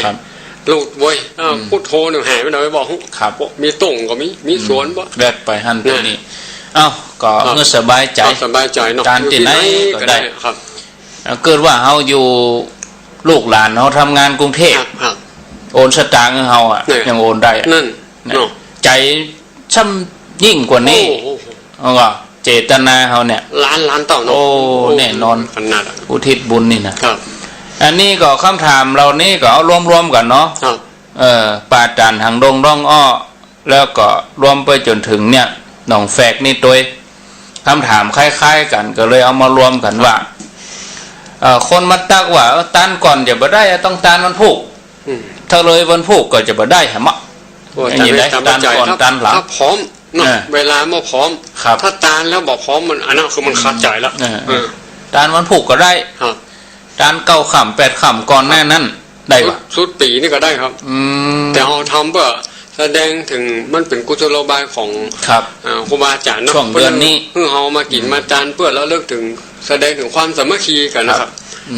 S1: ครับ
S2: ลูดโวยพูดโทรหนึ่งหายไปหน่อยบอก
S1: ครับ
S2: มีตุ่งก็มีสวนบ่
S1: แวดไปหั่นตัวนี้เอ้าก็
S2: ครับ
S1: เมื่อสบายใจ
S2: สบายใจเนาะ
S1: การที่ไหนก็ได้
S2: ครับ
S1: เกิดว่าเฮาอยู่ลูกหลานเฮาทำงานกรุงเทพ
S2: ครับ
S1: โอนสตางค์ให้เฮาอ่ะ
S2: เนี่ย
S1: ยังโอนได้อะ
S2: นั่น
S1: นะ
S2: เนาะ
S1: ใจช่ำยิ่งกว่านี้
S2: โอ้โห
S1: เอาว่าเจตนาเฮาเนี่ย
S2: ล้านเต่าเนาะ
S1: โอ้แน่นอน
S2: ขนาดอะ
S1: อุทิศบุญนี่นะครับ อันนี้ก็คำถามเรานี่ก็เอารวมๆกันเนาะ
S2: ครับ
S1: ปาจานหางดงร่องอ้อแล้วก็รวมไปจนถึงเนี่ยหนองแฝกนี่ตัวคำถามคล้ายๆกันก็เลยเอามารวมกันว่าคนมาตักว่าตานก่อนจะบ่ได้ต้องตานวันพุก
S2: อืม
S1: ถ้าเลยวันพุกก็จะบ่ได้หะมะ
S2: โอ้
S1: อันนี้ได้
S2: ตามใจ
S1: ตามก่อน
S2: ถ้า
S1: ตามหลัง
S2: ถ้าพร้อมเนาะ
S1: เออ
S2: เวลาเมื่อพร้อม
S1: ครับ
S2: ถ้าตานแล้วบอกพร้อมมันอันนั้นคือมันขาดใจแล้ว
S1: เออ ตานวันพุกก็ได้
S2: ครับ
S1: ตานเก้าค่ำ8ค่ำก่อนหน้านั้นได้ปะ
S2: สุดปีนี่ก็ได้ครับ แต่เราทำเพื่อแสดงถึงมันเป็นกุศโลบายของ
S1: ครับ
S2: ครูบาอาจารย์เนาะ
S1: ช่วงเดือนนี้
S2: เพื่อเรามากินมาจานเพื่อเราเลิกถึงแสดงถึงความสามัคคีกันนะครับ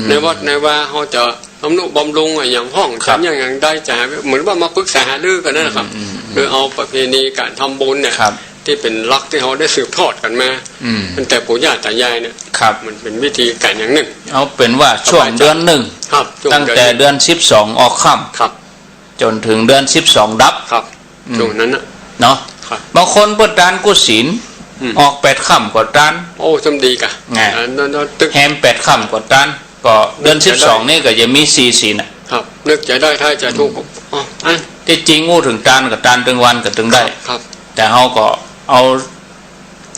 S2: ในวัดในว่าเขาจะทำนุบำรุงอย่างห้อง
S1: ครั
S2: ฉั
S1: บ
S2: นอย่างได้จะเหมือนว่ามาปรึกษาหารือกันนั่นแหละครับคือเอาประเพณีการทำบุญเนี่ย
S1: ครับ
S2: ที่เป็นลักที่เขาได้สืบทอดกันมา
S1: อืม
S2: ตั้งแต่ปู่ย่าตายายเนี่ย
S1: ครับ
S2: มันเป็นวิธีการอย่างหนึ่ง
S1: เอาเป็นว่าช่วงเดือนหนึ่ง
S2: ครับช่ว
S1: ตั้งแต่เดือน12ออกค่ำ
S2: ครับ
S1: จนถึงเดือน12ดับ
S2: ครับช่วงนั้นนะ
S1: เนาะ
S2: ครับ
S1: บางคนเปิดร้านกุศิล
S2: อืม
S1: ออก8ค่ำกว่าร้าน
S2: โอ้จำดีกะ
S1: ไง
S2: นั่นตึก
S1: แฮม8ค่ำกว่าร้านก็เดือน12นี่ก็จะมี4ศีลน่ะ
S2: ครับนึกจะได้ถ้าจะถูกอ๋ออัน
S1: ที่จริงงูถึงตานกับตานถึงวันก็ถึงได้
S2: ครับ
S1: แต่เฮาก็เอา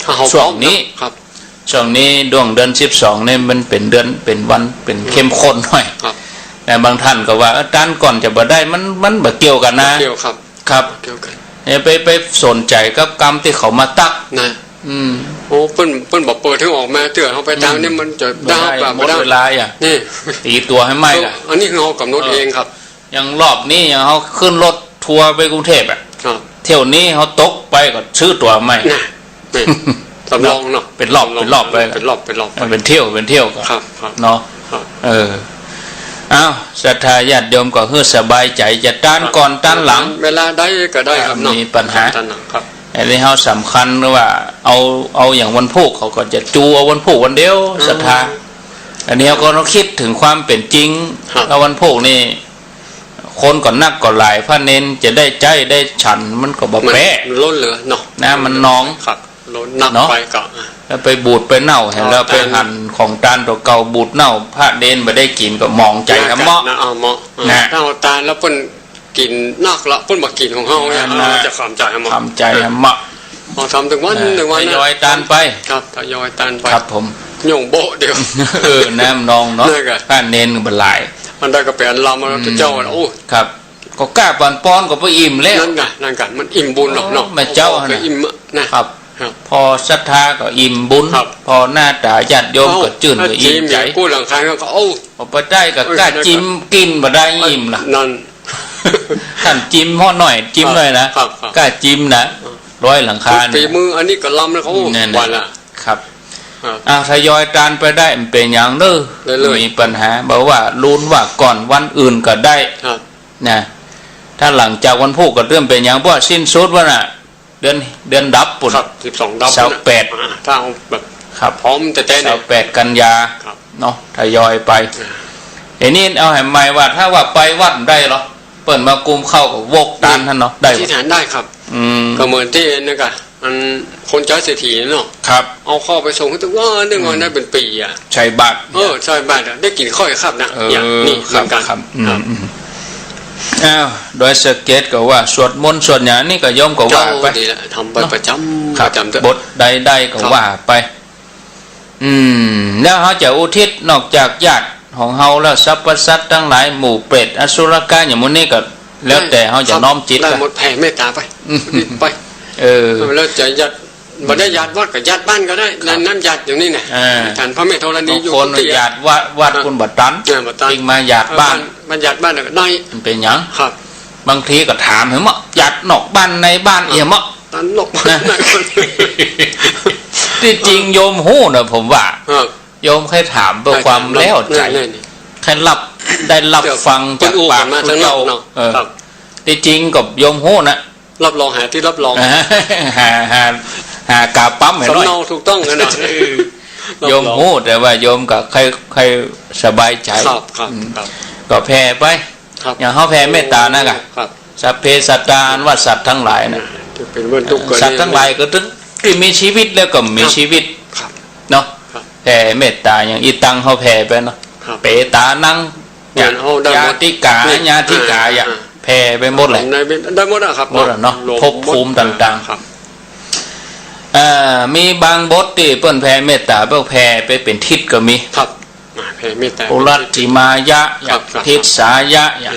S2: ถ้าเขา
S1: ช่วงนี้
S2: ครับ
S1: ช่วงนี้ดวงเดือน12นี่มันเป็นเดือนเป็นวันเป็นเข้มข้นหน่อย
S2: ครับ
S1: แต่บางท่านก็ว่าตานก่อนจะบ่ได้มันบ่เกี่ยวกันนะ
S2: เดียวครับ
S1: ครับ
S2: เดียวกัน
S1: ไปสนใจกับกรรมที่เขามาตัก
S2: นะ
S1: อืม
S2: โอ้เปิ้นบอกเปิดถึงออกมาเตือนเขาไปตามนี่มันจะ
S1: บ่
S2: ได้
S1: ได้
S2: แบบ
S1: หม
S2: ไม่
S1: ด
S2: ได้
S1: เวลาอ่ะ
S2: นี่
S1: ตีตัวให้ไหมล่ะ
S2: อันนี้คือเขากำหนดเองครับ
S1: อย่างรอบนี้อย่างเขาขึ้นรถทัวร์ไปกรุงเทพอ่ะ
S2: ครับ
S1: เที่ยวนี้เขาตกไปก็ซื้อตั๋วใหม่
S2: นะนี่สำรองเนาะ
S1: เป็นรอบเป็นรอบไป
S2: เป็นรอบเป็นรอบ
S1: มันเป็นเที่ยวก็
S2: ครับครับ
S1: เนาะ
S2: ครับ
S1: อ้าวศรัทธาญาติโยมก็เฮือสบายใจจะต้านก่อนต้านหลัง
S2: เวลาได้ก็ได้ครับเนาะ
S1: มีปัญหา
S2: ต้านหลังครับ
S1: อันนี้เขาสำคัญว่าเอาอย่างวันพุกเขาก็จะจูเอาวันพุกวันเดียวศรัทธาอันนี้เขาก็ต้องคิดถึงความเป็นจริง
S2: ครับ
S1: แล้ววันพุกนี่คนก่อนนักก่อนหลายพระเน้นจะได้ใจได้ฉันมันก็บ่
S2: มัน
S1: แพ้
S2: ล้นเหลือเนาะ
S1: นะมันน้อง
S2: ครับล้นนัก
S1: เนาะ
S2: ไปก็
S1: แล้วไปบูดไปเน่าเห็นแล้วไปหั่นของตานตัวเก่าบูดเน่าพระเดนไม่ได้กินก็มองใจทำเหมาะ
S2: นะเอาเหมาะ
S1: นะ
S2: ถ้าเอาตาลแล้วเปิ้น กินนักละเพิ่นมากินของเฮาเนี่ยจะขามใจให้หมด
S1: ทำใจให้เหมาะ
S2: เอาทำถึงวันถึงวัน
S1: ทยอยตานไป
S2: ครับทยอยตานไป
S1: ครับผม
S2: โยงโบะเดียว
S1: น้ำนองเนาะ
S2: นั่นไง
S1: ถ้าเน้นก็เป็นหลาย
S2: มันได้ก็เป็นลำมันเจ้าโอ้
S1: ครับก็กล้าปอนป้อนก็ไปอิ่มแล้ว
S2: นั่นกันมันอิ่มบุญหรอกเนาะ
S1: แม่เจ้า
S2: ก็อิ่มนะครับ ครับ
S1: พอศรัทธาก็อิ่มบุญ
S2: ครับ
S1: พอหน้าตาญาติโยมก็จื่นก็อิ่มใจ
S2: กู้หลังคาก็โอ้
S1: พอไปได้ก็กล้าจิ้มกินบ่ได้อิ่มล่ะ
S2: นั่น
S1: ท่านจิ้มห่อหน่อยจิ้มหน่อยนะครับ กล้าจิ้มนะร้อยหลังคา
S2: ฝีมืออันนี้ก็ลำนะเขาวันละ
S1: ครับ
S2: ครับ
S1: ทยอยตานไปได้มันเป็นอย่างเน้อ
S2: เรื่อยๆ
S1: มีปัญหาบอกว่าลุ้นว่าก่อนวันอื่นก็ได้
S2: ครับ
S1: นะถ้าหลังจากวันพุธก็เริ่มเป็นอย่างเพราะสิ้นสุดว่าน่ะเดือนดับปุ่น
S2: ครับ12 ดับ
S1: เสาร์แปด
S2: ถ้าเอาแบบ
S1: ครับ
S2: พร้อมแต่เนี่ย
S1: 28 กันยา
S2: ครับ
S1: เนาะทยอยไปเห็นนี่เอาแหมหมายว่าถ้าว่าไปวัดได้เหรอเปิดมากุมเข้ากับวกตานท่านเนาะได้
S2: ที่
S1: บ่
S2: ฐานได้ครับ ก็เหมือนที่นี่ก็มันคนเจ้าเศรษฐีเนาะ
S1: ครับ
S2: เอาเข้าไปส่งให้ตัวว่าเรื่องวันได้เป็นปีอ่ะ
S1: ใช้บัตร
S2: ใช่บ้านได้กินข้อยครับนะอย่างนี้เห
S1: ครั
S2: มือนกัน
S1: ครับอ้าวโดยสเก็ตก็ว่าสวดมนต์สวดหยังนี่ก็ย่อมก็ว่าไป
S2: ดีละทำไปประจำ
S1: ครั
S2: ป
S1: บ
S2: ระจำเถอะ
S1: บทใดๆก็ว่าไป แล้วเขาจะอุทิศนอกจากญาติของเฮาแล้วสรรพสัตว์ทั้งหลายหมู่เปรตอสุรกายอย่างมื้อนี้ก็แล้วแต่เขาจะน้อมจิต
S2: ได้
S1: ไป
S2: หมดแผ่เมตตาไปไป แล้วจะยัดบ่ได้ยัดวัดกับยัดบ้านก็ได้นั่นยัดอย่างนี้เนี่ยฐานพระเมตธรณีอยู่
S1: คนญาติวัดคุณบัดตัน
S2: บัดตัน
S1: จริงมาญาติบ้าน
S2: มันยัดบ้านก็ได้
S1: มันเป็นหยัง
S2: ครับ
S1: บางทีก็ถามเห็นมั้ยญาตินอกบ้านในบ้านเอี่ยมมั้ย
S2: ตันลก
S1: นะ ที่จริงโยมฮู้นะผมว่า
S2: ครับ
S1: โยมเคยถามเพื่อความแล้วใจแค่ได้รับฟังจากปาก
S2: มาทั้งนอกเนาะครับ
S1: ที่จริงกับโยมฮู้นะ
S2: รับรองหาที่รับรอง
S1: หากาปั๊มเห็นหน่อย
S2: สำเนาถูกต้องกันนะ
S1: โยมฮู้แต่ว่าโยมก็ใครสบายใจ
S2: ครับครับครับ
S1: ก็แผ่ไป
S2: ครับ
S1: อย่างเขาแผ่เมตตานะกะ
S2: ครับ
S1: สัพเพสัตตาอันว่าสัตว์ทั้งหลายนะ
S2: จะเป็นเบื้องทุกข์ก็
S1: สัตว์ทั้งหลายก็ถึงที่มีชีวิตแล้วก็มีชีวิต
S2: ครับ
S1: เนาะ
S2: ครับ
S1: แผ่เมตตาอย่างอีตังเขาแผ่ไปเนาะ
S2: ครับ
S1: เปตานัง
S2: อย่างเอาได้หมด
S1: ญาติกาญาติกาอย่างแผ่ไปหมดเลย
S2: ได้หมดอะครับ
S1: หมดอะเนาะภพภูมิต่างๆ
S2: ครับ
S1: มีบางบทที่เปิ้นแผ่เมตตาเปิ้นแผ่ไปเป็นทิศก็มี
S2: ครับแผ่เมตตา
S1: ปุรัตติมายะอ
S2: ครั
S1: ย่า
S2: บครับ
S1: ทิศสายะอย่าง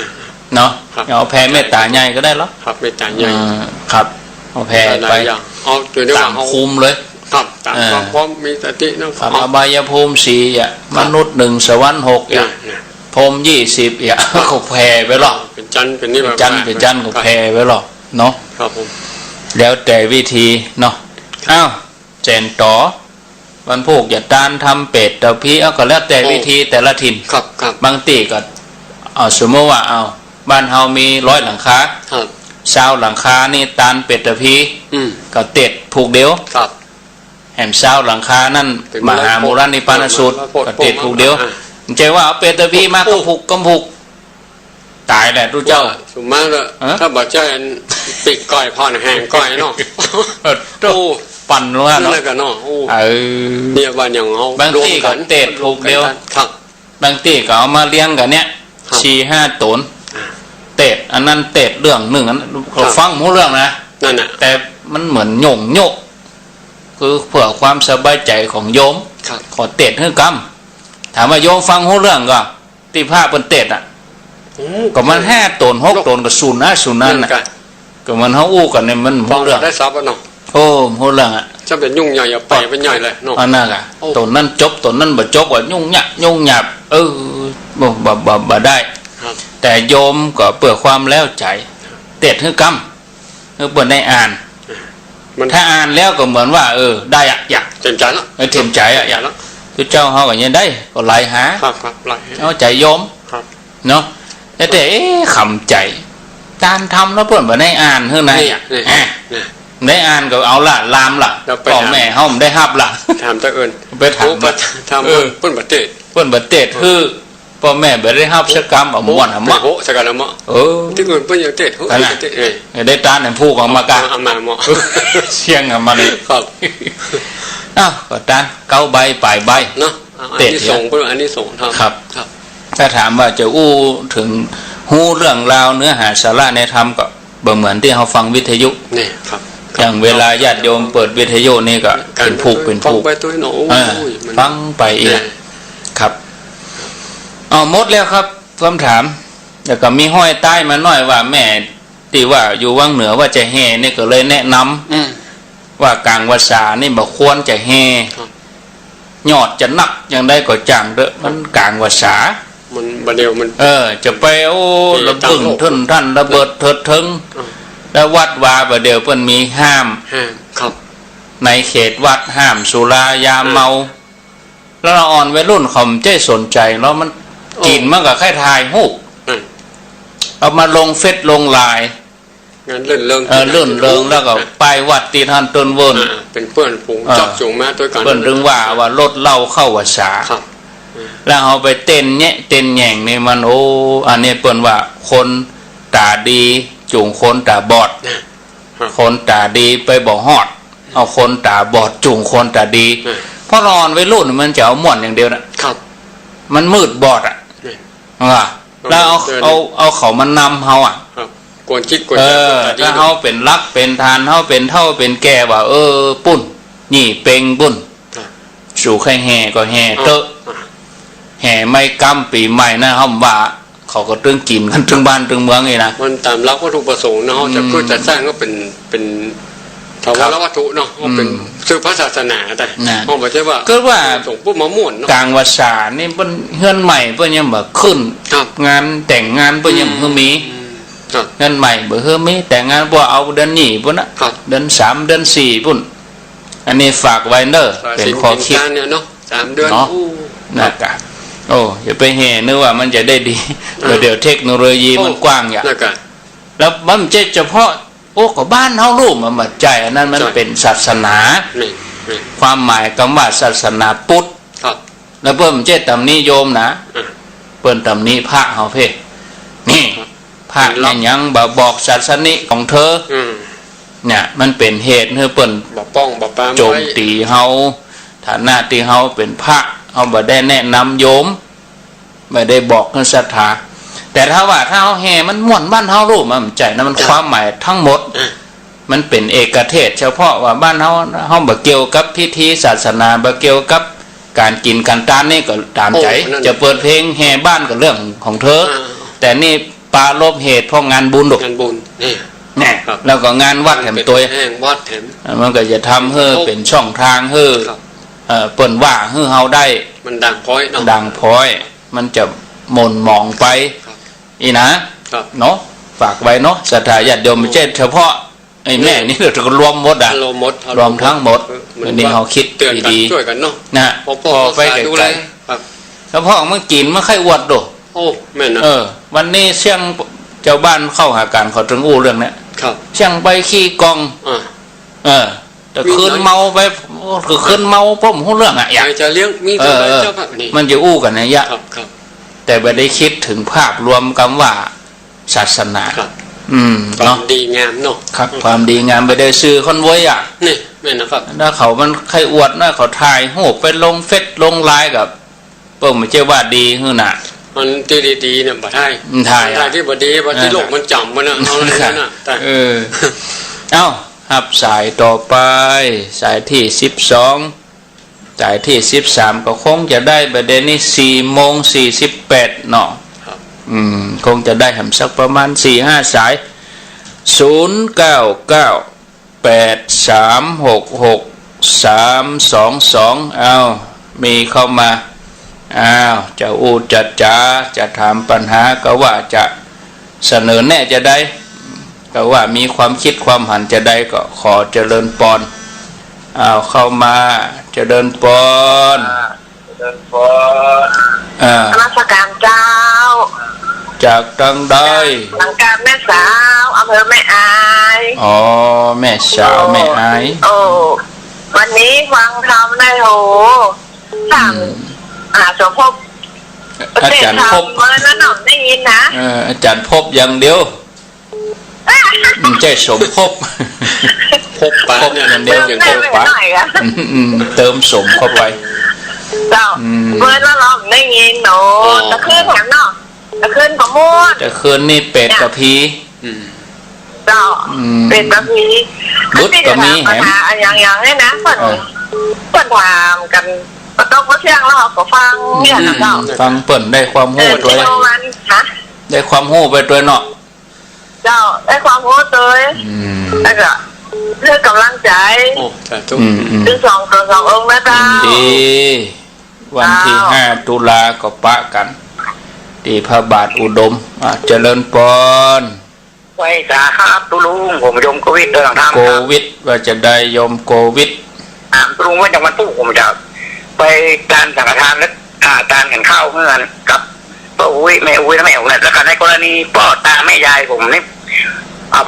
S1: เนาะ
S2: ครับ
S1: เอาแผ่เมตตาใหญ่ก็ได้เหรอ
S2: ครับเมตตาใหญ่
S1: ครับเอาแผ่
S2: หลา
S1: ไป
S2: ยอย่างเอาตัวนี้
S1: ตา
S2: ว่าม เอา
S1: คุมเลย
S2: ครับตามความพร้อมมีสตินะ
S1: ครับอบายภูมิสี่อ่ะมนุษย์1สวรรค์6อ่ะพรหม20อ่ะก็แผ่ไปหรอก
S2: เป็นจันทร์เป็นนี่แบบ
S1: เป็นจันทร์ก็แผ่ไปหรอกเนาะ
S2: ครับผม
S1: แล้วแต่วิธีเนาะอ้าวเจนต่อวันพูกอย่าตานทำเป็ดตะพีเอาก็แล้วแต่วิธีแต่ละถิ่น
S2: ครับครับ
S1: บางตีก็เอาสมมติว่าเอาบ้านเฮามี100หลังคา
S2: ครับ
S1: 20หลังคานี่ตานเป็ดตะพี ก็เต็ดผูกเดียว
S2: ครับ
S1: แหม20หลังคานั่นมหาโมรนิปานสูตรก็เต็ดผูกเดียวใจว่าเอาเป็ดตะพีมากำผูกตายแหละทุกเจ้า
S2: สมมติว่าถ้าบอกเจ้าปีกก้อยพอนแหงก้อยเนาะ
S1: โอ้ปั่นว่า
S2: นั่น
S1: เนาะ
S2: แหละกันเนาะ เนี่ยวันอย่างเอา
S1: บางที่ก็เต็ดผูกเดียว
S2: ครับ
S1: บางตีก็เอามาเลี้ยงกันเนี้ย
S2: ครับ
S1: 4-5 ตนเต็ดอันนั้นเต็ดเรื่องหนึ่งอันนั้นเขาฟังหมูเรื่องนะ
S2: นั่นน่ะ
S1: แต่มันเหมือนโยงโยกคือเพื่อความสบายใจของโยม
S2: ครับ
S1: ขอเต็ดให้กรรมถามว่าโยมฟังหูเรื่องก็ตีผ้าเป็นเต็ดอ่ะก็มัน5 ตน 6 ตนก็ศูนย์นั่นน่ะก็มันเขาอู้กันเนี่ยมันหู
S2: ฟัง
S1: เรื่อง
S2: ได้ซับเนาะ
S1: โอ้หูเรื่องอ่ะ
S2: จะเป็นยุ่งใหญ่อย่าไปเป็นใหญ่เลยเนาะ
S1: อันนั้นอ่ะตนนั้นจบตนนั้นบ่จบว่ายุ่งหยาบบ่ได้
S2: ครับ
S1: แต่โยมก็เพื่อความแล้วใจเต็ดให้กรรมคือเปิดได้อ่าน
S2: มัน
S1: ถ้าอ่านแล้วก็เหมือนว่าได้อะอยาก
S2: เต็มใจแล้ว
S1: เต็มใจอะอยาก
S2: แล้ว
S1: ทุกเจ้าเขาก็ยังได้ก็ไล่หา
S2: ครับครับไหล
S1: เอาใจโยม
S2: ครับ
S1: เนาะแต่คำใจการทำแล้วเพื่อนบ่ได้อ่านเท่านั้น
S2: นี่
S1: อ่ะ
S2: นี่
S1: อ่ะ
S2: นี่
S1: ได้อ่านก็เอาละลามละ
S2: แล้วไป
S1: พ่อแม่เฮาได้ฮับละ
S2: ถามตะเอิญ
S1: ไปถาม
S2: ทำเปิ้นประเทศ
S1: เพิ่นบ่เตดคือพ่อแม่บ่ได้ฮับสักกรรมเอาม่วนหำมะ
S2: โหสกัดละมะ ที่เงินเปิ้นยังเทศเฮ้ยเทศเอ้ย
S1: ได้ตานให้ผู้ของมากะ
S2: เอามามะ
S1: เสียงมาเลย
S2: ครับ
S1: อ้าวก็ตาน9 ใบปลายใบ
S2: เนาะอันนี้ส่งเปิ้นอันนี้ส่งครับ
S1: ครับ
S2: ครับ
S1: ถ้าถามว่าจะอู้ถึง ฮู้เรื่องราวเนื้อหาสาระในธรรมก็บ่เหมือนที่เราฟังวิทยุ
S2: นี่ครับ
S1: อย่างเวลาญาติโยมเปิดวิทยุนี่ก็เป็นผูกเป็นผูก
S2: ฟังไปตัวหนู
S1: ฟังไปอีกครับเอาหมดแล้วครับคำถามแล้วก็มีห้อยใต้มาหน่อยว่าแม่ที่ว่าอยู่วังเหนือว่าจะแห่นี่ก็เลยแนะนำว่ากลางวาสานี่บ่ควรจะแห่ยอดจะนักอย่างได้ก็จังเด้อมันกลางวาสา
S2: มันบัดเดียวมัน
S1: จะไปโอ้ระเบิดทึ่นท่านระเบิดเถิดทึงแล้ววัดวาบ่เดียวเพิ่นมีห้าม
S2: ครับ
S1: ในเขตวัดห้ามสุรายาเมาแล้วเราอ่อนวัยรุ่นเขาไม่สนใจแล้วมันกินมันก็แค่ถ่ายรูปเอามาลงเฟซลงไลน์
S2: งานเลื่อนเริง
S1: แล้วก็ไปวัดตีท่านต้นเวิร์น
S2: เป็นเพื่อนฝูงจับจูงมาด้วยกัน
S1: เพื่อนถึงว่ารถเล่าเข้าวาสาแล้วเอาไปเต้นแย่งนี่มันโอ้อันนี้เปิ้นว่าคนตาดีจูงคนตาบอดคนตาดีไปบ่ฮอดเอาคนตาบอดจูงคนตาดีเพราะนอนไว้รุ่นมันจะเอาม่วนอย่างเดียวนะครับมันมืดบอดแล้วเอาเขามันนำเฮา
S2: กวนคิดกวน
S1: ถ้าเฮาเป็นรักเป็นทานเฮาเป็นเท่าเป็นแก่ว่าปุ้นนี่เป่งปุ้นสู่ใครแห่ก็แห่เตอะแห่ไม่กำปีใหม่นะเฮาว่าเขาก็ตึงกินกันตึงบ้านตึงเมืองไงนะ
S2: มันตามรักวัตถุประสงค์เนาะจะเพื่อจะสร้างก็เป็นถาวรวัตถุเนาะเป็นสื่อพระศาสนาแต่เขาบอกว่า
S1: ก็ว่า
S2: ส่งปุ๊บมาม่วนเนาะ
S1: กลางวาสานี่เพิ่นเฮือนใหม่เพิ่นยังบ่ขึ้นงานแต่งงานเพิ่นยังบ่มีเฮือนใหม่บ่เฮือมีแต่งงานบ่เอาเดือนนี้พุ่นน่ะเดือน3เดือน4พุ่นอันนี้ฝากไว้เด้อเป็นข้อคิด
S2: เนี่ยเนาะ3เดือน
S1: น่ะกะโอ้อย่าไปแห่นึกว่ามันจะได้ดีเดี๋ยวเทคโนโลยีมันกว้างอย่างแล้วมันเฉพาะโอ้ก็บ้านเฮาลูกมันมาใจอันนั้นมันเป็นศาสนาความหมายคำว่าศาสนาพุทธแล้วเพิ่มตำนี้โยมนะเปิ้นตำนี้พระเฮาเพ่นี่พระนั่นยังบอกศาสนิของเธอเนี่ยมันเป็นเหตุให้เปิ้น
S2: บ่ป้องบ่ปราม
S1: โจมตีเฮาฐานะที่เฮาเป็นพระเฮาบ่ได้แนะนำโยมไม่ได้บอกให้ศรัทธาแต่ถ้าว่าถ้าเฮาแห่มันม่วนบ้านเฮารู้มันใจนะมันความหมายทั้งหมดมันเป็นเอกเทศเฉพาะว่าบ้านเฮาบ่เกี่ยวกับพิธีศาสนาบ่เกี่ยวกับการกินการทานนี่ก็ตามใจจะเปิดเพลงแห่บ้านก็เรื่องของเธอแต่นี่ปาลบเหตุเพราะงานบุญ
S2: งานบุญ
S1: นี่แล้วก็งานวัดแถมตัว
S2: วัดแถม
S1: มันก็จะทำให้เป็นช่องทางให้เปิ้นว่าให้เฮาได้
S2: มันดังพ้อยเนาะ
S1: ดังพ้อยมันจะหม่นหมองไปอีนะเนาะฝากไว้เนาะศรัทธาญาติโยมไม่ใช่เฉพาะไอ้แม่นี่เรารวมหมดรวมทั้งหมดอันนี้เขาคิดดี
S2: ช่วยกันเนาะ
S1: นะพอไปไกลๆแล้วพ่อมันกินมันไข้อวดดู
S2: โอ้แม่นะ
S1: วันนี้เชียงเจ้าบ้านเข้าหาการเขาถึงอู้เรื่องนี้เชียงไปขี้กองแต่คืนเมาไปคือคืนเมาผมหูเรื่องอ่ะ
S2: อยากจะเลี้ยงมีเจ้าแบบนี้
S1: มันจะอู้กันนะยะแต่ไม่ได้คิดถึงภาพรวมคำว่าศาสนา
S2: ความดีงามเนาะ
S1: ครับความดีงามไปได้ซื้อคอนโวยอ่ะ
S2: นี่แม่นะครับ
S1: ถ้าเขามันใครอวดนะเขาถ่ายหูไปลงเฟซลงไลน์กับเปิ้มไม่ใช่ว่าดีหือน่ะ
S2: มันที่ดีๆเนี่ยบ่ได้
S1: ถ่าย
S2: ที่บ่ดีบ่ที่โลกมันจำมันน่ะเอาเลยน่ะ
S1: เอ้าครับสายต่อไปสายที่12สายที่13ก็คงจะได้ประเด็นนี้4:48เนาะคงจะได้ทำสักประมาณ 4-5 สาย0998366322เอามีเข้ามาจะอู้จะถามปัญหาก็ว่าจะเสนอแน่จะได้ก็ว่ามีความคิดความหันจะได้ก็ขอเจริญปอนเข้ามาเจริญปอน
S4: นมัสการเจ้า
S1: จากทางใด
S4: ทางการแม่สาวอำเภอแม่อาย
S1: แม่สาวแม่อาย
S4: วันนี้ฟังธรรมได้โหสั่งสมภพ
S1: อาจารย์พบ
S4: เมื่อนั้นหน่อได้ยินนะ
S1: อาจารย์พบอย่างเดียวใจสมภพ
S2: ปะเนี่ย
S1: เดียวอย่างเดียวปะเติมสมเข้าไป
S4: เจ้าเมื่อนั้นเราได้ยินหนูตะคืนแถมเนาะ จะขึ้นกับม้วน
S1: จะคืนนี่เป็ดกับผี
S4: เจ้าเป็นแบบนี้ก็มีแหมอย่างนี้นะเปิ่นถามกันก็ต้องมาเที่ยงแล้วก็ฟังเนี่ยนะเจ้า
S1: ฟังเปิ่นได้ความรู้ไปด้วยได้ความรู้ไปด้วยเนาะ
S4: เจ้าได้ความรู้เลยแล้วก็เรื่องกำลังใจถึงสององค์นะเจ้า
S1: ดีวันที่5 ตุลาก็ปะกันที่พระบาทอุดมเจริญพร
S3: ไว้สาครับตุลุงผมยมโควิดเรื่องทาง
S1: โควิดว่าจะได้ยมโควิด
S3: ตุลุงว่าจากวันพุธผมจะไปการสังฆทานและการกันข้าวเมื่อกับป้าอุ้ยแม่อุ้ยและแม่อุ้ยแล้วก็ในกรณีพ่อตาแม่ยายผมนี่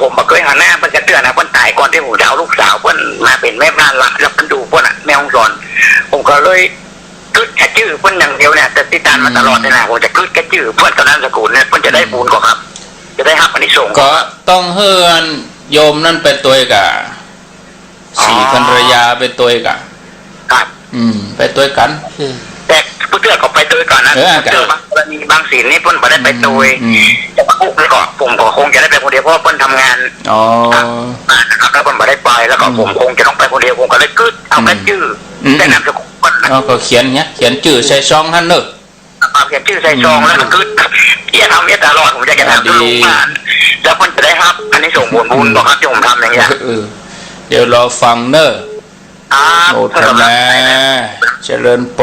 S3: ผมมาเคยหันหน้าเพิ่นจะเตือนนะเพิ่นตายก่อนที่ผมจะเอาลูกสาวเพิ่นมาเป็นแม่บ้านละแล้วเพิ่นดูเพิ่นแม่ห้องสอนผมก็เลยกึศแค่ชื่อเพิ่นอย่างเดียวเนี่ยแต่ติดตามมาตลอดเลยนะผมจะกึศแค่ชื่อเพิ่นตอนนั้นสกุลเนี่ยเพิ่นจะได้บุญกว่าครับจะได้รับอานิสงส์
S1: ก็ต้องเฮือนโยมนั่นเป็นตัวกะสี่ภรรยาเป็นตัวกะ
S3: ครับ
S1: ไปตัวกัน
S3: แต่ผู้เตือนเขาไปตัวก่อนนะเจอบางกรณีบางศีลนี่เพิ่นไม่ได้ไปตัวจะมาคุกเลยก่อนผมก็คงจะได้ไปคนเดียวเพราะเพิ่นทำงานนะครับแล้วเพิ่นไม่ได้ไปแล้วก็ผมคงจะต้องไปคนเดียวผมก็เลยกึศเอาแค่ชื่อแต่นามสกุลเพิ่น
S1: ก็เขียนเนี้ยเขียนชื่อใส่ซองท่านเนอะ
S3: เขียนชื่อใส่ซองแล้วก็กึศอย่าทำอย่าตลอดผมจะทำทุกงานแล้วเพิ่นจะได้ครับอันนี้ส่งบุญบอกครับที่ผมทำอย่างเงี้ย
S1: เดี๋ยวรอฟังเนอะโมทนาเจริญพ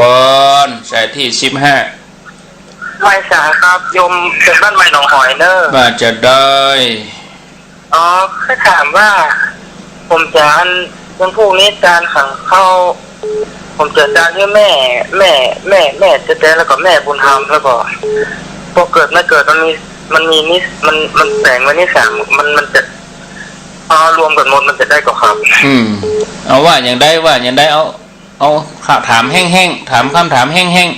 S1: รใส่ที่15
S3: ไม่สาครับยมเป็นบ้านใหม่หนองหอยเนอะ
S1: มาจะได้
S3: แค่ถามว่าผมจะวันพรุ่งนี้การขังเข้าผมจะการที่แม่จะแต่แล้วก็แม่บุญธรรมแล้วก็พอเกิดไม่เกิดมันมีนิสมันแต่งไว้นิสัยมันจะรวมกันหมดมันจะได้ก็ครับ
S1: เอาว่าอย่างได้เอาถามแห้งๆถามคำถามแห้ง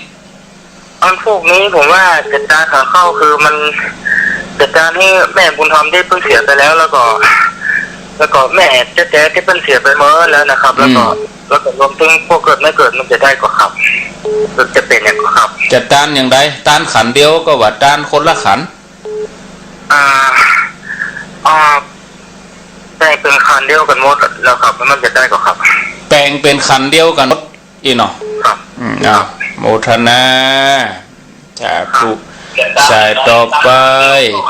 S3: ๆอันพวกนี้ผมว่าจัดการขังเข้าคือมันจัดการให้แม่บุญธรรมได้เพิ่งเสียไปแล้วแล้วก็แม่เจ๊ที่เพิ่งเสียไปเมื่อแล้วนะครับแล้วก็รวมถึงพวกเกิดไม่เกิดมันจะได้ก็ครับจะเป็นอย่างก็ครับ
S1: จะต้านอย่างไรต้านขันเดียวก็ว่าต้านคนละขัน
S3: แต่งเป็นขันเดียวกันหมดแล้วครับมันจะได้ก็ครับ
S1: แต่งเป็นขันเดียวกันอีเนาะ
S3: ครับ
S1: โมทนาจากครูสายต่อไป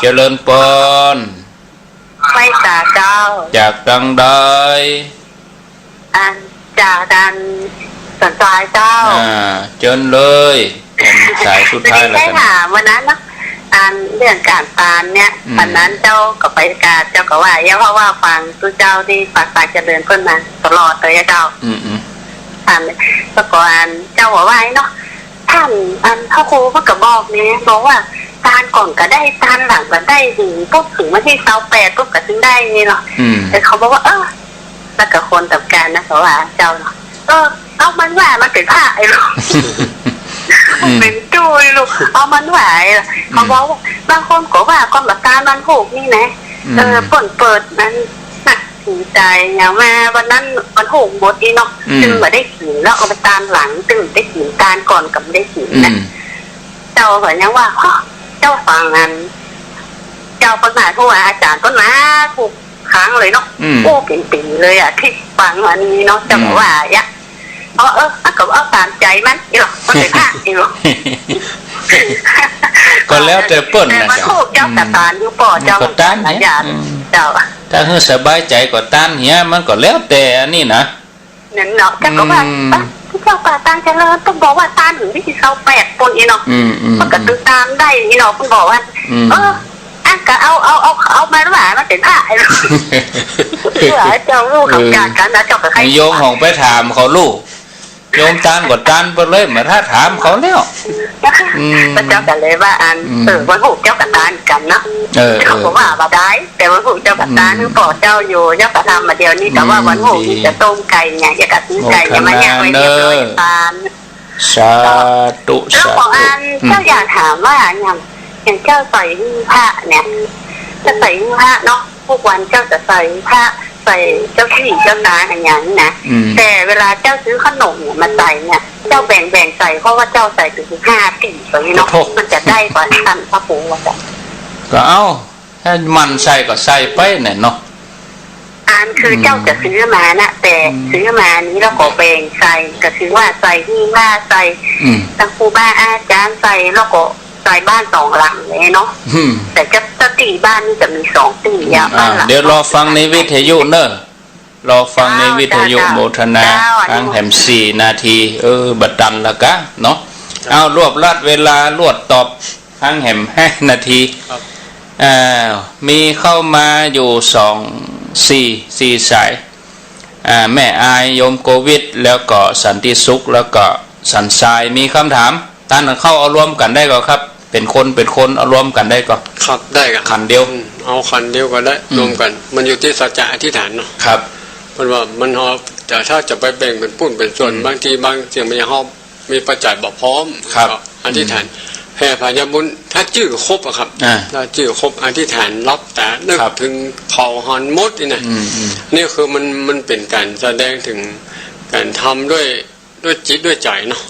S1: เจริญพร
S4: ไม่ตาเจ้า
S1: จากดังได้
S4: จากดันสันตายเจ้า
S1: เจิญเลยสายสุดท้ายแล้ว
S4: กันถามวันนั้นนะเรื่องการตานเนี่ยวันนั้นเจ้าก็ไปการเจ้าก็ว่าเพราะว่าฟังตู้เจ้าที่ปากเจริญเพิ่นมาตลอดเลยเจ้าแล้วก็เจ้าบอกว่าเนาะท่านพ่อครูก็กระบอกนี้บอกว่าตานก่อนก็ได้ตานหลังก็ได้ถึงปุ๊บถึงวันที่28ปุ๊บก็ถึงได้นี่เนาะแต่เขาบอกว่าแล้วก็คนตับการนะเขาว่าเจ้าเนาะเอามันว่ามันเป็นผ้าไอ้ลูกเป็นจุยลูกเอามันไหวเขาบอกว่าบางคนก็ว่าความแบบตามันผูกนี่นะเปิดนั้นหนักถึงใจอย่างมาวันนั้นมันผูกหมดอีเนาะจึงมาได้ขินแล้วเอาไปตามหลังจึงได้ขินตาก่อนกับได้ขินนะเจ้าเหมือนยังว่าเจ้าฟังงานเจ้าปัญหาผู้อาจารย์ก็มาถูกค้างเลยเนาะโอ้เป็นปีเลยอ่ะที่ฟังอันนี้เนาะจะบอกว่าก็เอาตามใจมันอีหรอมันเป็นผ้าอีหรอ
S1: ก็แล้วแต่เปิ้น
S4: นะเจ้าตานอยู่ป่อเจ้า
S1: ต้านเนี่ย
S4: เจ้า
S1: ถ้าเฮือสบายใจก็ต้านเหี้ยมันก็แล้วแต่อันนี้นะ
S4: นั่นเนาะเจ้าก็ว่าเจ้าป่าตานเจริญต้องบอกว่าตานถึงที่28ปนอีเนาะมันก็ตื้อตามได้อีเนาะเพิ่นบอกว่าก็เอามาหวานมาเป็นผ้าไอ้ลูกเจ้าลูกของการกันนะเจ้าก็ใคร
S1: โยมของไปถามเขาลูกโยมตานกดตานไปเลยมาถ้าถามเขาแล้ว
S4: พระเจ้ากันเลยว่าวันหูเจ้ากับตานกันเนาะเขาบอกว่าบ่ได้แต่วันหูเจ้ากับตานคือปอเจ้าอยู่เจ้ากับทำมาเดียวนี้แต่ว่าวันหูจะต้มไก่เนี่ยอยากกับซื้อไก่จะมาแยกไว้เรียบร้อยตาน
S1: สาธุ
S4: แล้วของเจ้าอยากถามว่าอย่างเจ้าใส่ผ้าเนี่ยจะใส่ผ้าเนาะทุกวันเจ้าจะใส่ผ้า ใส่เจ้าที่เจ้าตาอย่างนี้นะแต่เวลาเจ้าซื้อขนมเนี่ยมาใส่เนี่ยเจ้าแบ่งใส่เพราะว่าเจ้าใส่ถึง5 ปีแบบนี้เนาะมันจะได้กว่าท่านพระครูว่าจ้ะ
S1: ก็เอาถ้ามันใส่ก็ใส่ไปเนี่ยเนาะ
S4: คือเจ้าจะซื้อมานะแต่ซื้อมานี้แล้วก็แบ่งใส่ก็คือว่าใส่ที่ว่าใส่ตั้งครูบาอาจารย์ใส่แล้วก็ใส่บ้าน2 หลังเลยเนาะแต่จะตีบ้านนี่จะมี2 ตีอย่างบ้านหลัง
S1: เดี๋ยวรอฟังในวิทยุเนอะรอฟังในวิทยุโมทนาทางแหม4 นาทีบัดดันละกะเนาะเอารวบลัดเวลารวดตอบทางแหม5 นาทีมีเข้ามาอยู่4 สายแม่อายโยมโควิดแล้วก็สันติสุขแล้วก็สันทรายมีคำถามท่านเข้าเอารวมกันได้ก็ครับเป็นคนเอารวมกันได้ก็
S2: ครับได้ครับ
S1: ขันเดียว
S2: เอาขันเดียวก็ได้รวมกันมันอยู่ที่สัจจะอธิษฐานเนาะ
S1: ครับ
S2: เพราะว่ามันแต่ถ้าจะไปแบ่งเป็นปุ้นเป็นส่วนบางทีบางเสียงมันยังมีปัจจัยบอกพร้อมอธิษฐานแผ่พญาบุญถ้าชื่อครบอะครับถ้าชื่อครบอธิษฐานรับแต่นึกถึงเขาหันมดนี่นะนี่คือมันเป็นการแสดงถึงการทำด้วยจิตด้วยใจเนาะ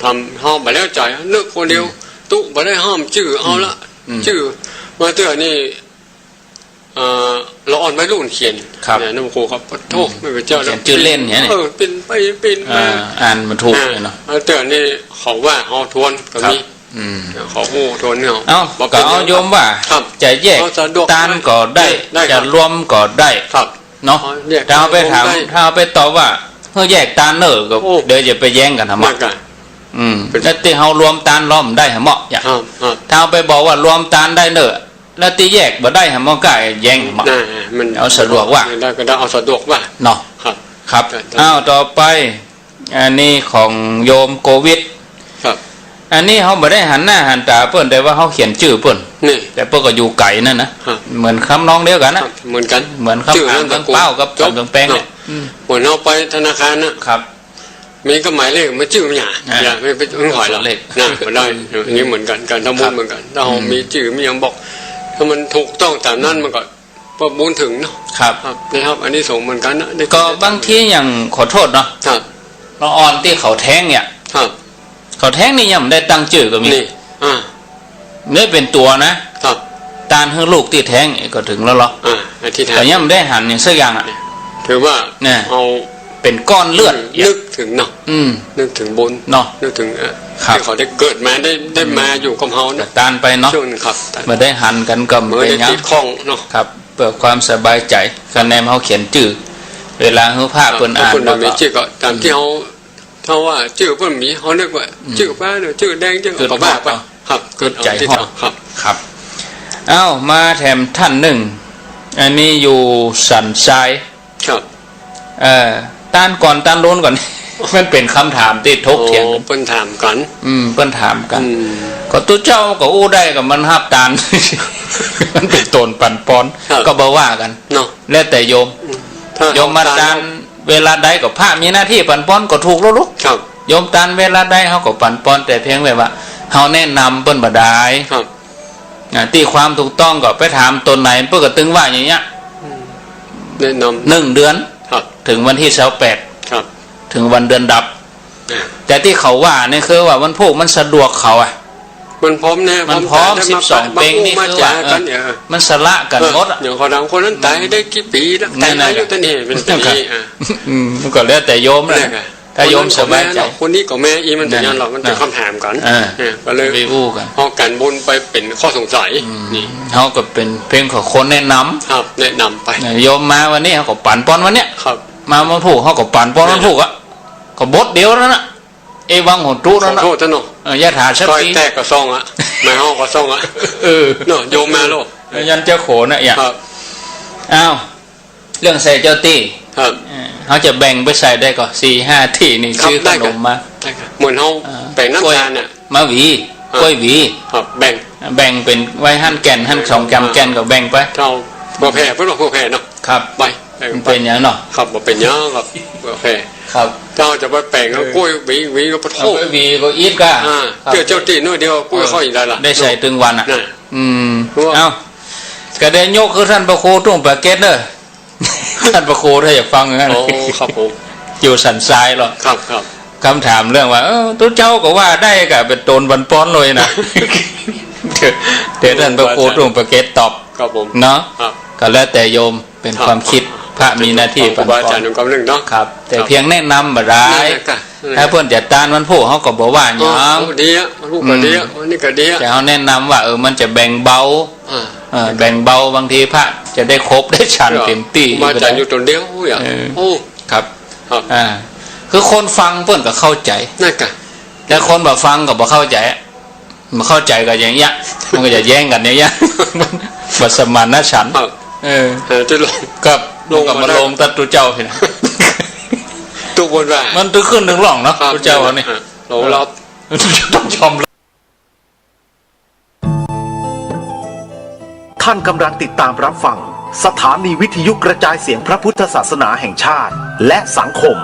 S2: ทำห้ามไปแล้วใจเลิกคนเดียวตุ๊ไปได้ห้ามชื่อเอาละชื่อมาเตือนนี่เราอ่อนไม่รุ่นเขียนเนี่ยน้ำครูครับโทษไม่เป็นเจ้าแล้ว
S1: ชื่อเล่นเนี่ย
S2: เป็นมา
S1: อ่านมันถูกเนาะ
S2: มาเตือนนี่เขาว่าเขาทวนก็มีขอผู้ทนเนี่ย
S1: ก็เอาโยมว่าจะแยกตานก็ได้จะรวมก็ได้เนาะถ้าเอาไปถามถ้าเอาไปตอบว่าเมื่อแยกตานเนอก็เดี๋ยวจะไปแย่งกันทำไมแล้วที่เขารวมตานล้อมได้เหมาะอย่างถ้าเอาไปบอกว่ารวมตานได้เนอแล้วที่แยกบ่ได้เหมาะก็แย่งเหมาะเอาสะดวกว่า
S2: ได้ก็ได้เอาสะดวกว่า
S1: เนาะครับอ้าวต่อไปอันนี้ของโยมโควิดอันนี้เขาไม่ได้หันหน้าหันตาเปิ้นแต่ว่าเขาเขียนชื่อเปิ้นแต่เปิ้นก็อยู่ไก่นั่นนะเหมือนคำน้องเดียวกันนะ
S2: เหมือนกัน
S1: เหมือนคำอ่านตั้งเป้ากับจำตั้งแป้งเนี่ย
S2: เหมือนเราไปธนาคารนะครับมีก็หมายเลขมันชื่อมันอย่าไม่ไปหอยหรอกนะมันได้อย่างนี้เหมือนกันการทำบุญเหมือนกันถ้าเรามีชื่อมีอย่างบอกถ้ามันถูกต้องตามนั้นมันก็ประบุญถึงเนาะ
S1: ครับ
S2: นะครับอันนี้ส่งเหมือนกันนะ
S1: ก็บางทีอย่างขอโทษเนาะเราอ่อนที่เขาแท้งเนี่ยเขาแท้งนี่ยังไม่ได้ตั้งชื่อก็มีนี่เป็นตัวนะครับตาลให้ลูกที่แท้งก็ถึงแล้วหรอแต่ยังไม่ได้หันอย่างสักอย่างอ่ะ
S2: ถือว่า
S1: เนี่ย
S2: เอา
S1: เป็นก้อนเลือด
S2: นึกถึงเนาะนึกถึงบุญ
S1: เนาะ
S2: นึกถึงที่เขาได้เกิดมาได้มาอยู่กับเขาเนี่ย
S1: ตาลไปเนาะ
S2: ช่วงนึงครับ
S1: มาได้หันกันก็
S2: ไม่ได้ติดข้องเนาะ
S1: ครับเพื่อความสบายใจคะแนนเขาเขียนชื่อเวลาเขาภาพเปิ้นอ่าน
S2: แล้วก็ชื่อก็ตามที่เขาถ้าว่าชื่อเพิ่นมีเขาเรียกว่าชื่อฟ้าหรือชื่อแดงชื่อก็บ้าไปครับ
S1: เกิดใจฮอด
S2: ครับ
S1: เอ้ามาแถมท่านหนึ่งอันนี้อยู่สันทราย
S2: ครับ
S1: ต้านก่อนต้านโน้นก่อนมันเป็นคำถามที่ทกเถียง
S2: เปิ้นถามกัน
S1: เปิ้นถามกันก็ตัวเจ้าก็อู้ได้กับมันฮับตานมันเป็นตนปั่นปอนก็บ่ว่ากัน
S2: เนาะ
S1: แล้วแต่โยมมาตานเวลาใดก็พระมีหน้าที่ปั่นป้อนก็ถูกแล้วลูกโยมตานเวลาใดเขาก็ปั่นป้อนแต่เพียงแบบว่าเขาแนะนำเปิ้นบ่ได้ตีความถูกต้องก็ไปถามตนไหนเปิ้นก็ตึงว่าอย่างเงี้ย
S2: แนะน
S1: ำ1 เดือนถึงวันที่28ถึงวันเดือนดับแต่ที่เขาว่านี่คือว่าวันพวกมันสะดวกเขาอ่ะ
S2: มันพร้อมแน่
S1: มันพร้อม12 เป้งนี่คือว่ามันสละกันหมด
S2: อย่างคนคนนั้นตายได้กี่ปีแล้วตายอายุเท่านี้เป็นปี
S1: มันก็แล้วแต่โยมเลยถ้าโยมสบายใจ
S2: คนนี้ก็แม่อีมันแต่ยันหรอกมันเป็นคำถามกันก็เลย
S1: ไปอู้กัน
S2: พอการบุญไปเป็นข้อสงสัย
S1: นี่เขาก็เป็นเพียงของคนแนะนำ
S2: ครับแนะนำไป
S1: โยมมาวันนี้เขาก็ปั่นป้อนวันเนี้ย
S2: ครับ
S1: มาถูกเขาก็ปั่นป้อนถูกอ่ะก็บดเดียวแล้วนะเอวังหดตู้แล้วนะ
S2: โทษท่านเนาะ
S1: ยะถาชัด
S2: ปีแตกก็ซ่องอ่ะมาห้องก็ซ่องอ่ะเนาะโยมมาโล
S1: ยันเจ้าโขนอ่ะอย่างอ้าวเรื่องใส่เจ้าตีเขาจะแบ่งไปใส่ได้ก็4-5 ที่นี่ซื้อขนมมา
S2: เหมือนเขาแบ่งน้ำตาลเนี่ย
S1: มาหวีกล้วยหวี
S2: แบ่
S1: งเป็นไว้หั่นแก่นหั่น2 กำแก่นก็แบ่งไป
S2: เราบ่แพ้เพื่อเราบ่แพ้เนาะ
S1: ครับ
S2: ไป
S1: เป็นอย่างเนาะ
S2: ครับบ่เป็นอย่างครับบ่แพ้
S1: ครับ
S2: เราจะไปแบ่งแล้วกล้วยหวีก็ปะโถ
S1: หวีก็อีทก็
S2: เจ้าตีน้อยเดียวกล้วยค่อยได้ละ
S1: ได้ใส่ตึงวันอ่ะเอ้าก็ได้ยกคือท่านพระครูตุ้งปะเก็ตเด้อ ท่านพระครูถ้าอยากฟังอย่างนั้น
S2: โอ้ครับผม
S1: อยู่สันทรายหรอก
S2: ครับครับ
S1: คำถามเรื่องว่าตัวเจ้าก็ว่าได้กับเป็นโตนวันป้อนเลยนะเดี๋ยวท่านพระครูตรงประเกตตอบ
S2: ครับผม
S1: เนาะ
S2: ครับ
S1: ก็แล้วแต่โยมเป็นความคิดพระมีหน้าที่
S2: ครูบาอาจารย์ของกำลังเนาะ
S1: ครับ แต่เพียงแนะนำบ่ได้
S2: นั่นแหละค่ะ
S1: ถ้าเพื่อนจะตานวันผู้เขาก็บอกว่าอย่าง
S2: ดีอ่ะมันพูดก็ดีอ่ะวันนี้ก็ดีอ่ะ
S1: แต่เขาแนะนำว่ามันจะแบ่งเบา
S2: อ่า
S1: แบ่งเบาบางทีพระจะได้ครบได้ฉันเต็มที่
S2: มาอาจารย์อยู่ตนเดียวอย่างโอ้
S1: ครับ
S2: ครับ
S1: คือคนฟังเพื่อนก็เข้าใจ
S2: นั่นกะ
S1: แต่คนบ่ฟังก็บ่เข้าใจมาเข้าใจกันอย่างเงี้ยมันก็จะแย่งกันอย่างเงี้ยบัสมานฉันท์
S2: ครับจะลง
S1: กับ
S2: ลง
S1: กับมา
S2: มาได้
S1: ลงตัดตัวเจ้าเห็น
S2: ตุกบนว่า
S1: มันตึกขึ้นถึงหล่องเนาะตัวเจ้าเนี่ย
S2: เรารับ
S1: ต้องชม
S5: ท่านกำลังติดตามรับฟังสถานีวิทยุกระจายเสียงพระพุทธศาสนาแห่งชาติและสังคม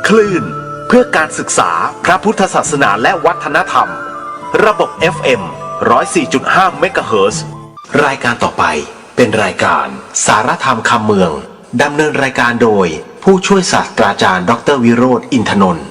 S5: คลื่นเพื่อการศึกษาพระพุทธศาสนาและวัฒนธรรม ระบบ FM 104.5 เมกะเฮิรตซ์ รายการต่อไปเป็นรายการสารธรรมคำเมืองดำเนินรายการโดยผู้ช่วยศาสตราจารย์ดร.วิโรจน์ อินทนนท์